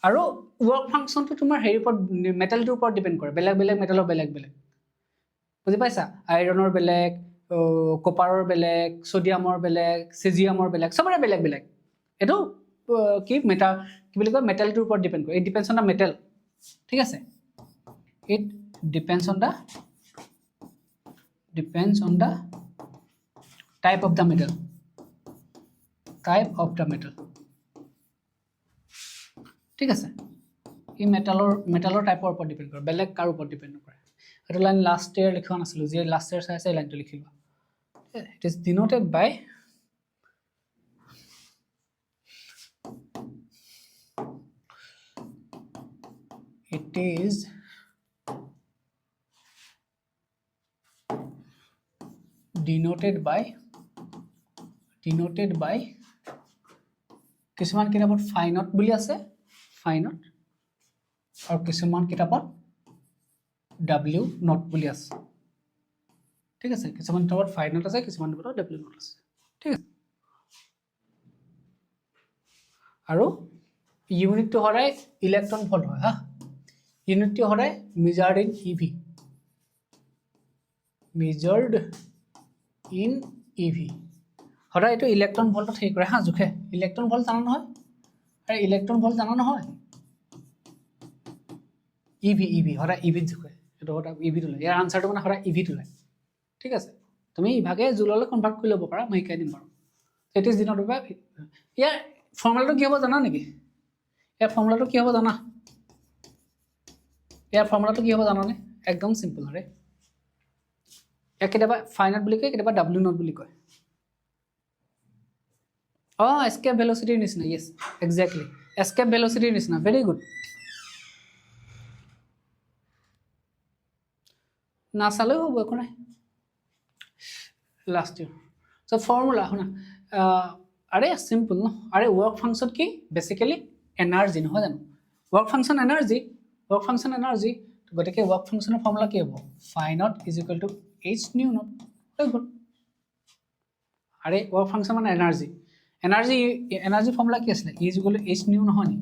আৰু work function to তোমাৰ হেৰি ওপৰত metal টোৰ ওপৰত depend কৰে বেলেগ বেলেগ মেটালৰ বেলেগ বেলেগ বুজি পাইছা আইৰণৰ বেলেগ কপাৰৰ বেলেগ সোডিয়ামৰ বেলেগ সিজিয়ামৰ বেলেগ সবৰে বেলেগ বেলেগ এটো কি মেটা কি বুলি কয় মেটাল টোৰ ওপৰত ডিপেন্ড কৰে it depends on the metal ঠিক আছে it depends on the type of the metal ঠিক আছে এই মেটালৰ টাইপৰ ওপৰত ডিপেন্ড কৰে বেলেগ কাৰ ওপৰত ডিপেন্ড কৰে এটা লাইন লাষ্ট ইয়াৰ লিখা নাছিল যে লাষ্ট ইয়াৰ চাইছে লাইনটো লিখিবা it is denoted by কিছুমান কিতাপত ফাইনট বুলি আছে ফাইনট আৰু কিছুমান কিতাপত w নট বুলি আছে ঠিক আছে কিছুমান কিতাপত ফাইনট আছে কিছুমান কিতাপত w নট আছে ঠিক আছে আৰু ইউনিটটো হৰাই ইলেক্ট্ৰন ভোল্ট হয় হা ইউনিটটো হৰাই মেজাৰ্ড ইন ইভি হৰাই এটো ইলেক্ট্ৰন ভোল্টত হেৰি কৰে হা জুখে ইলেক্ট্ৰন ভোল্ট জানা নহয় আৰে ইলেক্ট্ৰন ভোল্ট জানা নহয় ইভি হৰাই ইভি জুখে এটো হৰাই ইভি তুলে ইয়াৰ আনসাৰটো মানে হৰাই ইভি তুলে ঠিক আছে তুমি ইভাগে জুললৈ কনভাৰ্ট কৰি ল'ব পাৰা মই শিকাই দিম বাৰু ইট ইজ ডিনট বাই ইয়াৰ ফৰ্মুলাটো কি হ'ব জানা নেকি ইয়াৰ ফৰ্মুলাটো কি হ'ব জানা জানানে একদম সিম্পল আৰে কেতিয়াবা ফাইনট বুলি কয় কেতিয়াবা w নট বুলি কয় escape velocity nisna yes exactly escape velocity nisna very good na salo hobo ko nai last year so formula hona are simple no are work function ki basically energy no jano work function energy gotike work function formula ki hobo phi naught is equal to h nu naught very good are work function man energy formula কি আছিল e = h nu নহয় নি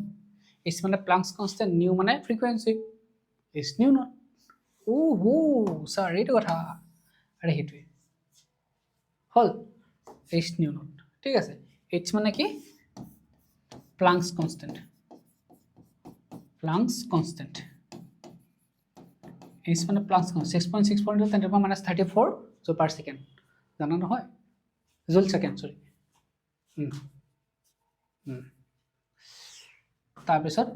h মানে প্লাংকস constant nu মানে frequency h nu not ওহো sir এইটো কথা আরে হেতুই হল h nu নট ঠিক আছে h মানে কি প্লাংকস কনস্ট্যান্ট h মানে প্লাংকস কনস্ট্যান্ট 6.6 × 10⁻³ per second জানা নহয় জুল সেকেন্ড সরি তাৰপিছত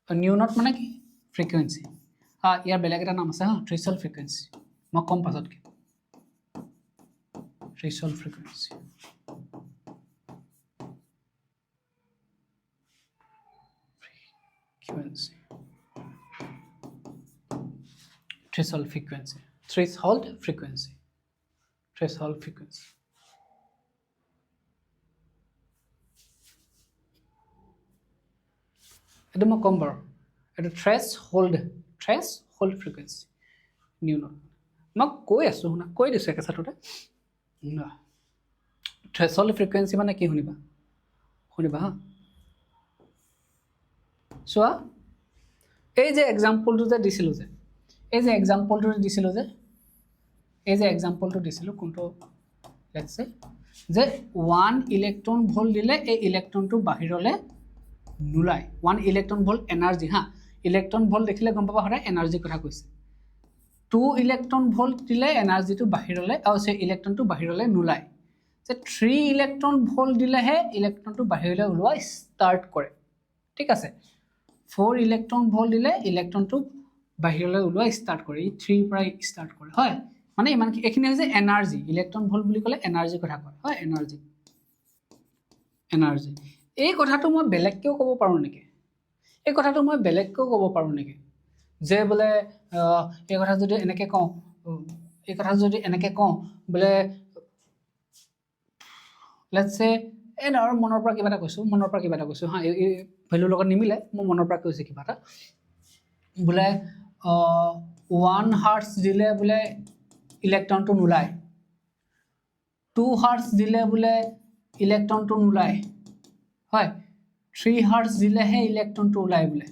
নিউ নট মানে কি ফ্ৰিকুৱেন্সি ইয়াৰ বেলেগ এটা নাম আছে থ্ৰেশহোল্ড ফ্ৰিকুৱেন্সি মই কম পাছত কি থ্ৰেশহোল্ড ফ্ৰিকুৱেন্সি threshold frequency এটো মই কম বাৰু এটো threshold frequency new node মই কৈ আছোঁ শুনা কৈ দিছোঁ একেচাটতে থ্ৰেছহল্ড ফ্ৰিকুৱেঞ্চি মানে কি শুনিবা হা চোৱা এই যে এক্সাম্পলটো যে দিছিলোঁ কোনটো লেটছে যে 1 ইলেক্ট্ৰন ভল্ট দিলে এই ইলেক্ট্ৰনটো বাহিৰলৈ নোলায় 1 ইলেক্ট্ৰন ভল্ট এনাৰ্জি হা ইলেক্ট্ৰন ভল্ট দেখিলে গম পাবা সদায় এনাৰ্জিৰ কথা কৈছে 2 ইলেক্ট্ৰন ভল্ট দিলে এনাৰ্জিটো বাহিৰলৈ ইলেক্ট্ৰনটো বাহিৰলৈ নোলায় যে 3 ইলেক্ট্ৰন ভল্ট দিলেহে ইলেক্ট্ৰনটো বাহিৰলৈ ওলোৱা ষ্টাৰ্ট কৰে ঠিক আছে 4 ইলেক্ট্ৰন ভল্ট দিলে ইলেক্ট্ৰনটো বাহিৰলৈ ওলোৱা ষ্টাৰ্ট কৰে 3 পৰা ষ্টাৰ্ট কৰে হয় মানে ইমান এখিনি হৈছে এনাৰ্জি ইলেক্ট্ৰন ভল্ট বুলি ক'লে এনাৰ্জিৰ কথা কয় হয় এনাৰ্জি এই কথাটো মই বেলেগকেও ক'ব পাৰোঁ নেকি যে বোলে এই কথা যদি এনেকৈ কওঁ বোলে লেটছ সে এই ধৰ মনৰ পৰা কিবা এটা কৈছোঁ হা এই ভেলুৰ লগত নিমিলে মই মনৰ পৰা কৈছোঁ কিবা এটা বোলে 1 হাৰ্টছ দিলে বোলে ইলেক্ট্ৰনটো নোলায় 2 হাৰ্টছ দিলে বোলে ইলেক্ট্ৰনটো নোলায় হয় 3 হাৰ্টছ দিলেহে ইলেক্ট্ৰনটো ওলায় বোলে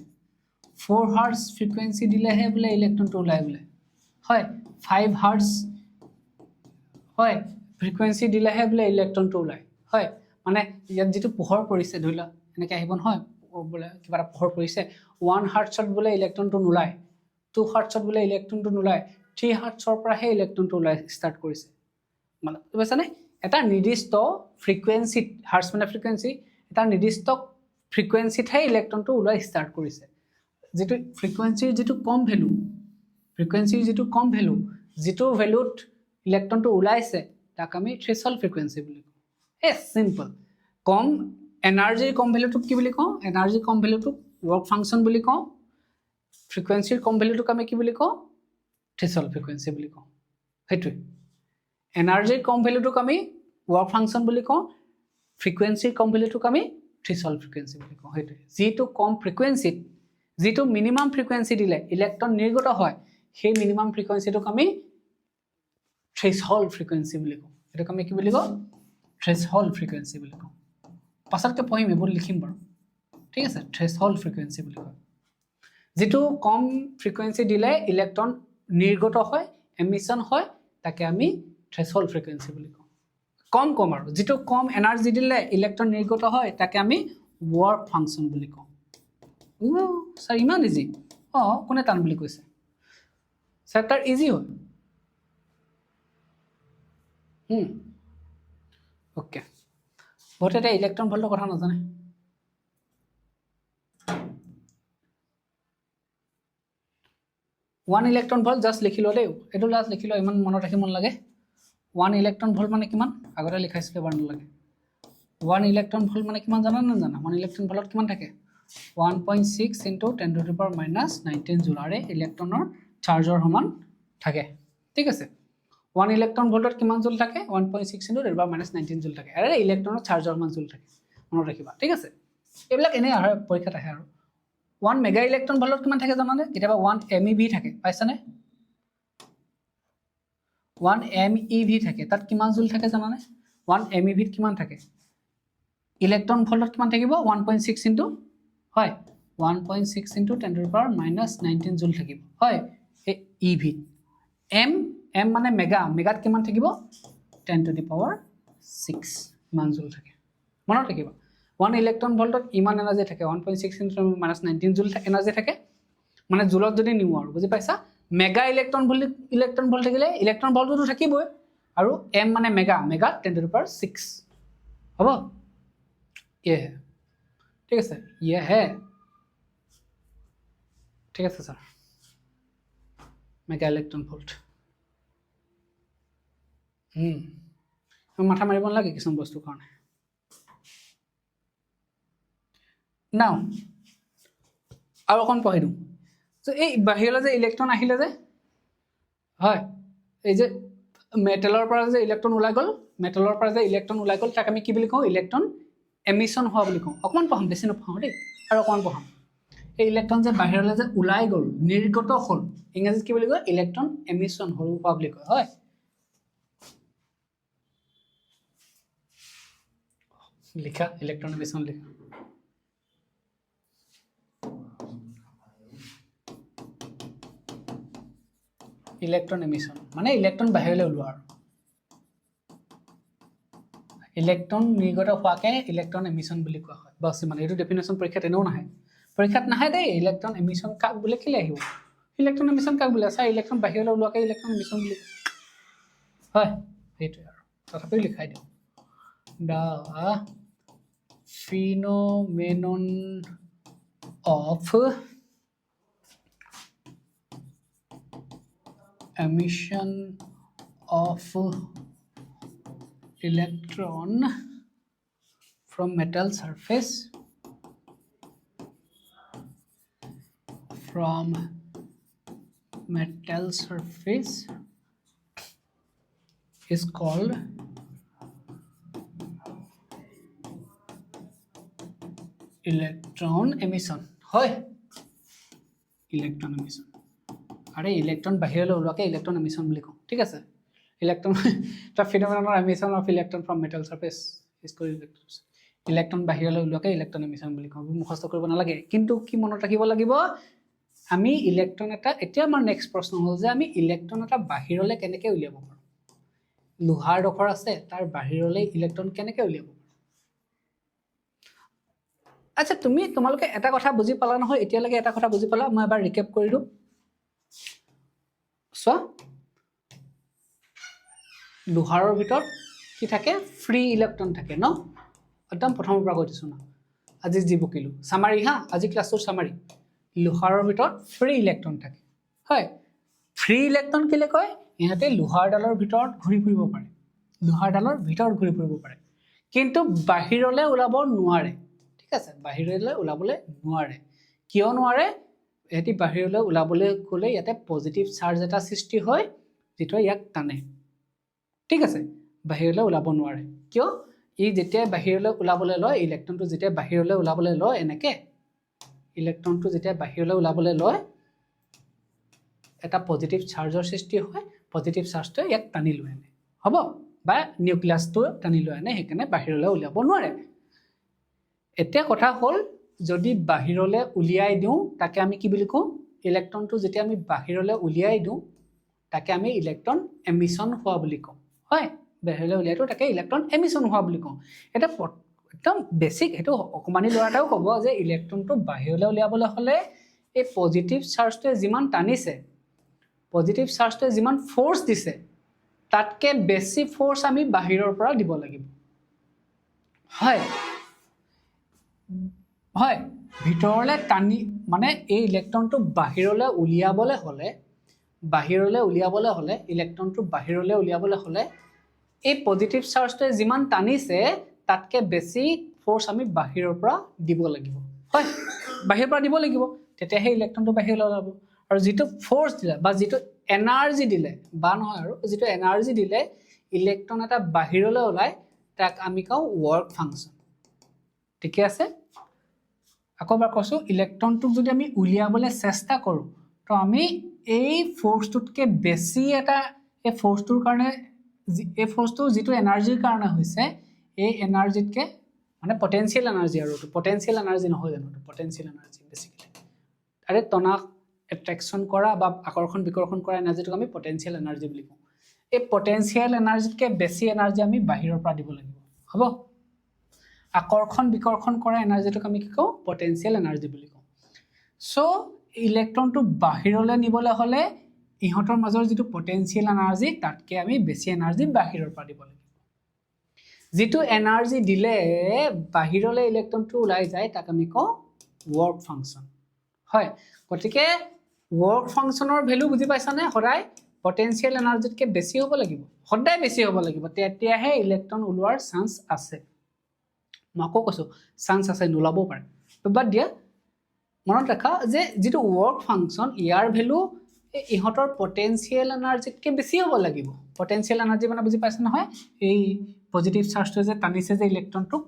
4 হাৰ্টছ ফ্ৰিকুৱেঞ্চি দিলেহে বোলে ইলেক্ট্ৰনটো ওলায় বোলে হয় 5 হাৰ্টছ হয় ফ্ৰিকুৱেঞ্চি দিলেহে বোলে ইলেক্ট্ৰনটো ওলায় হয় মানে ইয়াত যিটো পোহৰ পৰিছে ধৰি লোৱা এনেকৈ আহিব নহয় বোলে কিবা এটা পোহৰ পৰিছে 1 হাৰ্টছত বোলে ইলেক্ট্ৰনটো নোলায় 2 হাৰ্টছত বোলে ইলেক্ট্ৰনটো নোলায় 3 হাৰ্টছৰ পৰাহে ইলেক্ট্ৰনটো ওলাই ষ্টাৰ্ট কৰিছে মানে বুজিছানে এটা নিৰ্দিষ্ট ফ্ৰিকুৱেঞ্চিত হাৰ্টছ মানে ফ্ৰিকুৱেঞ্চি এটা নিৰ্দিষ্ট ফ্ৰিকুৱেঞ্চিতহে ইলেক্ট্ৰনটো ওলাই ষ্টাৰ্ট কৰিছে যিটো ফ্ৰিকুৱেঞ্চিৰ যিটো কম ভেলু যিটো ভেলুত ইলেক্ট্ৰনটো ওলাইছে তাক আমি থ্ৰেছহল্ড ফ্ৰিকুৱেঞ্চি বুলি কওঁ চিম্পল কম এনাৰ্জিৰ কম ভেলুটোক কি বুলি কওঁ এনাৰ্জিৰ কম ভেলুটোক ৱৰ্ক ফাংচন বুলি কওঁ ফ্ৰিকুৱেঞ্চিৰ কম ভেলুটোক আমি কি বুলি কওঁ থ্ৰেছহল্ড ফ্ৰিকুৱেঞ্চি বুলি কওঁ সেইটোৱে এনাৰ্জিৰ কম ভেলুটোক আমি ৱৰ্ক ফাংচন বুলি কওঁ ফ্ৰিকুৱেঞ্চিৰ কম ভেলুটোক আমি থ্ৰেছহল্ড ফ্ৰিকুৱেঞ্চি বুলি কওঁ সেইটোৱে যিটো কম ফ্ৰিকুৱেঞ্চিত যিটো মিনিমাম ফ্ৰিকুৱেঞ্চি দিলে ইলেক্ট্ৰন নিৰ্গত হয় সেই মিনিমাম ফ্ৰিকুৱেঞ্চিটোক আমি থ্ৰেছহল্ড ফ্ৰিকুৱেঞ্চি বুলি কওঁ এটাক আমি কি বুলি কওঁ থ্ৰেছহল্ড ফ্ৰিকুৱেঞ্চি বুলি কওঁ পাছতকৈ পঢ়িম এইবোৰ লিখিম বাৰু ঠিক আছে থ্ৰেছহল্ড ফ্ৰিকুৱেঞ্চি বুলি কয় যিটো কম ফ্ৰিকুৱেঞ্চি দিলে ইলেক্ট্ৰন নিৰ্গত হয় এমিশ্যন হয় তাকে আমি থ্ৰেছহল্ড ফ্ৰিকুৱেঞ্চি বুলি কওঁ কম আৰু যিটো কম এনাৰ্জি দিলে ইলেক্ট্ৰন নিৰ্গত হয় তাকে আমি ৱৰ্ক ফাংচন বুলি কওঁ ছাৰ ইমান ইজি কোনে টান বুলি কৈছে চেপ্টাৰ ইজি হয় অ'কে বহুতে এতিয়া ইলেক্ট্ৰন ভল্টৰ কথা নাজানে ওৱান ইলেক্ট্ৰন ভল্ট জাষ্ট লিখি লোৱা দেই এইটো জাষ্ট লিখি লোৱা ইমান মনত ৰাখিব নালাগে 1 ইলেক্ট্ৰন ভল্ট মানে কিমান আগতে লিখাইছিলোঁ এবাৰ নালাগে 1 ইলেক্ট্ৰন ভল্ট মানে কিমান জানা নাজানা 1 ইলেক্ট্ৰন ভল্টত কিমান থাকে 1.6 into 10 to the power minus 19 জুল আৰু ইলেক্ট্ৰনৰ চাৰ্জৰ সমান থাকে ঠিক আছে 1 ইলেক্ট্ৰন ভল্টত কিমান জুল থাকে 1.6 into 10 to the power minus 19 জুল থাকে আৰু ইলেক্ট্ৰনৰ চাৰ্জৰ সমান জুল থাকে মনত ৰাখিবা ঠিক আছে এইবিলাক এনেই আহে পৰীক্ষাত আহে আৰু 1 মেগা ইলেক্ট্ৰন ভল্টত কিমান থাকে জানানে কেতিয়াবা 1 MeV থাকে পাইছানে 1 MeV থাকে তাত কিমান জুল থাকে জানানে 1 MeV কিমান থাকে ইলেক্ট্ৰন ভল্টত কিমান থাকিব 1.6 ইনটু হয় 1.6 into 10 to the power minus 19 জুল থাকিব হয় এই EV M মানে মেগাত কিমান থাকিব 10 টু দি পাৱাৰ 6 মান জুল থাকে মনত ৰাখিবা 1 ইলেক্ট্ৰন ভল্টত ইমান এনাৰ্জি থাকে 1.6 ইনটু মাইনাছ 19 জুল এনাৰ্জি থাকে মানে জুলত যদি নিওঁ আৰু বুজি পাইছা মেগা ইলেক্ট্ৰন ভল্ট থাকিলে ইলেক্ট্ৰন ভল্টটো থাকিবই আৰু M মানে মেগাত 10 টু দি পাৱাৰ 6 হ'ব ঠিক আছে ঠিক আছে ছাৰ মেগা ইলেক্ট্ৰন ভল্ট মাথা মাৰিব নালাগে কিছুমান বস্তুৰ কাৰণে নাও আৰু অকণ পঢ়ি দিওঁ এই বাহিৰলৈ যে ইলেক্ট্ৰন আহিলে যে হয় এই যে মেটেলৰ পৰা যে ইলেক্ট্ৰন ওলাই গ'ল তাক আমি কি বুলি কওঁ ইলেক্ট্ৰন এমিশ্যন হোৱা বুলি কওঁ অকণমান পঢ়াম বেছি নপঢ়াওঁ দেই আৰু অকণমান পঢ়াম এই ইলেক্ট্ৰন যে বাহিৰলৈ যে ওলাই গ'ল নিৰ্গত হ'ল ইংৰাজীত কি বুলি কয় ইলেক্ট্ৰন এমিশন হ'ল হোৱা বুলি কয় হয় লিখা ইলেক্ট্ৰন এমিশন লিখা ইলেক্ট্ৰন এমিশন মানে ইলেক্ট্ৰন বাহিৰলৈ ওলোৱা ইলেক্ট্ৰন নিৰ্গত হোৱাকে ইলেক্ট্ৰন এমিশন বুলি কোৱা হয় বাস মানে এইটো ডেফিনেশ্যন পৰীক্ষাত এনেও নাহে পৰীক্ষাত নাহে দেই ইলেক্ট্ৰন এমিশন কাক বুলি কেলে আহিব ইলেক্ট্ৰন এমিশন কাক বুলি আছে ইলেক্ট্ৰন বাহিৰলৈ ওলোৱাকে ইলেক্ট্ৰন এমিশন বুলি হয় এইটোৱে আৰু তথাপিও লিখাই দিওঁ দা phenomenon of emission of electron from metal surface is called electron emission হয় electron emission আরে ইলেক্ট্রন বাহিৰলৈ ওলোৱাকে ইলেক্ট্ৰন এমিশন বুলি কওঁ ঠিক আছে ইলেক্ট্ৰন এটা ফিনোমেননৰ emission of electron from metal surface is called electron বাহিৰলৈ ওলোৱাকে ইলেক্ট্ৰন এমিশন বুলি কওঁ মুখস্থ কৰিব নালাগে কিন্তু কি মনত ৰাখিব লাগিব আমি ইলেক্ট্ৰন এটা এতিয়া আমাৰ নেক্সট প্ৰশ্ন হ'ল যে আমি ইলেক্ট্ৰন এটা বাহিৰলৈ কেনেকৈ উলিয়াব পাৰোঁ লোহাৰ ডখৰ আছে তাৰ বাহিৰলৈ ইলেক্ট্ৰন কেনেকৈ উলিয়াব আচ্ছা তোমালোকে এটা কথা বুজি পালা নহয় এতিয়ালৈকে এটা কথা বুজি পালা মই এবাৰ ৰিকেপ কৰি দিওঁ সো লোহাৰৰ ভিতৰত কি থাকে ফ্ৰী ইলেক্ট্ৰন থাকে ন একদম প্ৰথমৰ পৰা কৈ দিছো না আজি যি বকিলো সামাৰি হা আজি ক্লাছৰ সামাৰি লোহাৰৰ ভিতৰত ফ্ৰী ইলেক্ট্ৰন থাকে হয় ফ্ৰী ইলেক্ট্ৰন কিলে কয় ইহঁতে লোহাৰডালৰ ভিতৰত ঘূৰি ফুৰিব পাৰে লোহাৰডালৰ ভিতৰত ঘূৰি ফুৰিব পাৰে কিন্তু বাহিৰলৈ ওলাব নোৱাৰে ঠিক আছে বাহিৰলৈ ওলাবলৈ নোৱাৰে কিয় নোৱাৰে এটি বাহিৰলৈ ওলাবলৈ গ'লে ইয়াতে পজিটিভ চাৰ্জ এটা সৃষ্টি হয় যেটো ইয়াক টানে ঠিক আছে বাহিৰলৈ ওলাব নোৱাৰে কিয় ই যেতিয়া বাহিৰলৈ ওলাবলৈ লয় ইলেক্ট্ৰনটো যেতিয়া বাহিৰলৈ ওলাবলৈ লয় এনেকে ইলেক্ট্ৰনটো যেতিয়া বাহিৰলৈ ওলাবলৈ লয় এটা পজিটিভ চাৰ্জৰ সৃষ্টি হয় পজিটিভ চাৰ্জটো ইয়াক টানি লৈ আনে হ'ব বা নিউক্লিয়াছটো টানি লৈ আনে সেইকাৰণে বাহিৰলৈ উলিয়াব নোৱাৰে এতিয়া কথা হ'ল যদি বাহিৰলৈ উলিয়াই দিওঁ তাকে আমি কি বুলি কওঁ ইলেক্ট্ৰনটো যেতিয়া আমি বাহিৰলৈ উলিয়াই দিওঁ তাকে আমি ইলেক্ট্ৰন এমিশন হোৱা বুলি কওঁ হয় বাহিৰলৈ উলিয়াইটো তাকে ইলেক্ট্ৰন এমিশন হোৱা বুলি কওঁ এটা একদম বেসিক এটো অকমানি লৰাটাও ক'ব যে ইলেক্ট্ৰনটো বাহিৰলৈ উলিয়াবলৈ হলে এই পজিটিভ চাৰ্জটোৱে যিমান টানিছে পজিটিভ চাৰ্জটোৱে যিমান ফোৰ্স দিছে তাতকে বেছি ফোৰ্স আমি বাহিৰৰ পৰা দিব লাগিব হয় হয় ভিতৰলৈ টানি মানে এই ইলেক্ট্ৰনটো বাহিৰলৈ উলিয়াবলৈ হলে ইলেক্ট্ৰনটো বাহিৰলৈ উলিয়াবলৈ হলে এই পজিটিভ চাৰ্জটোৱে যিমান টানিছে তাতকে বেছি ফোৰ্স আমি বাহিৰৰ পৰা দিব লাগিব হয় বাহিৰৰ পৰা দিব লাগিব তেতিয়া সেই ইলেক্ট্ৰনটো বাহিৰলৈ ওলাব আৰু যেটো ফোৰ্স দিলে বা যেটো এনাৰ্জি দিলে বা নহয় আৰু যেটো এনাৰ্জি দিলে ইলেক্ট্ৰন এটা বাহিৰলৈ ওলাই তাক আমি কওঁ ওয়াৰ্ক ফাংচন ঠিক আছে আকৌ এবাৰ কৈছো ইলেক্ট্ৰনটোক যদি আমি উলিয়াবলৈ চেষ্টা কৰো তো আমি এই ফোৰ্সটোতকে বেছি এটা এই ফোৰ্সটোৰ কাৰণে এই ফোৰ্সটো যেটো এনাৰ্জিৰ কাৰণে হৈছে এই এনাৰ্জিতকে মানে পটেনশিয়াল এনাৰ্জি আৰু পটেনশিয়াল এনাৰ্জি নহয় জানো পটেনশিয়াল এনাৰ্জি বেসিক্যালি আৰে টনাক এট্ৰাকশন কৰা বা আকৰ্ষণ বিকৰ্ষণ কৰা এনাৰ্জিটোক আমি পটেনশিয়াল এনাৰ্জি বুলি কওঁ এই পটেনশিয়াল এনাৰ্জিতকে বেছি এনাৰ্জি আমি বাহিৰৰ পৰা দিব লাগিব হ'ব আকৰ্ষণ বিকৰ্ষণ কৰা এনাৰ্জিটোক আমি কি কওঁ পটেনশিয়াল এনাৰ্জি বুলি কওঁ সো ইলেক্ট্ৰনটো বাহিৰলৈ নিবলৈ হলে ইহঁতৰ মাজৰ যেটো পটেনশিয়াল এনাৰ্জি তাতকে আমি বেছি এনাৰ্জি বাহিৰৰ পৰা দিব লাগিব যেটো এনাৰ্জি দিলে বাহিৰলৈ ইলেক্ট্ৰনটো ওলাই যায় তাক আমি কওঁ ওয়াৰ্ক ফাংচন হয় গতিকে ওয়াৰ্ক ফাংচনৰ ভ্যালু বুজি পাইছানে সদায় পটেনশিয়াল এনাৰ্জিতকে বেছি হ'ব লাগিব সদায় বেছি হ'ব লাগিব তেতিয়াহে ইলেক্ট্ৰন ওলোৱাৰ চান্স আছে মাকো কৈছো চান্স আছে নোলাব পাৰে বাট দিয়া মনত ৰাখা যে যেটো ওয়াৰ্ক ফাংচন ইয়াৰ ভ্যালু ইহঁতৰ পটেনশিয়াল এনাৰ্জিতকে বেছি হ'ব লাগিব পটেনশিয়াল এনাৰ্জি মানে বুজি পাইছা নহয় এই পজিটিভ চাৰ্জটো যে টানিছে যে ইলেক্ট্ৰনটোক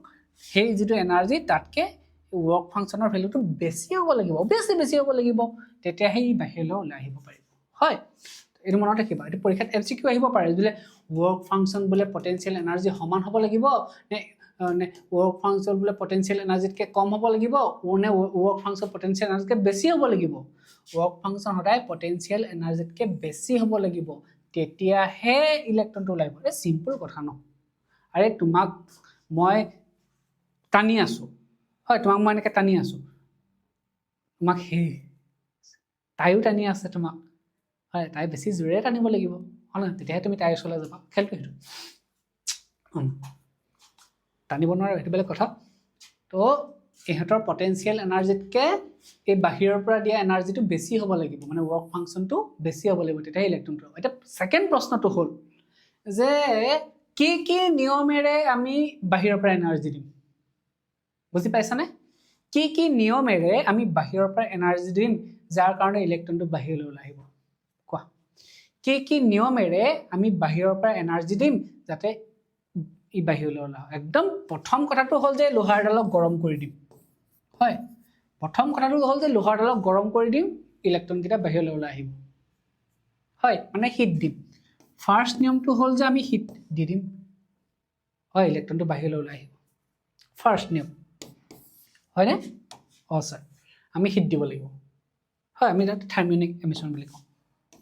সেই যেটো এনাৰ্জি তাতকে ৱৰ্ক ফাংচনৰ ভেলুটো বেছি হ'ব লাগিব, বেছি হ'ব লাগিব, তেতিয়াহে ই বাহিৰলৈ ওলাই আহিব পাৰিব। হয়, এইটো মনত ৰাখিবা, এইটো পৰীক্ষাত MCQ আহিব পাৰে বোলে ৱৰ্ক ফাংচন বোলে পটেনচিয়েল এনাৰ্জি সমান হ'ব লাগিব নে ৱৰ্ক ফাংচন বোলে পটেনচিয়েল এনাৰ্জিতকৈ কম হ'ব লাগিব নে ৱৰ্ক ফাংচন পটেনচিয়েল এনাৰ্জিতকৈ বেছি হ'ব লাগিব। ৱৰ্ক ফাংচন সদায় পটেনচিয়েল এনাৰ্জিতকৈ বেছি হ'ব লাগিব, তেতিয়াহে ইলেক্ট্ৰনটো ওলাব। এই চিম্পল কথা ন। আৰে তোমাক মই টানি আছোঁ, হয়, তোমাক মই এনেকৈ টানি আছোঁ, তোমাক তাইও টানি আছে তোমাক, হয়, তাই বেছি জোৰেৰে টানিব লাগিব, হয় নহয়, তেতিয়াহে তুমি তাইৰ ওচৰলৈ যাবা। খেলটো সেইটো টানিব নোৱাৰা, সেইটো বেলেগ কথা। তো ইহঁতৰ পটেনচিয়েল এনাৰ্জিতকৈ এই বাহিৰৰ পৰা দিয়া এনাৰ্জিটো বেছি হ'ব লাগিব, মানে ৱৰ্ক ফাংচনটো বেছি হ'ব লাগিব, তেতিয়াহে ইলেক্ট্ৰনটো। এতিয়া ছেকেণ্ড প্ৰশ্নটো হ'ল যে কি কি নিয়মেৰে আমি বাহিৰৰ পৰা এনাৰ্জি দিম? বুজি পাইছানে? কি কি নিয়মেৰে আমি বাহিৰৰ পৰা এনাৰ্জি দিম যাৰ কাৰণে ইলেক্ট্ৰনটো বাহিৰলৈ ওলাই আহিব? কোৱা, কি কি নিয়মেৰে আমি বাহিৰৰ পৰা এনাৰ্জি দিম যাতে ই বাহিৰলৈ ওলাই? একদম প্ৰথম কথাটো হ'ল যে লোহাৰডালক গৰম কৰি দিম। হয়, প্ৰথম কথাটো হ'ল যে লোহাৰডালক গৰম কৰি দিম, ইলেক্ট্ৰনকেইটা বাহিৰলৈ ওলাই আহিব। হয়, মানে হিট দিম। ফাৰ্ষ্ট নিয়মটো হ'ল যে আমি হিট দি দিম, হয়, ইলেক্ট্ৰনটো বাহিৰলৈ ওলাই আহিব। ফাৰ্ষ্ট নিয়ম হয়নে? ছাৰ আমি হিট দিব লাগিব, হয়, আমি তাত থাৰ্মিয়নিক এমিশ্যন বুলি কওঁ,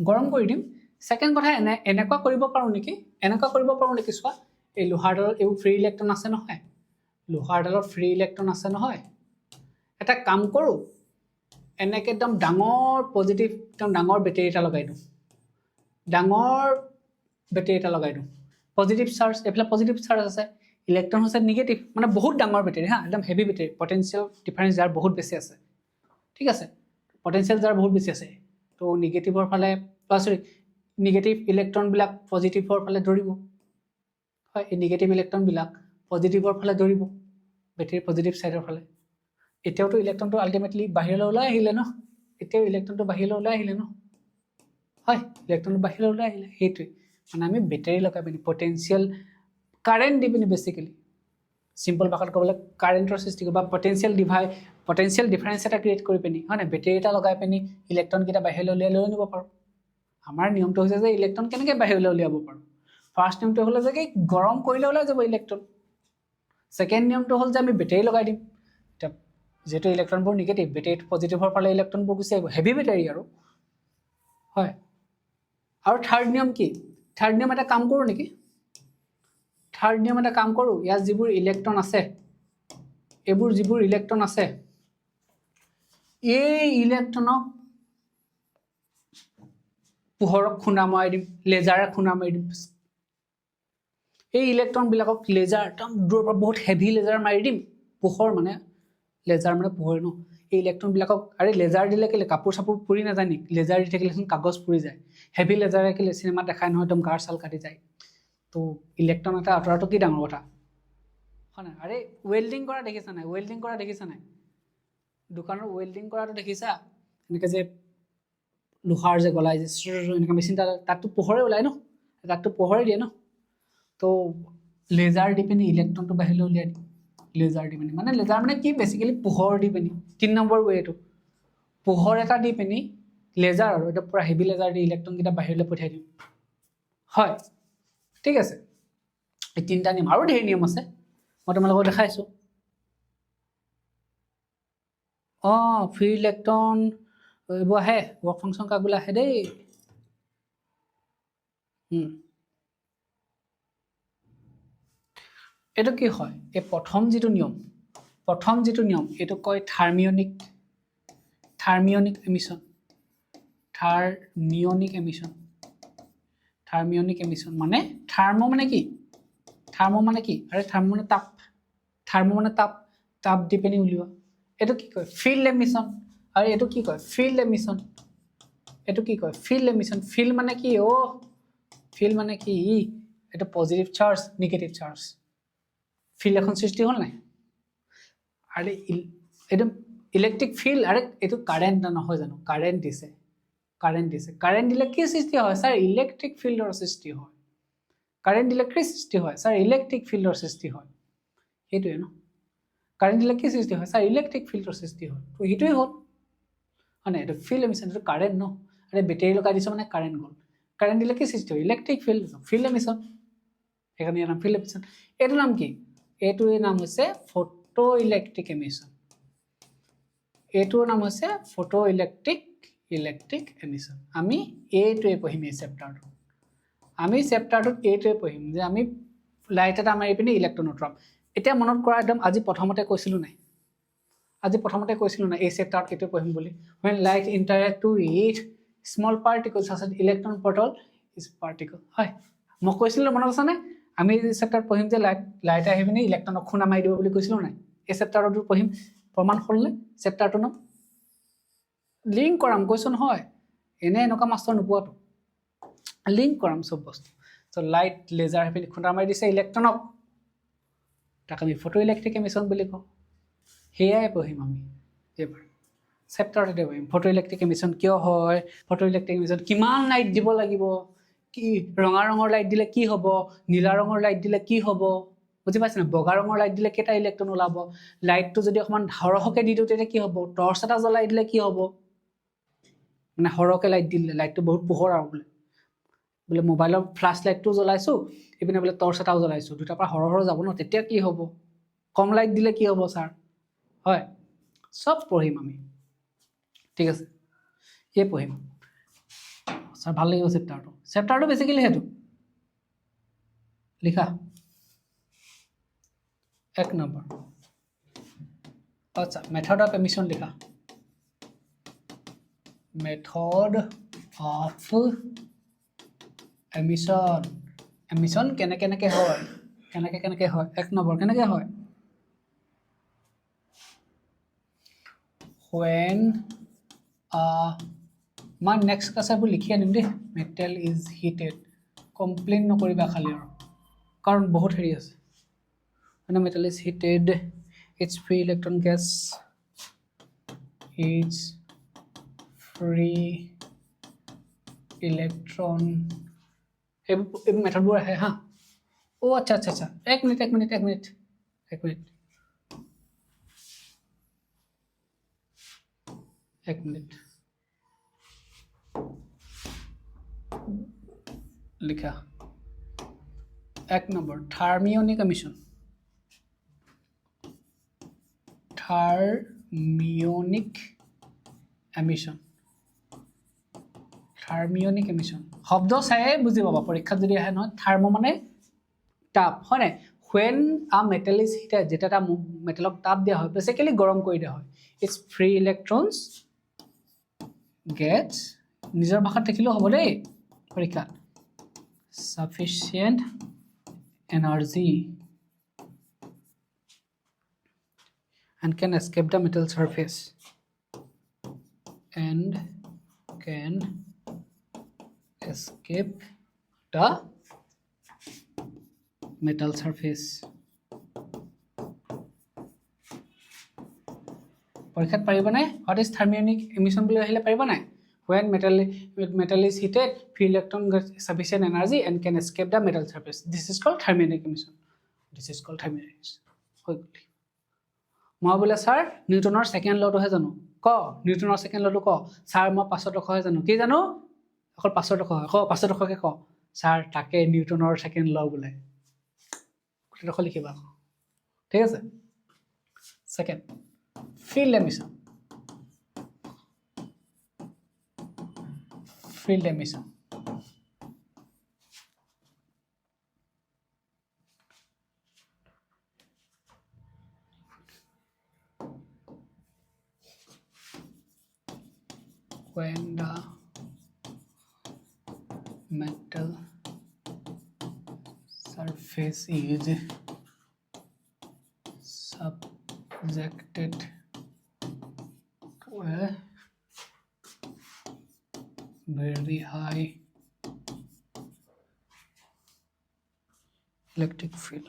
গৰম কৰি দিম। ছেকেণ্ড কথা এনেকুৱা কৰিব পাৰোঁ নেকি, চোৱা, এই লোহাৰডালত এইবোৰ ফ্ৰী ইলেক্ট্ৰন আছে নহয়, লোহাৰডালত ফ্ৰী ইলেক্ট্ৰন আছে নহয়, এটা কাম কৰোঁ, এনেকৈ একদম ডাঙৰ পজিটিভ, একদম ডাঙৰ বেটেৰী এটা লগাই দিওঁ, পজিটিভ চাৰ্জ, এইফালে পজিটিভ চাৰ্জ আছে, ইলেক্ট্ৰন হৈছে নিগেটিভ, মানে বহুত ডাঙৰ বেটেৰী, হা, একদম হেভি বেটেৰী, পটেনচিয়েল ডিফাৰেঞ্চ যাৰ বহুত বেছি আছে, ঠিক আছে, পটেনচিয়েল যাৰ বহুত বেছি আছে, তো নিগেটিভৰ ফালে নিগেটিভ ইলেক্ট্ৰনবিলাক পজিটিভৰ ফালে দৌৰিব, হয়, এই নিগেটিভ ইলেক্ট্ৰনবিলাক পজিটিভৰ ফালে দৌৰিব, বেটেৰীৰ পজিটিভ ছাইডৰ ফালে। এতিয়াওতো ইলেক্ট্ৰনটো আল্টিমেটলি বাহিৰলৈ ওলাই আহিলে ন, হয়, ইলেক্ট্ৰনটো বাহিৰলৈ ওলাই আহিলে, সেইটোৱে মানে আমি বেটেৰী লগাই পিনি পটেনচিয়েল কাৰেণ্ট দি পিনি, বেচিকেলি চিম্পল ভাষাত ক'বলৈ কাৰেণ্টৰ সৃষ্টি কৰিব, বা পটেনচিয়েল ডিফাৰেঞ্চ এটা ক্ৰিয়েট কৰি পিনি, হয় নাই, বেটেৰী এটা লগাই পিনি ইলেক্ট্ৰনকেইটা বাহিৰলৈ উলিয়াই লৈ নিব পাৰোঁ। আমাৰ নিয়মটো হৈছে যে ইলেক্ট্ৰন কেনেকৈ বাহিৰলৈ উলিয়াব পাৰোঁ। ফাৰ্ষ্ট নিয়মটো হ'লে যে কি গৰম কৰিলে ওলাই যাব ইলেক্ট্ৰন। ছেকেণ্ড নিয়মটো হ'ল যে আমি বেটেৰী লগাই দিম, এতিয়া যিহেতু ইলেক্ট্ৰনবোৰ নিগেটিভ, বেটেৰীত পজিটিভৰ ফালে ইলেক্ট্ৰনবোৰ গুচি আহিব, হেভি বেটেৰী আৰু, হয়। আৰু থাৰ্ড নিয়ম কি? থাৰ্ড নিয়ম এটা কাম কৰোঁ নেকি? ইয়াত যিবোৰ ইলেক্ট্ৰন আছে, এই ইলেক্ট্ৰনক পোহৰক খুন্দা মৰাই দিম, লেজাৰে খুন্দা মাৰি দিম। এই ইলেক্ট্ৰনবিলাকক লেজাৰ, একদম দূৰৰ পৰা বহুত হেভি লেজাৰ মাৰি দিম, পোহৰ মানে লেজাৰ মানে পোহৰ ন, এই ইলেক্ট্ৰনবিলাকক, আৰে লেজাৰ দিলে কেলে কাপোৰ চাপোৰ পুৰি নাযায় নেকি? লেজাৰ দি থাকিলেচোন কাগজ পুৰি যায়, হেভি লেজাৰে কেলে চিনেমাত দেখায় নহয়, একদম গাৰ ছাল কাটি যায়। তো ইলেক্ট্ৰন এটা আঁতৰাটো কি ডাঙৰ কথা, হয় নাই? আৰে ৱেল্ডিং কৰা দেখিছা নাই? দোকানৰ ৱেল্ডিং কৰাটো দেখিছা? এনেকৈ যে লোহাৰ যে গলাই যে এনেকৈ মেচিন তাততো পোহৰে ওলায় ন, তাততো পোহৰে দিয়ে ন। তো লেজাৰ দি পিনি ইলেক্ট্ৰনটো বাহিৰলৈ উলিয়াই দিম, লেজাৰ মানে কি, বেচিকেলি পোহৰ দি পিনি, 3 নম্বৰ ৱেটো, পোহৰ এটা দি পিনি লেজাৰ, আৰু এটা পূৰা হেভি লেজাৰ দি ইলেক্ট্ৰনকেইটা বাহিৰলৈ পঠিয়াই দিম, হয়, ঠিক আছে। এই 3টা নিয়ম, আৰু ঢেৰ নিয়ম আছে, মই তোমালোকক দেখাইছোঁ। ফ্ৰী ইলেক্ট্ৰন এইবোৰ আহে, ৱৰ্ক ফাংচন কাকবিলাক আহে দেই। এইটো কি হয়? এই প্ৰথম যিটো নিয়ম, এইটো কয় থাৰ্মিয়নিক এমিশ্যন। মানে থাৰ্ম মানে কি? আৰে থাৰ্ম মানে তাপ দি পিনি উলিওৱা। এইটো কি কয়? Field emission. আৰু এইটো কি কয়? Field emission. ফিল্ড মানে কি? এইটো positive charge, negative charge, field এখন সৃষ্টি হ'ল নাই? আৰে এইটো ইলেক্ট্ৰিক ফিল্ড, আৰে এইটো কাৰেণ্ট নহয় জানো? কাৰেণ্ট দিছে, কাৰেণ্ট দিলে কি সৃষ্টি হয়? ছাৰ ইলেক্ট্ৰিক ফিল্ডৰ সৃষ্টি হয়। কাৰেণ্ট দিলে কি সৃষ্টি হয়? ছাৰ ইলেক্ট্ৰিক ফিল্ডৰ সৃষ্টি হয়। সেইটোৱে ন, কাৰেণ্ট দিলে কি সৃষ্টি হয় স্যাৰ ইলেক্ট্ৰিক ফিল্ডৰ সৃষ্টি হয় তো এইটোৱে হ'ল হয় নাই এইটো ফিল্ড এমিশন এইটো কাৰেণ্ট ন আৰে বেটেৰী লগাই দিছো মানে কাৰেণ্ট গ'ল কাৰেণ্ট দিলে কি সৃষ্টি হয় ইলেক্ট্ৰিক ফিল্ড এমিশন সেইকাৰণে ইয়াৰ নাম ফিল্ড এমিশন এইটোৰ নাম কি এইটোৰ নাম হৈছে ফটো ইলেক্ট্ৰিক এমিশন এইটোৰ নাম হৈছে ফটো ইলেক্ট্ৰিক এমিশন আমি এইটোৱে পঢ়িম এই চেপ্টাৰটো আমি চেপ্টাৰটোত এইটোৱে পঢ়িম যে আমি লাইট এটা মাৰি পিনে ইলেক্ট্ৰন আঁতৰাম এতিয়া মনত কৰা একদম আজি প্ৰথমতে কৈছিলো নাই এই চেপ্টাৰত এইটোৱে পঢ়িম বুলি when light interact to each small particles such as electron proton is particle হয় মই কৈছিলো মনত আছে নে আমি এই চেপ্টাৰত পঢ়িম যে লাইট আহি পিনে ইলেক্ট্ৰনক খুনা মাৰি দিব বুলি কৈছিলো নাই এই চেপ্টাৰটো পঢ়িম প্ৰমাণ হ'লনে চেপ্টাৰটোৰ নাম লিংক কৰাম কৈছো নহয় এনে এনেকুৱা মাষ্টৰ নোপোৱাটো লিংক কৰাম সব বস্তু সো লাইট লেজাৰ আহি পিনে খুনা মাৰি দিছে ইলেক্ট্ৰনক তাক আমি ফটো ইলেক্ট্ৰিক এমিশন বুলি কওঁ হেয়াই পঢ়িম আমি এবাৰ চেপ্টাৰতে পঢ়িম ফটো ইলেক্ট্ৰিক এমিশন কিয় হয় ফটো ইলেক্ট্ৰিক এমিশন কিমান লাইট দিব লাগিব কি ৰঙা ৰঙৰ লাইট দিলে কি হ'ব নীলা ৰঙৰ লাইট দিলে কি হ'ব বুজি পাইছ না বগা ৰঙৰ লাইট দিলে কেটা ইলেক্ট্ৰন ওলাব লাইটটো যদি অকমান ধাৰহকে দি দিও তেতিয়া কি হ'ব টৰ্চ এটা জ্বলাই দিলে কি হ'ব মানে হৰকে লাইট দিলে লাইটটো বহুত পোহৰ আৰু বোলে মোবাইলৰ ফ্ল্যাশ লাইটটো জ্বলাইছো ইপিনে বোলে টৰ্চ এটাও জ্বলাইছো দুটাৰ পৰা হৰ যাব ন তেতিয়া কি হ'ব কম লাইট দিলে কি হ'ব স্যাৰ হয় সব পঢ়িম আমি ঠিক আছে এই পঢ়িম স্যাৰ ভাল লাগিব চেপ্টাৰটো বেসিক্যালি হেতু লিখা 1 নম্বৰ আচ্ছা মেথড অফ এমিশন লিখা মেথড অফ এমিশন কেনেকে হয় 1 নম্বৰ কেনেকে হয় when my next কাছাবু লিখি আনিম দে metal is heated কমপ্লেইন নকৰিবা খালি আৰু কাৰণ বহুত হেৰি আছে when a metal is heated its free electron gas its free electron এই মেথডবোৰ আহে হা ও আচ্ছা এক মিনিট লিখা 1 নম্বৰ থাৰ্মিয়নিক এমিশন শব্দ চাই বুজি পাবা পৰীক্ষাত যদি আহে নহয় থাৰ্মো মানে তাপ হয় নাই when a metal is heated যেটা এটা মেটালক তাপ দিয়া হয় বেসিক্যালি গৰম কৰি দিয়া হয় its free electrons gets নিজৰ ভাষাত লিখিলেও হ'ব দেই পৰীক্ষা sufficient energy and can escape the metal surface metal surface পৰীক্ষাত পাৰিব নাই what is thermionic emission বুলি আহিলে পাৰিব নাই when metal is heated free electron gets sufficient energy and can escape the metal surface this is called thermionic emission হৈ গ'ল মই বোলে স্যাৰ নিউটনৰ সেকেন্ড লটোহে জানো ক নিউটনৰ সেকেন্ড লটো ক স্যাৰ মই পাছত ৰখহে জানো কি জানো অকল পাছত ৰখকে ক স্যাৰ তাকে নিউটনৰ সেকেন্ড ল বোলে ৰখ লিখিবা ঠিক আছে second field emission when the metal surface is subjected to a very high electric field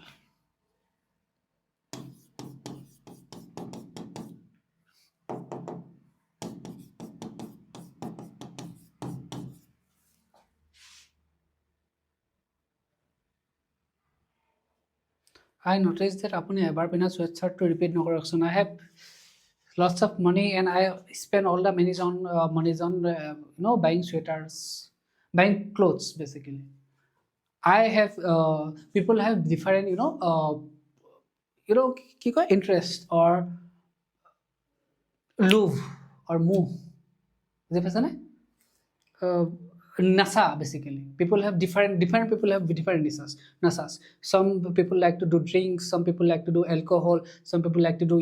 I noticed that apuni ebar pina sweatshirt to repeat nokorakson. I have lots of money and I spend all the monies on buying sweaters, buying clothes basically. I have people have different কি কয় interest or love or move. বুজি পাইছানে? Nasa basically. People have different people have different nasas. Some people like to do drinks, some people like to do alcohol, some people like to do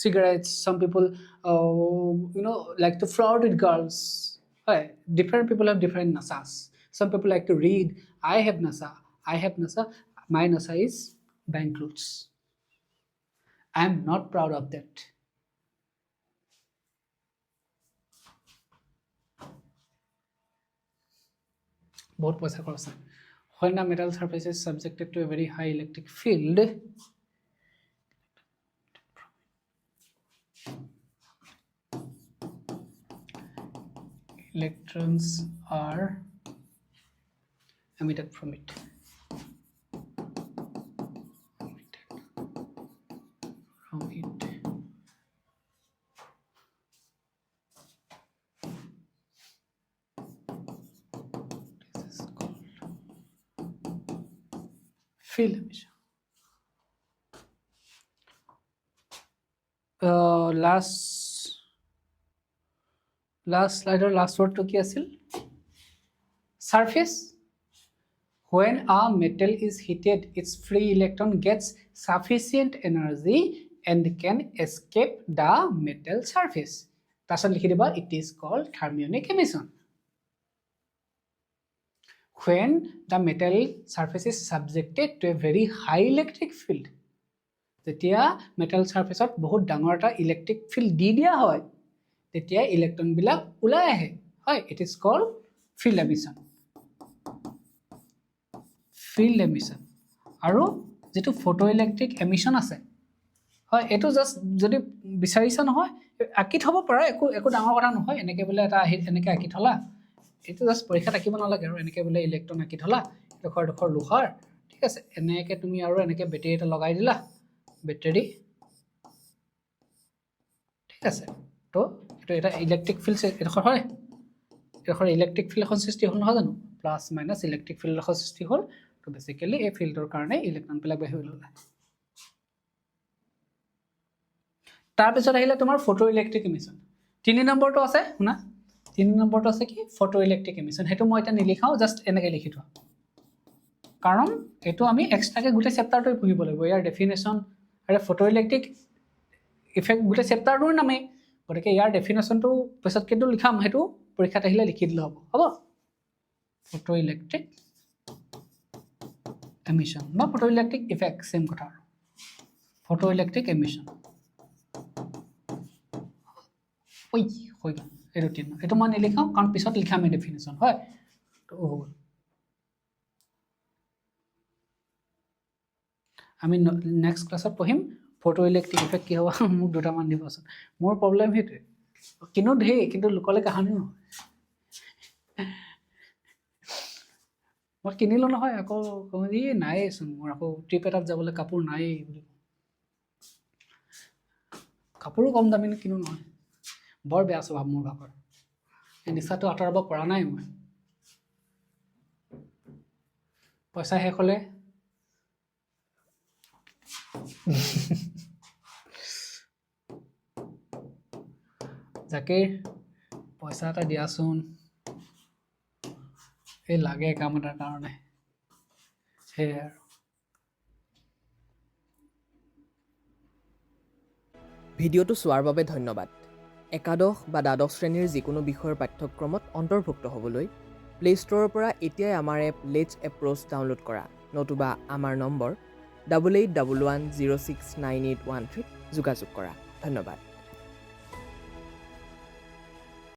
cigarettes, some people like to flirt with girls. Right. Different people have different nasas. Some people like to read. I have nasa. My nasa is bank clothes. I am not proud of that. बहुत पैसा खर्च है. When a metal surface is subjected to a very high electric field, electrons are emitted from it. Field emission. Last slide or last word to ki asil? Surface. When a metal is heated, its free electron gets sufficient energy and can escape the metal surface. Tasot likhi diba, it is called thermionic emission. When the metal surface is subjected to a very high electric field, যেতিয়া metal surface ত বহুত ডাঙৰ এটা electric field দি দিয়া হয়, তেতিয়া electron বিলাক ওলাই আহে. হয়, it is called field emission. Field emission. আৰু যেটো photoelectric emission আছে, হয়, এটো জাস্ট যদি বিচাৰিছা নহয় আকি থব পাৰা, একো ডাঙৰ কথা নহয়. এনেকে বলে এটা এনেকে আকি থলা, এটো জাস্ট পৰীক্ষা থাকিব নালাগে আৰু এনেকে বলে ইলেক্ট্ৰন আকি থলা ডখৰ লোহাৰ, ঠিক আছে, এনেকে তুমি আৰু এনেকে বেটাৰি এটা লগাই দিলা, বেটাৰি, ঠিক আছে. তো এটা ইলেক্ট্ৰিক ফিল্ড এডখৰ হয়, এডখৰ ইলেক্ট্ৰিক ফিল্ড এখন সৃষ্টি হ'ল নহয় জানো, প্লাছ মাইনাছ ইলেক্ট্ৰিক ফিল্ড এখন সৃষ্টি হ'ল. তো বেসিক্যালি এই ফিল্ডৰ কাৰণে ইলেক্ট্ৰন বিলাক বাহিৰ ওলায়. তাৰপিছত আহিলে তোমাৰ ফটো ইলেক্ট্ৰিক এমিশন. 3 নম্বৰটো আছে শুনা, 3 নম্বৰটো আছে কি ফটো ইলেক্ট্ৰিক এমিশন. হেতু মই এটা নিলিখাও, জাস্ট এনেকে লিখি থোৱা, কাৰণ এটো আমি এক্সট্ৰাকে গোটে চেপ্টাৰটোই পঢ়িব লাগিব. ইয়াৰ ডেফিনেশ্যন আৰু ফটো ইলেক্ট্ৰিক ইফেক্ট গোটে চেপ্টাৰটোৰ নামে, গতিকে ইয়াৰ ডেফিনেশ্যনটো পিছত কিন্তু লিখাম, হেতু পৰীক্ষাত আহিলে লিখি দিলে হ'ব. হ'ব, ফটো ইলেক্ট্ৰিক emission বা photoelectric effect same কথা. photoelectric emission ওই হৈ গ'ল এই ৰুটিন. এটো মই নিলিখাও কাৰণ পিছত লিখাম এই ডেফিনেশ্যন. হয়, তো হৈ গ'ল. আমি নেক্সট ক্লাছত পঢ়িম photoelectric effect কি হ'ব. মোক দুটামান দিবচোন, মোৰ প্ৰবলেম হেতুৱে কিনো ধেই, কিন্তু লোকলে কাহানি নহয়. মই কিনিলো নহয়, আকৌ কমি নাইচোন, মোৰ আকৌ ট্ৰিপ এটাত যাবলৈ কাপোৰ নাই বুলি. কাপোৰো কম দামী কিনো নহয়, বৰ বেয়া স্বভাৱ মোৰ ভাগৰ. এই নিচাটো আঁতৰাব পৰা নাই মই. পইচা শেষ হ'লে জাকিৰ পইচা এটা দিয়াচোন, এই লাগে কাম এটাৰ কাৰণে. সেয়াই আৰু ভিডিঅ'টো চোৱাৰ বাবে ধন্যবাদ. একাদশ বা দ্বাদশ শ্ৰেণীৰ যিকোনো বিষয়ৰ পাঠ্যক্ৰমত অন্তৰ্ভুক্ত হ'বলৈ প্লে ষ্ট'ৰৰ পৰা এতিয়াই আমাৰ এপ লেটছ এপ্ৰ'চ ডাউনলোড কৰা, নতুবা আমাৰ নম্বৰ 8811069813 যোগাযোগ কৰা. ধন্যবাদ.